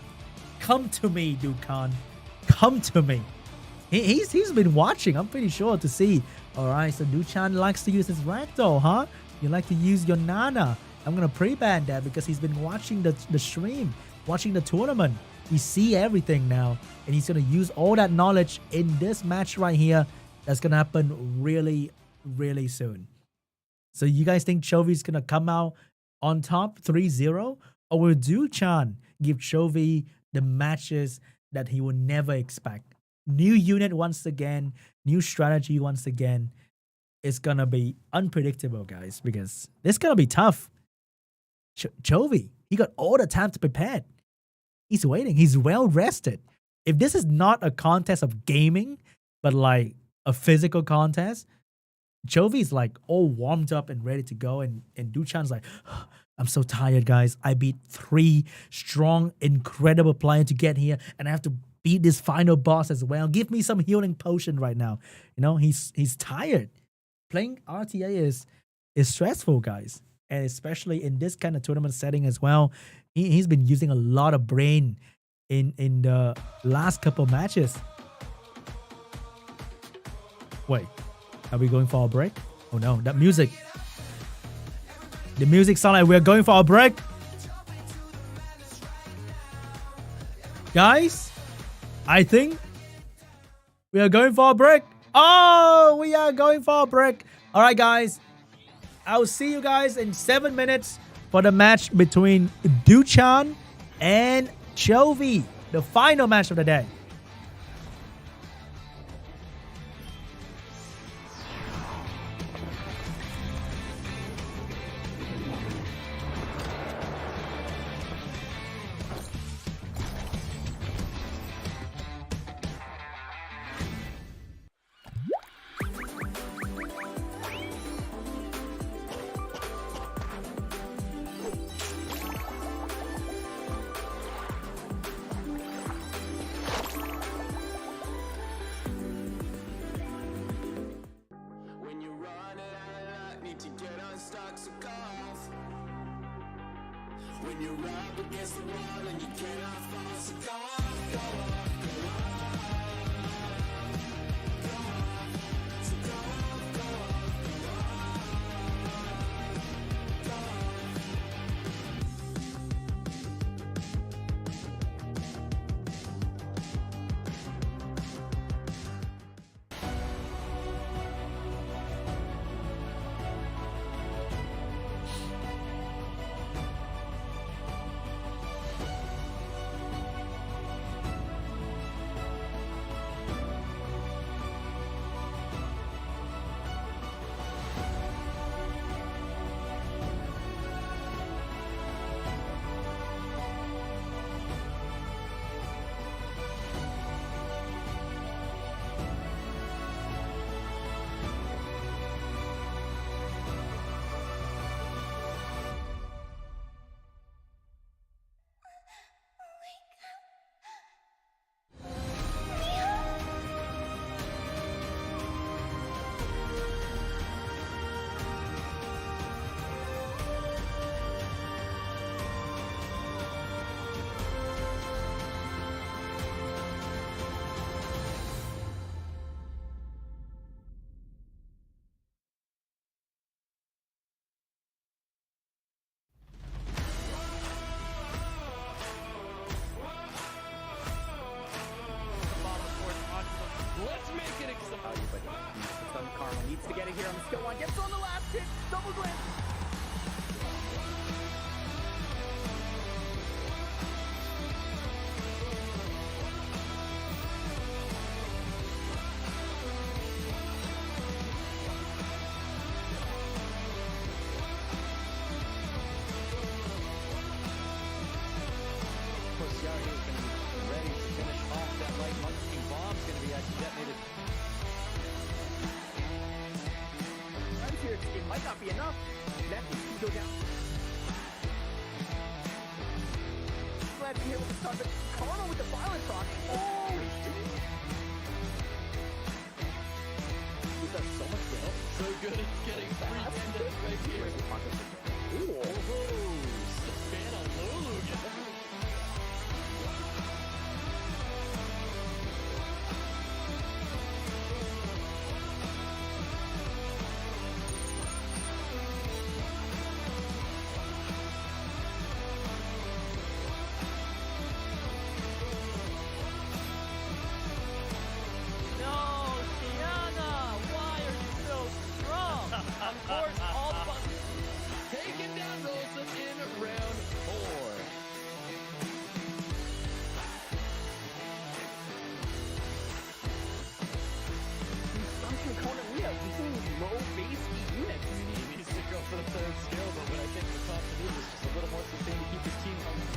come to me, DUCHAN. Come to me. He's been watching, I'm pretty sure, to see. Alright, so DUCHAN likes to use his Ragdoll, huh? You like to use your Nana. I'm gonna pre-ban that because he's been watching the stream, watching the tournament. He see everything now, and he's gonna use all that knowledge in this match right here. That's gonna happen really, really soon. So you guys think CHOVY's gonna come out on top 3-0? Or will DUCHAN give CHOVY the matches that he would never expect? New unit once again, new strategy once again. It's gonna be unpredictable, guys, because it's gonna be tough. CHOVY, he got all the time to prepare. He's waiting. He's well rested. If this is not a contest of gaming, but like a physical contest, CHOVY's like all warmed up and ready to go, and DUCHAN's like, I'm so tired, guys. I beat 3 strong, incredible players to get here, and I have to beat this final boss as well. Give me some healing potion right now. You know, he's tired. Playing RTA is stressful, guys, and especially in this kind of tournament setting as well. He's been using a lot of brain in the last couple matches. Wait, are we going for a break? Oh no, that music. The music sounds like we're going for a break. Guys, I think we are going for a break. Oh, we are going for a break. All right, guys. I'll see you guys in 7 minutes for the match between DUCHAN and CHOVY, the final match of the day. to get unstuck, so go off. When you're up against the wall and you cannot fall, so go off, go off, go off. Go off, so go off, go off, go off. Go off. Let's make it exciting. Carl needs to get it here on the skill one. Gets on the last hit. Double glance. Of course, Yari is going to be ready to finish off that light Munchkin bomb's going to be actually detonated. Times here, it might not be enough. That needs to go down. Glad to hear with the start, but Karma with the violent proc. Oh, he's done so much well. So good at getting free bandits right here. Ooh. Oh, Savannah Lulu gets that. Of course, all the buttons taken down Rosa in round 4. Assumption corner, we have using low base units. He needs to go for the third skill, but what I think the top to do is just a little more sustain to keep his team coming.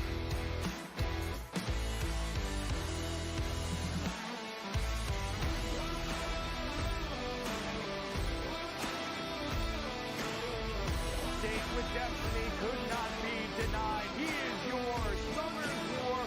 With destiny could not be denied. He is your Summer's War.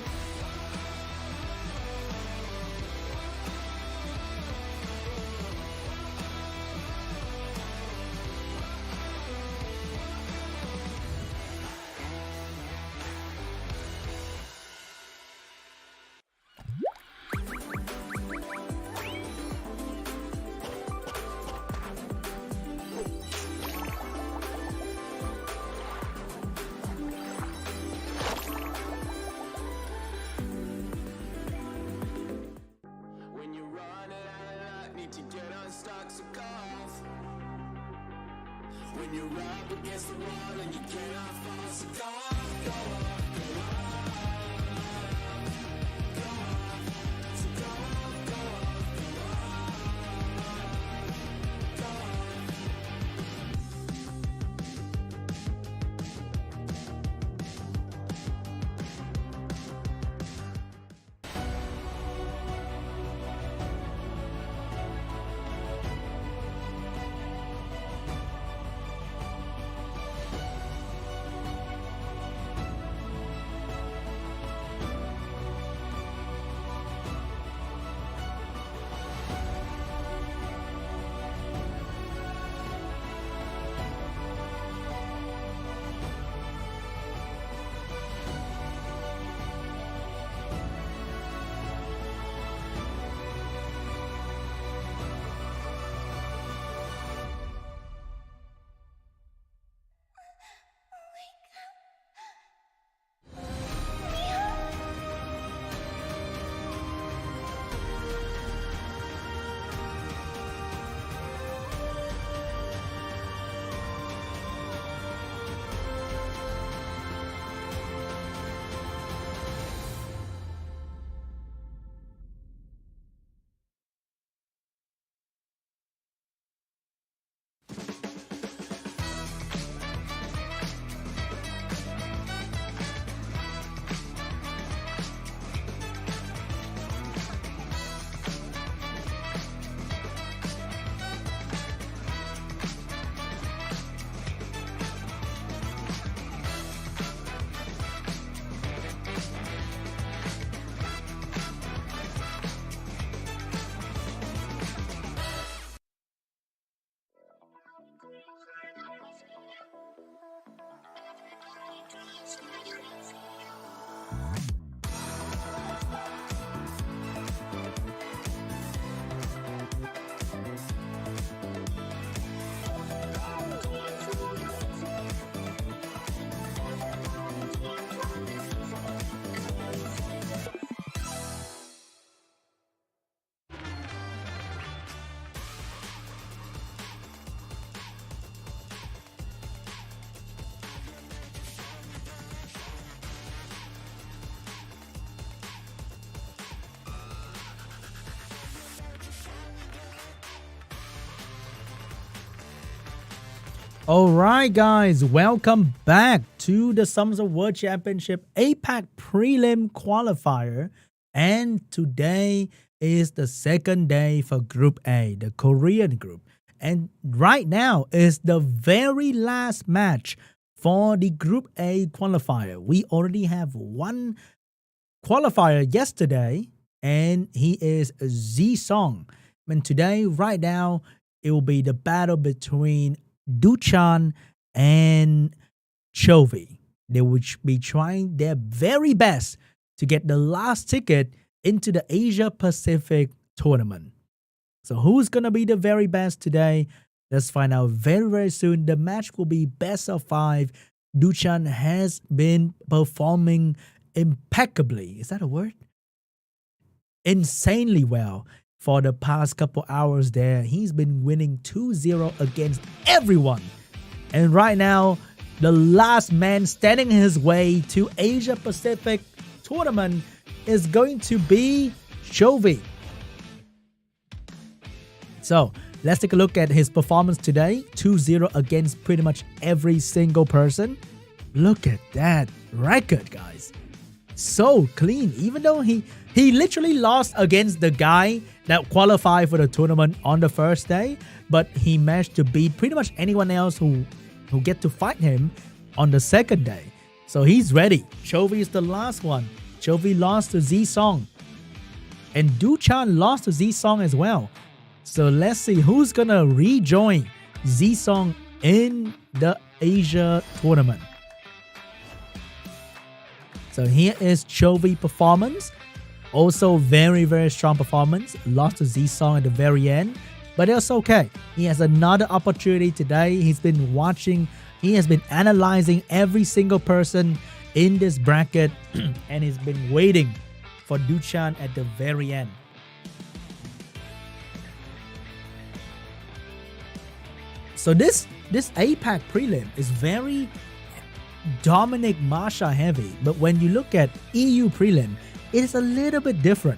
When you're up against the wall and you cannot fall, so go off, go off, go off. Go off, so go off, go off, go off. Go off. Alright guys, welcome back to the SummerSlam World Championship APAC Prelim Qualifier, and today is the second day for Group A, the Korean group, and right now is the very last match for the Group A qualifier. We already have one qualifier yesterday, and he is Z-Song, and today, right now, it will be the battle between DUCHAN and CHOVY. They will be trying their very best to get the last ticket into the Asia Pacific tournament. So who's going to be the very best today? Let's find out very, very soon. The match will be best of 5. DUCHAN has been performing impeccably. Is that a word? Insanely well. For the past couple hours there, he's been winning 2-0 against everyone. And right now, the last man standing his way to Asia Pacific tournament is going to be CHOVY. So, let's take a look at his performance today. 2-0 against pretty much every single person. Look at that record, guys. So clean, even though he literally lost against the guy that qualified for the tournament on the first day, but he managed to beat pretty much anyone else who get to fight him on the second day. So he's ready. CHOVY is the last one. CHOVY lost to Z-Song, and DUCHAN lost to Z-Song as well. So let's see who's gonna rejoin Z-Song in the Asia tournament. So here is CHOVY performance. Also very, very strong performance. Lost to Z-Song at the very end, but it's okay. He has another opportunity today. He's been watching. He has been analyzing every single person in this bracket and he's been waiting for DUCHAN at the very end. So this APAC prelim is very Dominic Masha heavy, but when you look at EU prelim, it is a little bit different.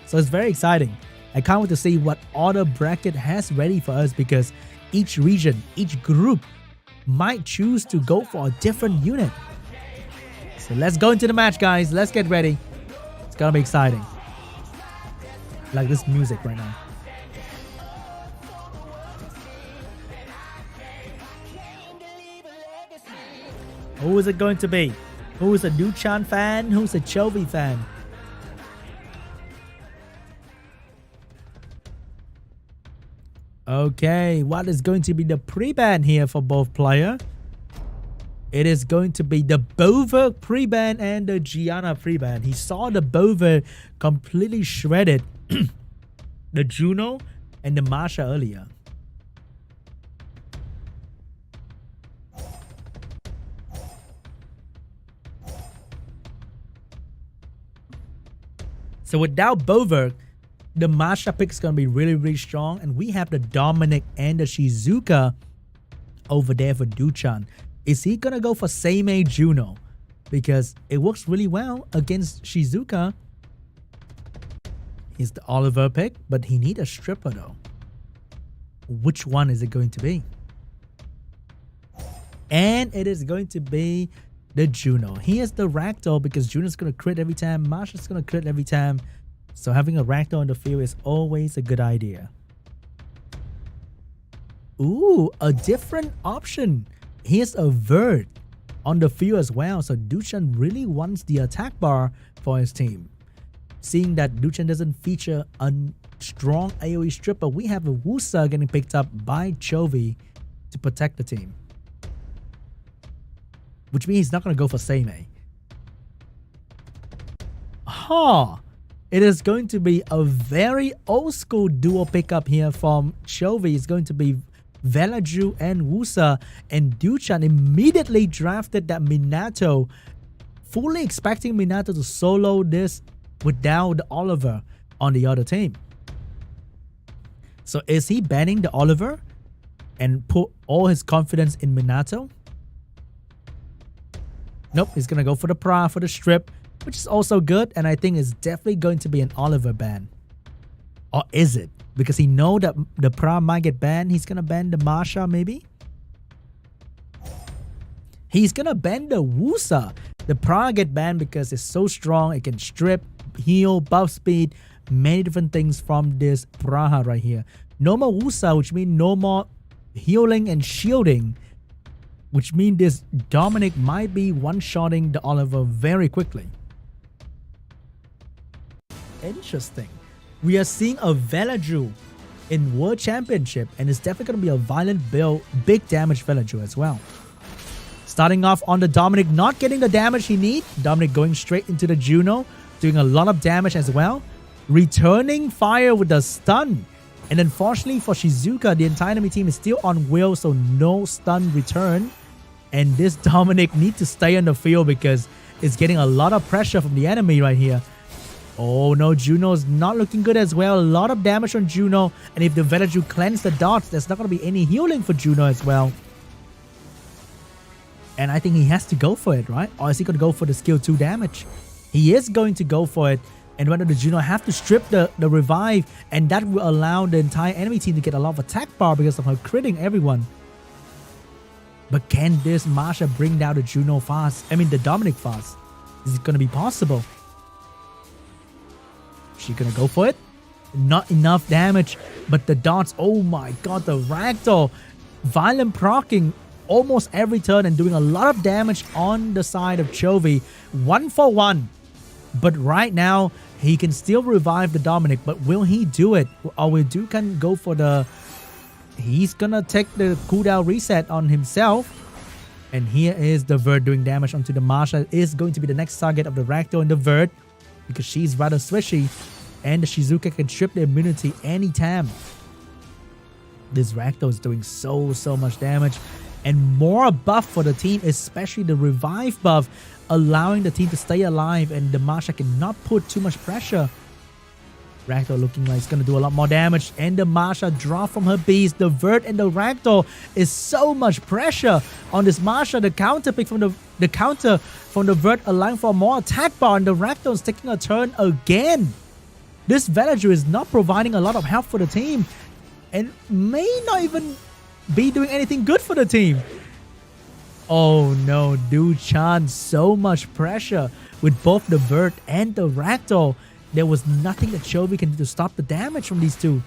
So it's very exciting. I can't wait to see what other bracket has ready for us, because each region, each group might choose to go for a different unit. So let's go into the match, guys. Let's get ready. It's gonna be exciting. I like this music right now. Who is it going to be? Who is a DUCHAN fan? Who's a CHOVY fan? Okay, what is going to be the pre-ban here for both players? It is going to be the Bover pre-ban and the Gianna pre-ban. He saw the Bover completely shredded the Juno and the Masha earlier. So without Bover, the Masha pick is going to be really, really strong. And we have the Dominic and the Shizuka over there for DUCHAN. Is he going to go for Seimei Juno? Because it works really well against Shizuka. He's the Oliver pick, but he needs a stripper though. Which one is it going to be? And it is going to be the Juno. He has the Ragdoll because Juno's going to crit every time. Masha's going to crit every time. So having a Ragdoll in the field is always a good idea. Ooh, a different option. Here's a Vert on the field as well. So DUCHAN really wants the attack bar for his team. Seeing that DUCHAN doesn't feature a strong AoE stripper, we have a Wusa getting picked up by CHOVY to protect the team. Which means he's not going to go for Seimei. It is going to be a very old school duo pickup here from CHOVY. It's going to be Velaju and Wusa, and DUCHAN immediately drafted that Minato, fully expecting Minato to solo this without Oliver on the other team. So is he banning the Oliver and put all his confidence in Minato? Nope, he's gonna go for the Pra, for the strip, which is also good, and I think it's definitely going to be an Oliver ban. Or is it? Because he know that the Pra might get banned, he's gonna ban the Masha maybe? He's gonna ban the Wusa. The Pra get banned because it's so strong, it can strip, heal, buff speed, many different things from this Praha right here. No more Wusa, which means no more healing and shielding, which means this Dominic might be one-shotting the Oliver very quickly. Interesting. We are seeing a Velaju in World Championship, and it's definitely going to be a violent build, big damage Velaju as well. Starting off on the Dominic, not getting the damage he needs. Dominic going straight into the Juno, doing a lot of damage as well. Returning fire with the stun. And unfortunately for Shizuka, the entire enemy team is still on Will, so no stun return. And this Dominic needs to stay on the field because it's getting a lot of pressure from the enemy right here. Oh no, Juno's not looking good as well. A lot of damage on Juno. And if the Velaju cleanse the dots, there's not going to be any healing for Juno as well. And I think he has to go for it, right? Or is he going to go for the skill 2 damage? He is going to go for it. And whether the Juno have to strip the revive, and that will allow the entire enemy team to get a lot of attack power because of her critting everyone. But can this Masha bring down the Juno fast? I mean the Dominic fast? Is it going to be possible? She gonna go for it? Not enough damage, but the dots, oh my god, the ragdoll, violent proccing almost every turn and doing a lot of damage on the side of CHOVY. 1 for 1. But right now, he can still revive the Dominic, but will he do it? Or will DUCHAN go for the... He's gonna take the cooldown reset on himself. And here is the Vert doing damage onto the Masha. Is going to be the next target of the ragdoll and the Vert, because she's rather swishy, and the Shizuka can strip the immunity anytime. This Ragdoll is doing so much damage, and more buff for the team, especially the revive buff, allowing the team to stay alive, and the Masha cannot put too much pressure. Ragdoll looking like it's going to do a lot more damage, and the Masha drop from her beast. The Vert and the Ragdoll is so much pressure on this Masha. The counter pick from the counter from the Vert allowing for more attack bar, and the Ragdoll is taking a turn again. This Velaju is not providing a lot of help for the team, and may not even be doing anything good for the team. Oh no, DUCHAN, so much pressure with both the Vert and the Ragdoll. There was nothing that CHOVY can do to stop the damage from these two.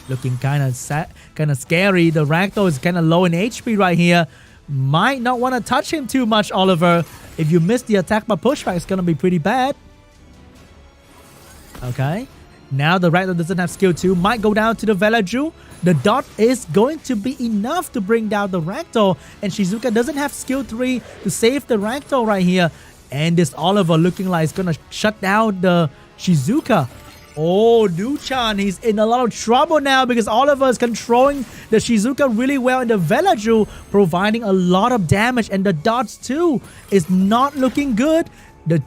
Looking kind of scary. The Ragdoll is kind of low in HP right here. Might not want to touch him too much, Oliver. If you miss the attack by pushback, it's going to be pretty bad. Okay. Now the Ragdoll doesn't have skill 2. Might go down to the Velaju. The dot is going to be enough to bring down the Ragdoll. And Shizuka doesn't have skill 3 to save the Ragdoll right here. And this Oliver looking like it's going to shut down the Shizuka. Oh, DUCHAN, he's in a lot of trouble now because Oliver is controlling the Shizuka really well, and the Velaju providing a lot of damage, and the dots too is not looking good. The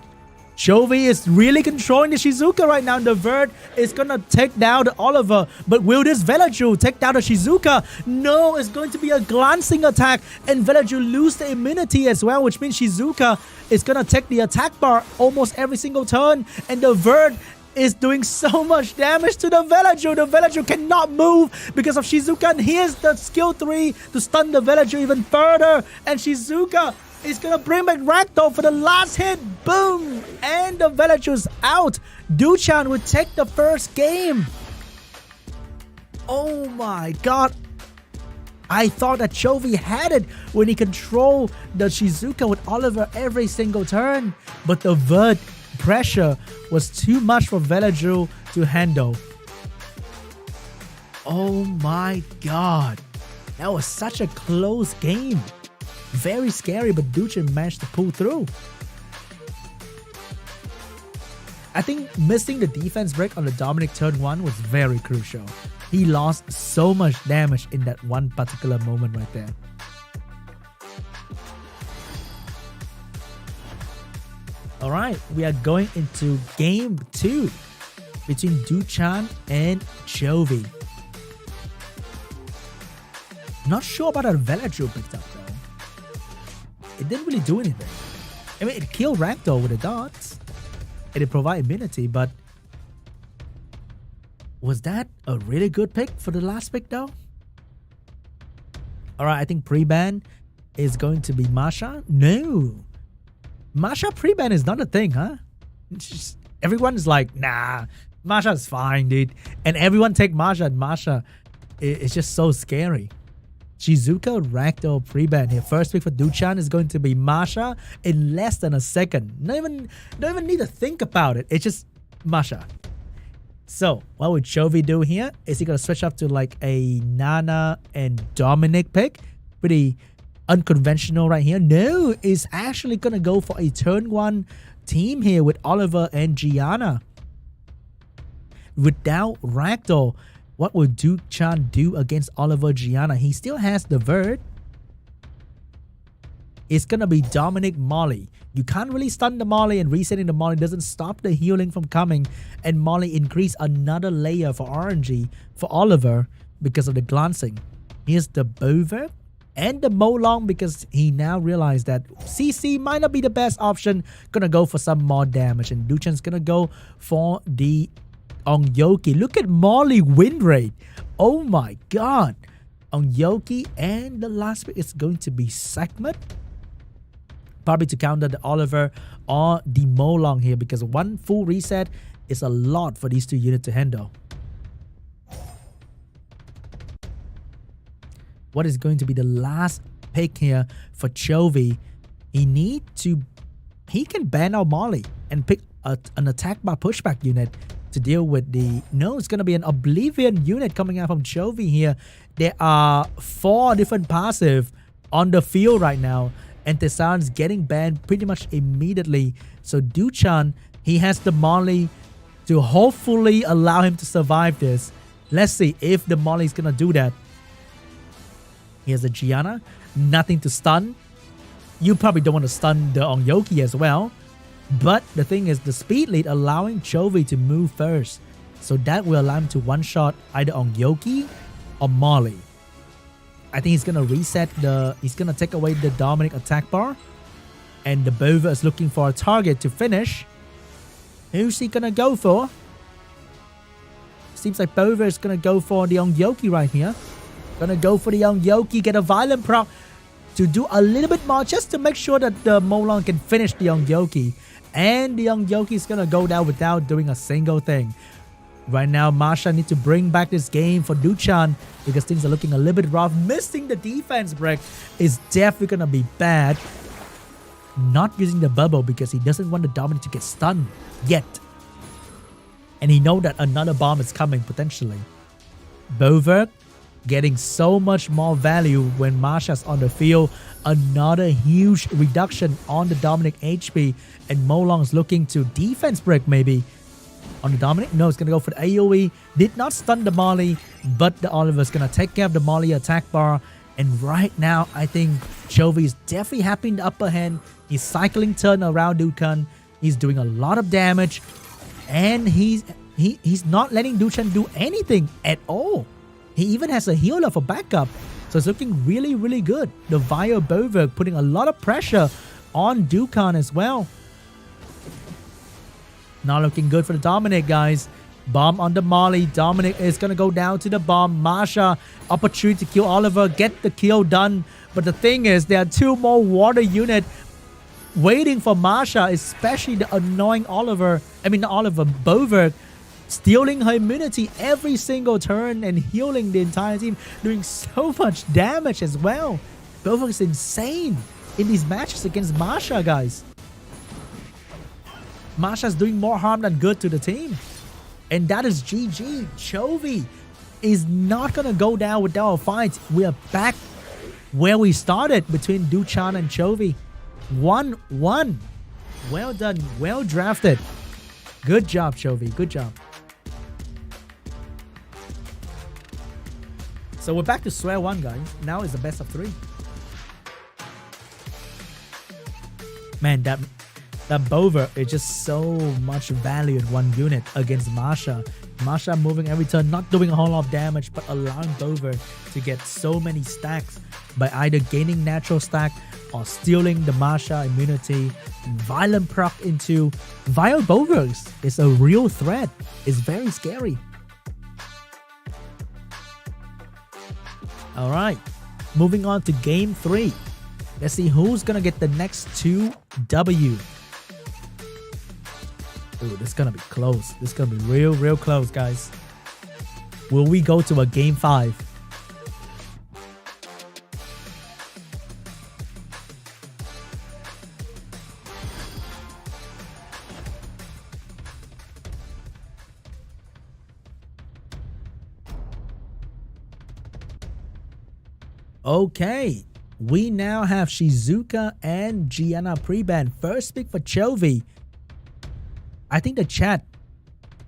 CHOVY is really controlling the Shizuka right now. The Vert is going to take down the Oliver. But will this Velaju take down the Shizuka? No, it's going to be a glancing attack. And Velaju lose the immunity as well, which means Shizuka is going to take the attack bar almost every single turn. And the Vert is doing so much damage to the Velaju. The Velaju cannot move because of Shizuka. And here's the skill 3 to stun the Velaju even further. And Shizuka is going to bring back Ragdoll for the last hit. Boom! And the Velaju's out. DUCHAN would take the first game. Oh my god. I thought that CHOVY had it when he controlled the Shizuka with Oliver every single turn. But the Vert pressure was too much for Velaju to handle. Oh my god. That was such a close game. Very scary, but DUCHAN managed to pull through. I think missing the defense break on the Dominic turn 1 was very crucial. He lost so much damage in that one particular moment right there. Alright, we are going into game 2 between DUCHAN and CHOVY. Not sure about that Veladriel picked up though. It didn't really do anything. I mean, it killed Ragdoll with the dots. It did provide immunity, but was that a really good pick for the last pick though? Alright, I think pre-ban is going to be Masha. No. Masha pre-ban is not a thing, huh? Everyone is like, nah, Masha's fine, dude. And everyone take Masha, and Masha is just so scary. Shizuka Ragdoll pre-ban here. First pick for DUCHAN is going to be Masha in less than a second. Don't even need to think about it. It's just Masha. So what would CHOVY do here? Is he gonna switch up to like a Nana and Dominic pick? Pretty unconventional right here. No, it's actually gonna go for a turn 1 team here with Oliver and Gianna. Without Ragdoll, what will DUCHAN do against Oliver Gianna? He still has the Vert. It's gonna be Dominic Molly. You can't really stun the Molly, and resetting the Molly doesn't stop the healing from coming, and Molly increase another layer for RNG for Oliver because of the glancing. Here's the Bover and the Molong because he now realized that CC might not be the best option. Gonna go for some more damage, and DUCHAN's gonna go for the Ongyoki. Look at Molly win rate. Oh my god. Ongyoki, and the last pick is going to be Segment. Probably to counter the Oliver or the Molong here, because one full reset is a lot for these two units to handle. What is going to be the last pick here for CHOVY? He can ban out Molly and pick an attack bar pushback unit to deal with the... No, it's going to be an Oblivion unit coming out from CHOVY here. There are 4 different passive on the field right now, and Tessan's getting banned pretty much immediately. So DUCHAN, he has the Molly to hopefully allow him to survive this. Let's see if the Molly is going to do that. Here's a Gianna. Nothing to stun. You probably don't want to stun the Ongyoki as well. But the thing is, the speed lead allowing CHOVY to move first. So that will allow him to one-shot either Ongyoki or Molly. I think he's going to reset he's going to take away the Dominic attack bar. And the Bover is looking for a target to finish. Who's he going to go for? Seems like Bover is going to go for the Ongyoki right here. Going to go for the Ongyoki, get a violent proc to do a little bit more just to make sure that the Molong can finish the Ongyoki. And the Ongyoki is going to go down without doing a single thing. Right now, Masha needs to bring back this game for DUCHAN because things are looking a little bit rough. Missing the defense break is definitely going to be bad. Not using the bubble because he doesn't want the Dominic to get stunned yet. And he knows that another bomb is coming potentially. Bover getting so much more value when Masha's on the field. Another huge reduction on the Dominic HP. And Molong's looking to defense break maybe on the Dominic. No, it's going to go for the AoE. Did not stun the Molly, but the Oliver's going to take care of the Molly attack bar. And right now, I think CHOVY is definitely happy in the upper hand. He's cycling turn around DUCHAN. He's doing a lot of damage. And he's not letting DUCHAN do anything at all. He even has a healer for backup. So it's looking really, really good. The Vio Bover putting a lot of pressure on DUCHAN as well. Not looking good for the Dominic, guys. Bomb on the Molly. Dominic is going to go down to the bomb. Masha, opportunity to kill Oliver. Get the kill done. But the thing is, there are 2 more water units waiting for Masha, especially the annoying Bover, stealing her immunity every single turn and healing the entire team, doing so much damage as well. Bover is insane in these matches against Masha, guys. Masha's doing more harm than good to the team. And that is GG. CHOVY is not gonna go down without a fight. We are back where we started between DUCHAN and CHOVY. 1-1. Well done. Well drafted. Good job, CHOVY. Good job. So we're back to square one, guys. Now it's the best of 3. Man, that Bover is just so much value in one unit against Masha. Masha moving every turn, not doing a whole lot of damage, but allowing Bover to get so many stacks by either gaining natural stack or stealing the Masha immunity. Violent proc into Vile Bovers is a real threat. It's very scary. Alright, moving on to game 3. Let's see who's gonna get the next 2 W. Ooh, this is gonna be close. This is gonna be real close, guys. Will we go to a game 5? Okay, we now have Shizuka and Gianna pre-ban. First pick for CHOVY. I think the chat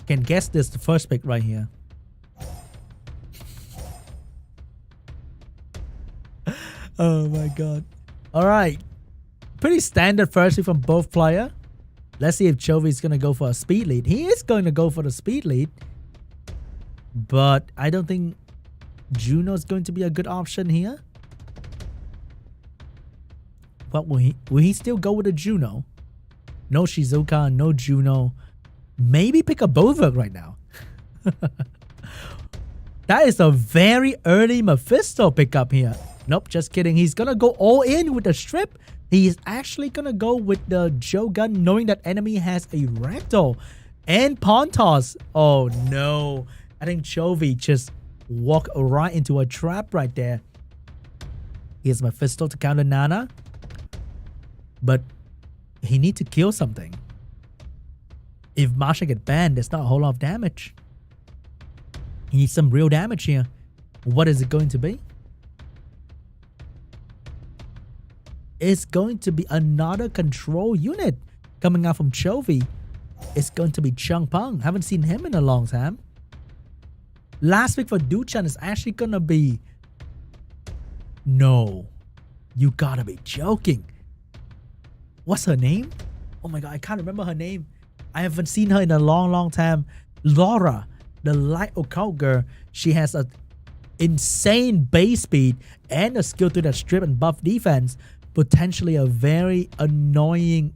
can guess this, the first pick right here. Oh my god. Alright. Pretty standard first pick from both player. Let's see if CHOVY is going to go for a speed lead. He is going to go for the speed lead. But I don't think Juno is going to be a good option here. What will he still go with a Juno? No Shizuka, no Juno. Maybe pick a Bover right now. That is a very early Mephisto pickup here. Nope, just kidding. He's gonna go all in with the strip. He is actually gonna go with the Jogun, knowing that enemy has a Ragdoll and Pawn Toss. Oh no. I think CHOVY just walked right into a trap right there. Here's Mephisto to counter Nana. But he needs to kill something. If Masha get banned, there's not a whole lot of damage. He needs some real damage here. What is it going to be? It's going to be another control unit coming out from CHOVY. It's going to be Chung Peng. Haven't seen him in a long time. Last pick for DUCHAN is actually going to be... No. You gotta be joking. What's her name? Oh my god, I can't remember her name. I haven't seen her in a long time. Laura, the light occult girl. She has an insane base speed and a skill to that strip and buff defense. Potentially a very annoying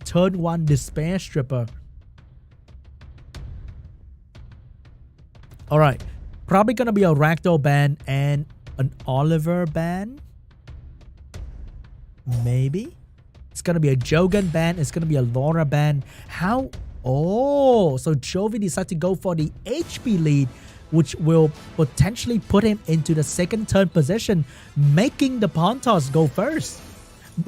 turn 1 despair stripper. Alright, probably gonna be a Ragdoll ban and an Oliver ban. Maybe. It's going to be a Jogun ban. It's going to be a Laura ban. How? Oh, so CHOVY decided to go for the HP lead, which will potentially put him into the second turn position, making the Pawn Toss go first.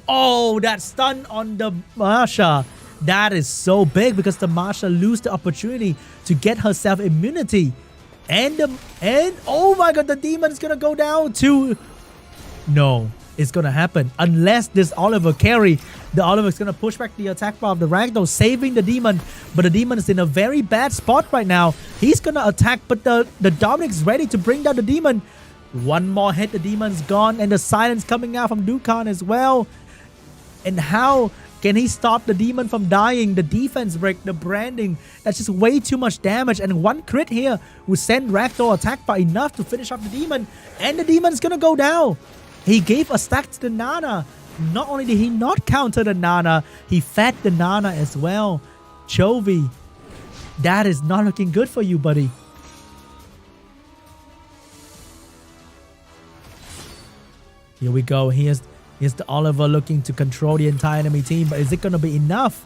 Oh, that stun on the Masha. That is so big because the Masha lose the opportunity to get herself immunity. And oh my god, the demon is going to go down to... No. It's gonna happen unless this Oliver carry. The Oliver is gonna push back the attack bar of the Ragdoll, saving the demon. But the demon is in a very bad spot right now. He's gonna attack, but the Dominic's ready to bring down the demon. One more hit, the demon's gone, and the silence coming out from DUCHAN as well. And how can he stop the demon from dying? The defense break, the branding, that's just way too much damage. And one crit here will send Ragdoll attack bar enough to finish off the demon. And the demon's gonna go down. He gave a stack to the Nana. Not only did he not counter the Nana, he fed the Nana as well. CHOVY, that is not looking good for you, buddy. Here we go. Here's the Oliver looking to control the entire enemy team. But is it going to be enough?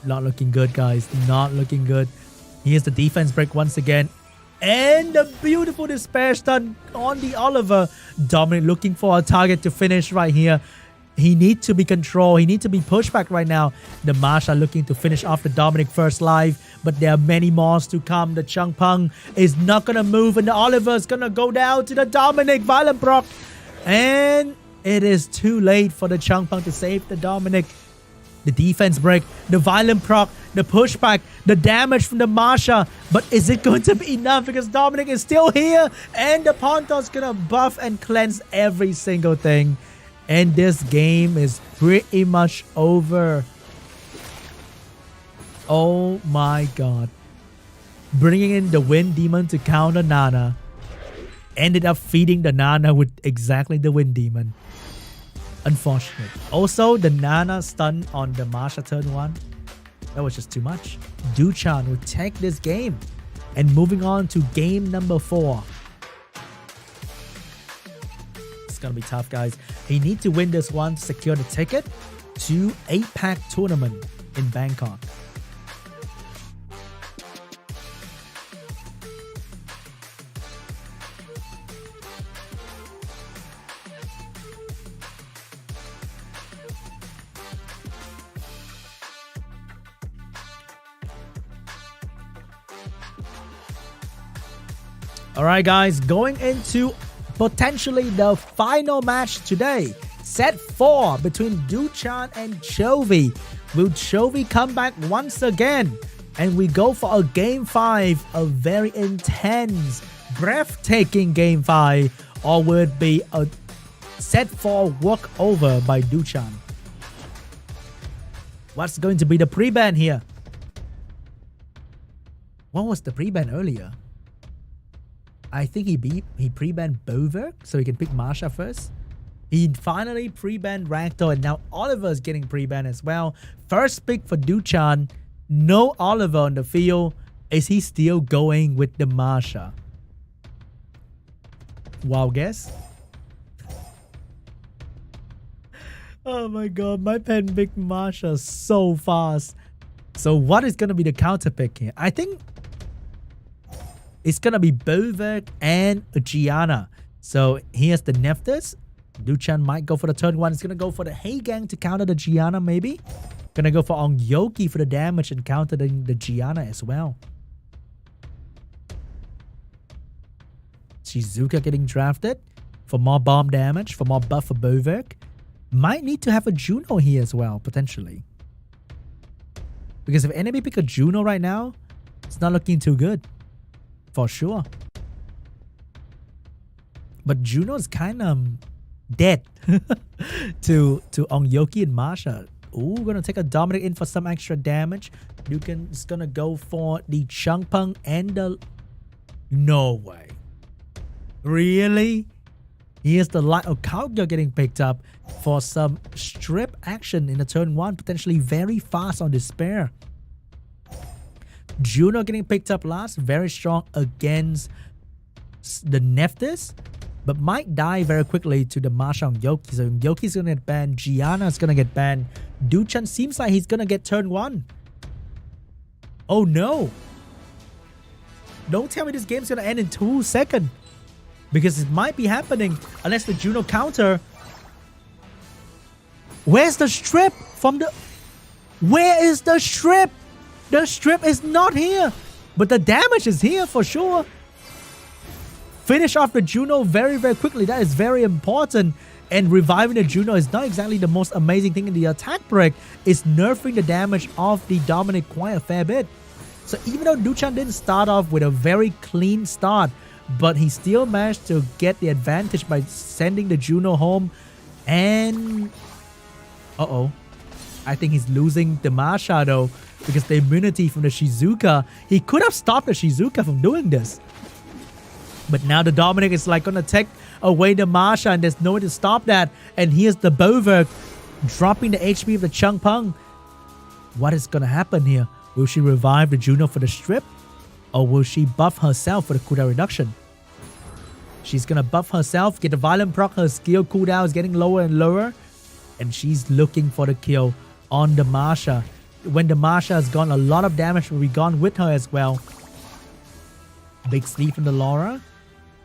Not looking good, guys. Not looking good. Here's the defense break once again. And a beautiful despair stun on the Oliver. Dominic looking for a target to finish right here. He needs to be controlled. He needs to be pushed back right now. The Masha looking to finish off the Dominic first life, but there are many more to come. The Changpeng is not going to move, and the Oliver's going to go down to the Dominic. Violent proc. And it is too late for the Changpeng to save the Dominic. The defense break, the violent proc, the pushback, the damage from the Masha. But is it going to be enough? Because Dominic is still here, and the Ponto's going to buff and cleanse every single thing. And this game is pretty much over. Oh my god. Bringing in the Wind Demon to counter Nana. Ended up feeding the Nana with exactly the Wind Demon. Unfortunate. Also, the Nana stun on the Masha turn 1. That was just too much. DUCHAN will take this game. And moving on to game number 4. It's gonna be tough, guys. He needs to win this one to secure the ticket to APAC tournament in Bangkok. Alright guys, going into potentially the final match today. Set 4 between DUCHAN and CHOVY. Will CHOVY come back once again? And we go for a game 5, a very intense, breathtaking game 5. Or will it be a set 4 walkover by DUCHAN? What's going to be the pre-ban here? What was the pre-ban earlier? I think he pre-banned Boverk so he can pick Masha first. He finally pre-banned Ragdoll, and now Oliver is getting pre-banned as well. First pick for DUCHAN. No Oliver on the field. Is he still going with the Masha? Wild guess. Oh my god, my pen picked Masha so fast. So what is going to be the counter pick here? I think it's going to be Boverk and Gianna. So here's the Nephthys. DUCHAN might go for the turn 1. It's going to go for the Heigang to counter the Gianna maybe. Going to go for Ongyoki for the damage and counter the Gianna as well. Shizuka getting drafted for more bomb damage, for more buff for Boverk. Might need to have a Juno here as well, potentially. Because if enemy pick a Juno right now, it's not looking too good. For sure. But Juno's kind of dead to Ongyoki and Masha. Ooh, gonna take a Dominic in for some extra damage. Dukan is gonna go for the Changpeng and the... No way. Really? Here's the Light of Kaogyo getting picked up for some strip action in the turn 1. Potentially very fast on Despair. Juno getting picked up last, very strong against the Nephthys, but might die very quickly to the Masha Ongyoki. So Ongyoki's gonna get banned, Gianna's gonna get banned. DUCHAN seems like he's gonna get turn 1. Oh no! Don't tell me this game's gonna end in 2 seconds. Because it might be happening unless the Juno counter. Where's the strip from the... Where is the strip? The strip is not here, but the damage is here for sure. Finish off the Juno very, very quickly. That is very important. And reviving the Juno is not exactly the most amazing thing in the attack break. It's nerfing the damage of the Dominic quite a fair bit. So even though DUCHAN didn't start off with a very clean start, but he still managed to get the advantage by sending the Juno home. And... uh-oh. I think he's losing the Masha though, because the immunity from the Shizuka, he could have stopped the Shizuka from doing this. But now the Dominic is like gonna take away the Masha and there's no way to stop that. And here's the Boverk dropping the HP of the Changpeng. What is gonna happen here? Will she revive the Juno for the strip? Or will she buff herself for the cooldown reduction? She's gonna buff herself, get the violent proc, her skill cooldown is getting lower and lower. And she's looking for the kill on the Masha. When the Masha has gone, a lot of damage will be gone with her as well. Big sleep from the Laura,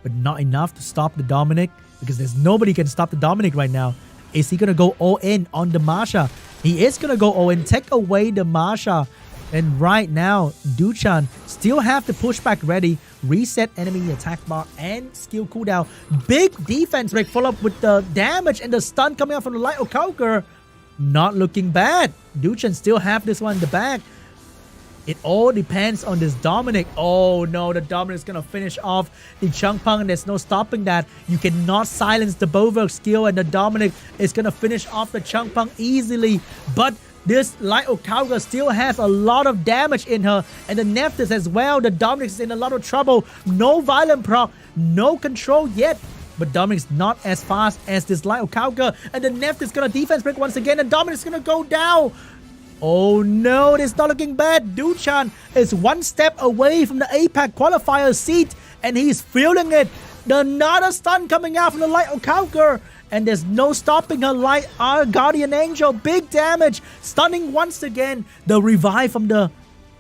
but not enough to stop the Dominic, because there's nobody can stop the Dominic right now. Is he going to go all in on the Masha? He is going to go all in, take away the Masha. And right now, DUCHAN still have the pushback ready, reset enemy attack bar and skill cooldown. Big defense break, follow up with the damage and the stun coming out from the Light Okauger. Not looking bad. DUCHAN still have this one in the back. It all depends on this Dominic. Oh no, the Dominic is going to finish off the Changpeng and there's no stopping that. You cannot silence the Bover skill and the Dominic is going to finish off the Changpeng easily. But this Light Okauga still has a lot of damage in her. And the Nephthys as well. The Dominic is in a lot of trouble. No violent proc. No control yet. But Dominic's not as fast as this Light Okauga. And the Nephthys is going to defense break once again. And Dominic's going to go down. Oh no, it's not looking bad. DUCHAN is one step away from the APAC qualifier seat. And he's feeling it. Another stun coming out from the Light Okauga. And there's no stopping her Light our Guardian Angel. Big damage. Stunning once again. The revive from the...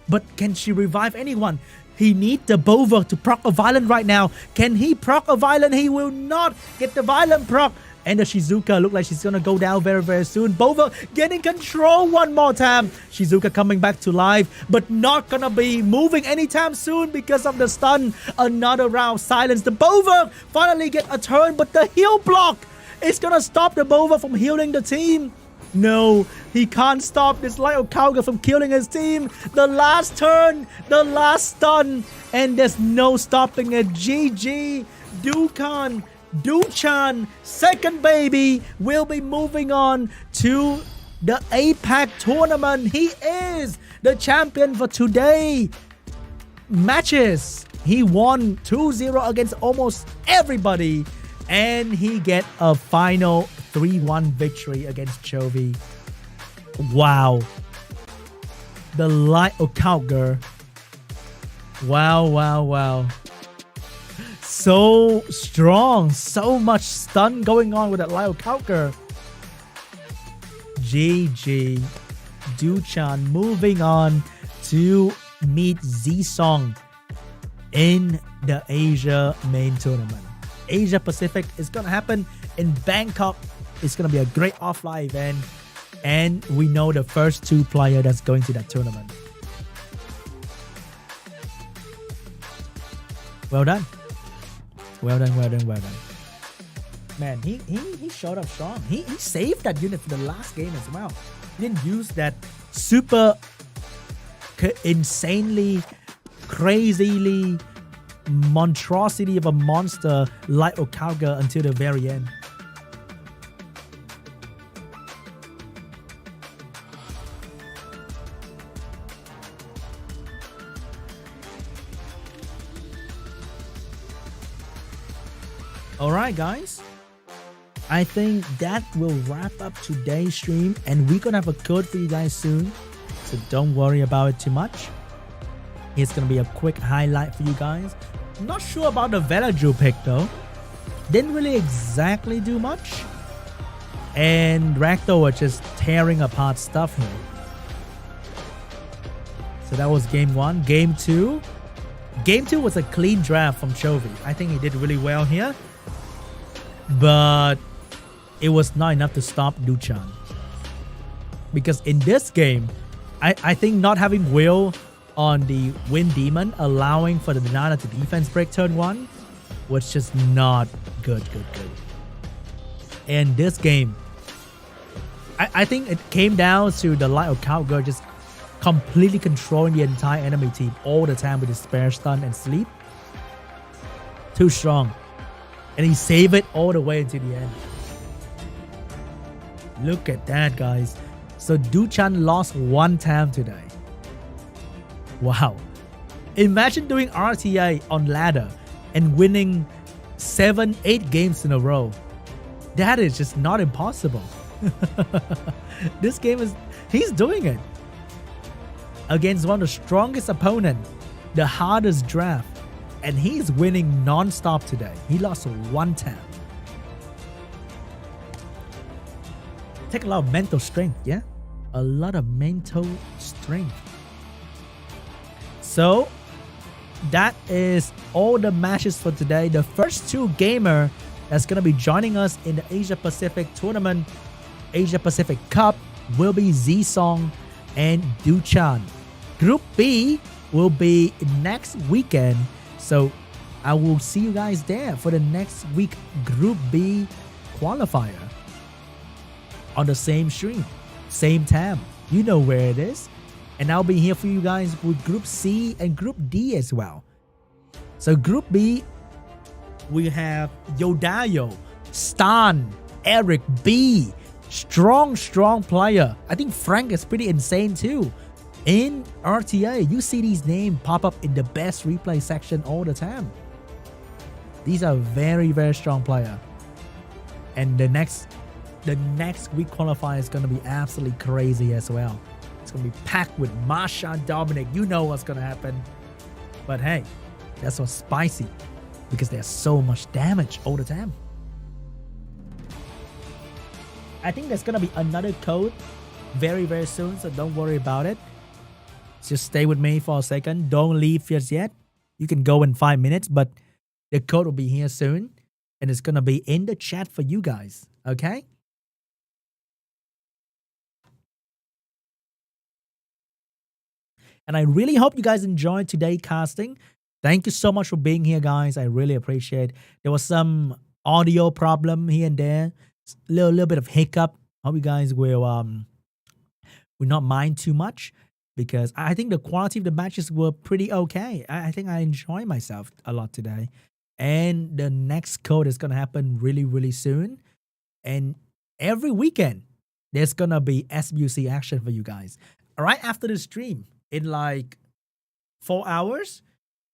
But can she revive anyone? He needs the Bover to proc a Violent right now. Can he proc a Violent? He will not get the Violent proc. And the Shizuka look like she's going to go down very, very soon. Bover getting control one more time. Shizuka coming back to life, but not going to be moving anytime soon because of the stun. Another round silence. The Bover finally get a turn, but the heal block is going to stop the Bover from healing the team. No, he can't stop this Light Okauga from killing his team. The last turn, the last stun, and there's no stopping it. GG, DUCHAN, second baby, will be moving on to the APAC tournament. He is the champion for today. Matches, he won 2-0 against almost everybody. And he get a final 3-1 victory against CHOVY. Wow. The Light Okauga. Wow. So strong. So much stun going on with that Light Okauga. GG. DUCHAN moving on to meet Z-Song in the Asia main tournament. Asia Pacific is going to happen in Bangkok. It's going to be a great offline event. And we know the first two players that's going to that tournament. Well done. Well done. Man, he showed up strong. He saved that unit for the last game as well. He didn't use that super insanely, crazily monstrosity of a monster Light Okauga until the very end. Alright guys, I think that will wrap up today's stream and we're gonna have a code for you guys soon, so don't worry about it too much. It's gonna be a quick highlight for you guys. I'm not sure about the Velaju pick though. Didn't really exactly do much. And Rakto was just tearing apart stuff here. So that was game 1. Game 2. Game 2 was a clean draft from CHOVY. I think he did really well here. But it was not enough to stop DUCHAN. Because in this game, I think not having Will on the Wind Demon, allowing for the Banana to defense break turn 1, was just not good. And this game, I think it came down to the Light Okauga just completely controlling the entire enemy team all the time with his spare stun and sleep. Too strong. And he saved it all the way into the end. Look at that, guys. So DUCHAN lost 1 time today. Wow. Imagine doing RTA on ladder and winning 7-8 games in a row. That is just not impossible. This game is... He's doing it. Against one of the strongest opponents. The hardest draft. And he's winning non-stop today. He lost 1 time. Take a lot of mental strength, yeah? A lot of mental strength. So, that is all the matches for today. The first 2 gamer that's going to be joining us in the Asia Pacific tournament, Asia Pacific Cup, will be Z-Song and DUCHAN. Group B will be next weekend. So I will see you guys there for the next week Group B qualifier on the same stream, same time. You know where it is. And I'll be here for you guys with Group C and Group D as well. So Group B, we have Yodayo, Stan, Eric B, strong player. I think Frank is pretty insane too. In RTA, you see these names pop up in the best replay section all the time. These are very strong player. And the next week qualifier is going to be absolutely crazy as well. It's going to be packed with Masha, Dominic. You know what's going to happen. But hey, that's what's spicy because there's so much damage all the time. I think there's going to be another code very soon, so don't worry about it. Just stay with me for a second. Don't leave just yet. You can go in 5 minutes, but the code will be here soon. And it's going to be in the chat for you guys. Okay? And I really hope you guys enjoyed today's casting. Thank you so much for being here, guys. I really appreciate it. There was some audio problem here and there. Little bit of hiccup. Hope you guys will not mind too much because I think the quality of the matches were pretty okay. I think I enjoy myself a lot today. And the next code is going to happen really soon. And every weekend, there's going to be SWC action for you guys. Right after the stream, in like 4 hours,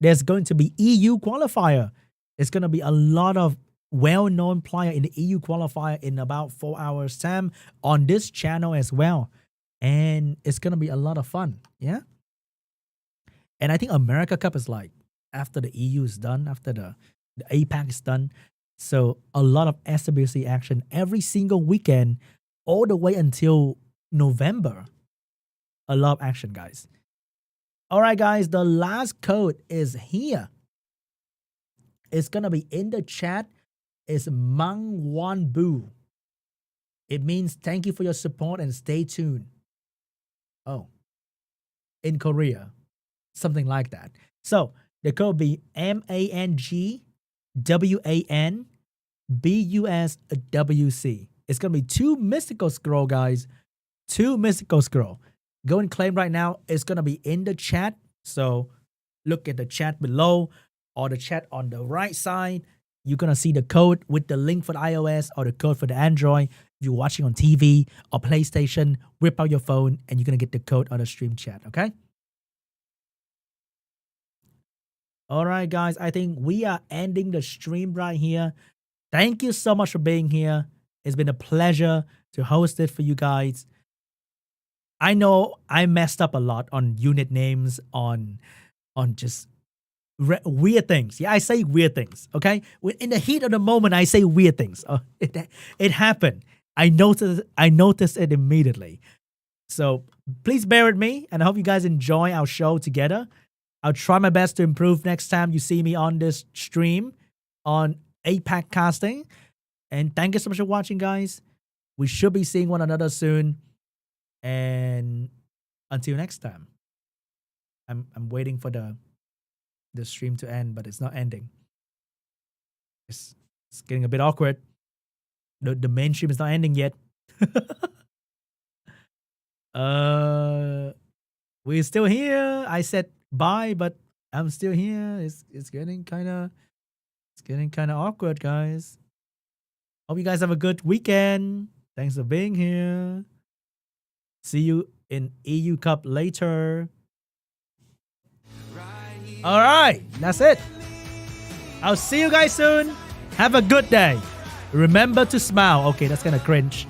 there's going to be EU qualifier. There's going to be a lot of well-known player in the EU qualifier in about 4 hours time on this channel as well. And it's going to be a lot of fun. Yeah. And I think America Cup is like after the EU is done, after the APAC is done. So a lot of SWC action every single weekend all the way until November. A lot of action, guys. All right, guys, the last code is here. It's going to be in the chat. It's Mangwanbu. It means thank you for your support and stay tuned. Oh, in Korea, something like that. So the code be MANGWANBUSWC. It's going to be 2 mystical scroll, guys. 2 mystical scroll. Go and claim right now. It's going to be in the chat. So look at the chat below or the chat on the right side. You're going to see the code with the link for the iOS or the code for the Android. If you're watching on TV or PlayStation, whip out your phone and you're going to get the code on the stream chat, okay? All right, guys. I think we are ending the stream right here. Thank you so much for being here. It's been a pleasure to host it for you guys. I know I messed up a lot on unit names, on just weird things. Yeah, I say weird things, okay? In the heat of the moment, I say weird things. It happened. I noticed it immediately. So please bear with me, and I hope you guys enjoy our show together. I'll try my best to improve next time you see me on this stream on APAC casting. And thank you so much for watching, guys. We should be seeing one another soon. And until next time, I'm waiting for the stream to end, but it's not ending. It's getting a bit awkward. The main stream is not ending yet. We're still here. I said bye, but I'm still here. It's getting kind of awkward, guys. Hope you guys have a good weekend. Thanks for being here. See you in EU Cup later. All right, that's it. I'll see you guys soon. Have a good day. Remember to smile. Okay, that's kind of cringe.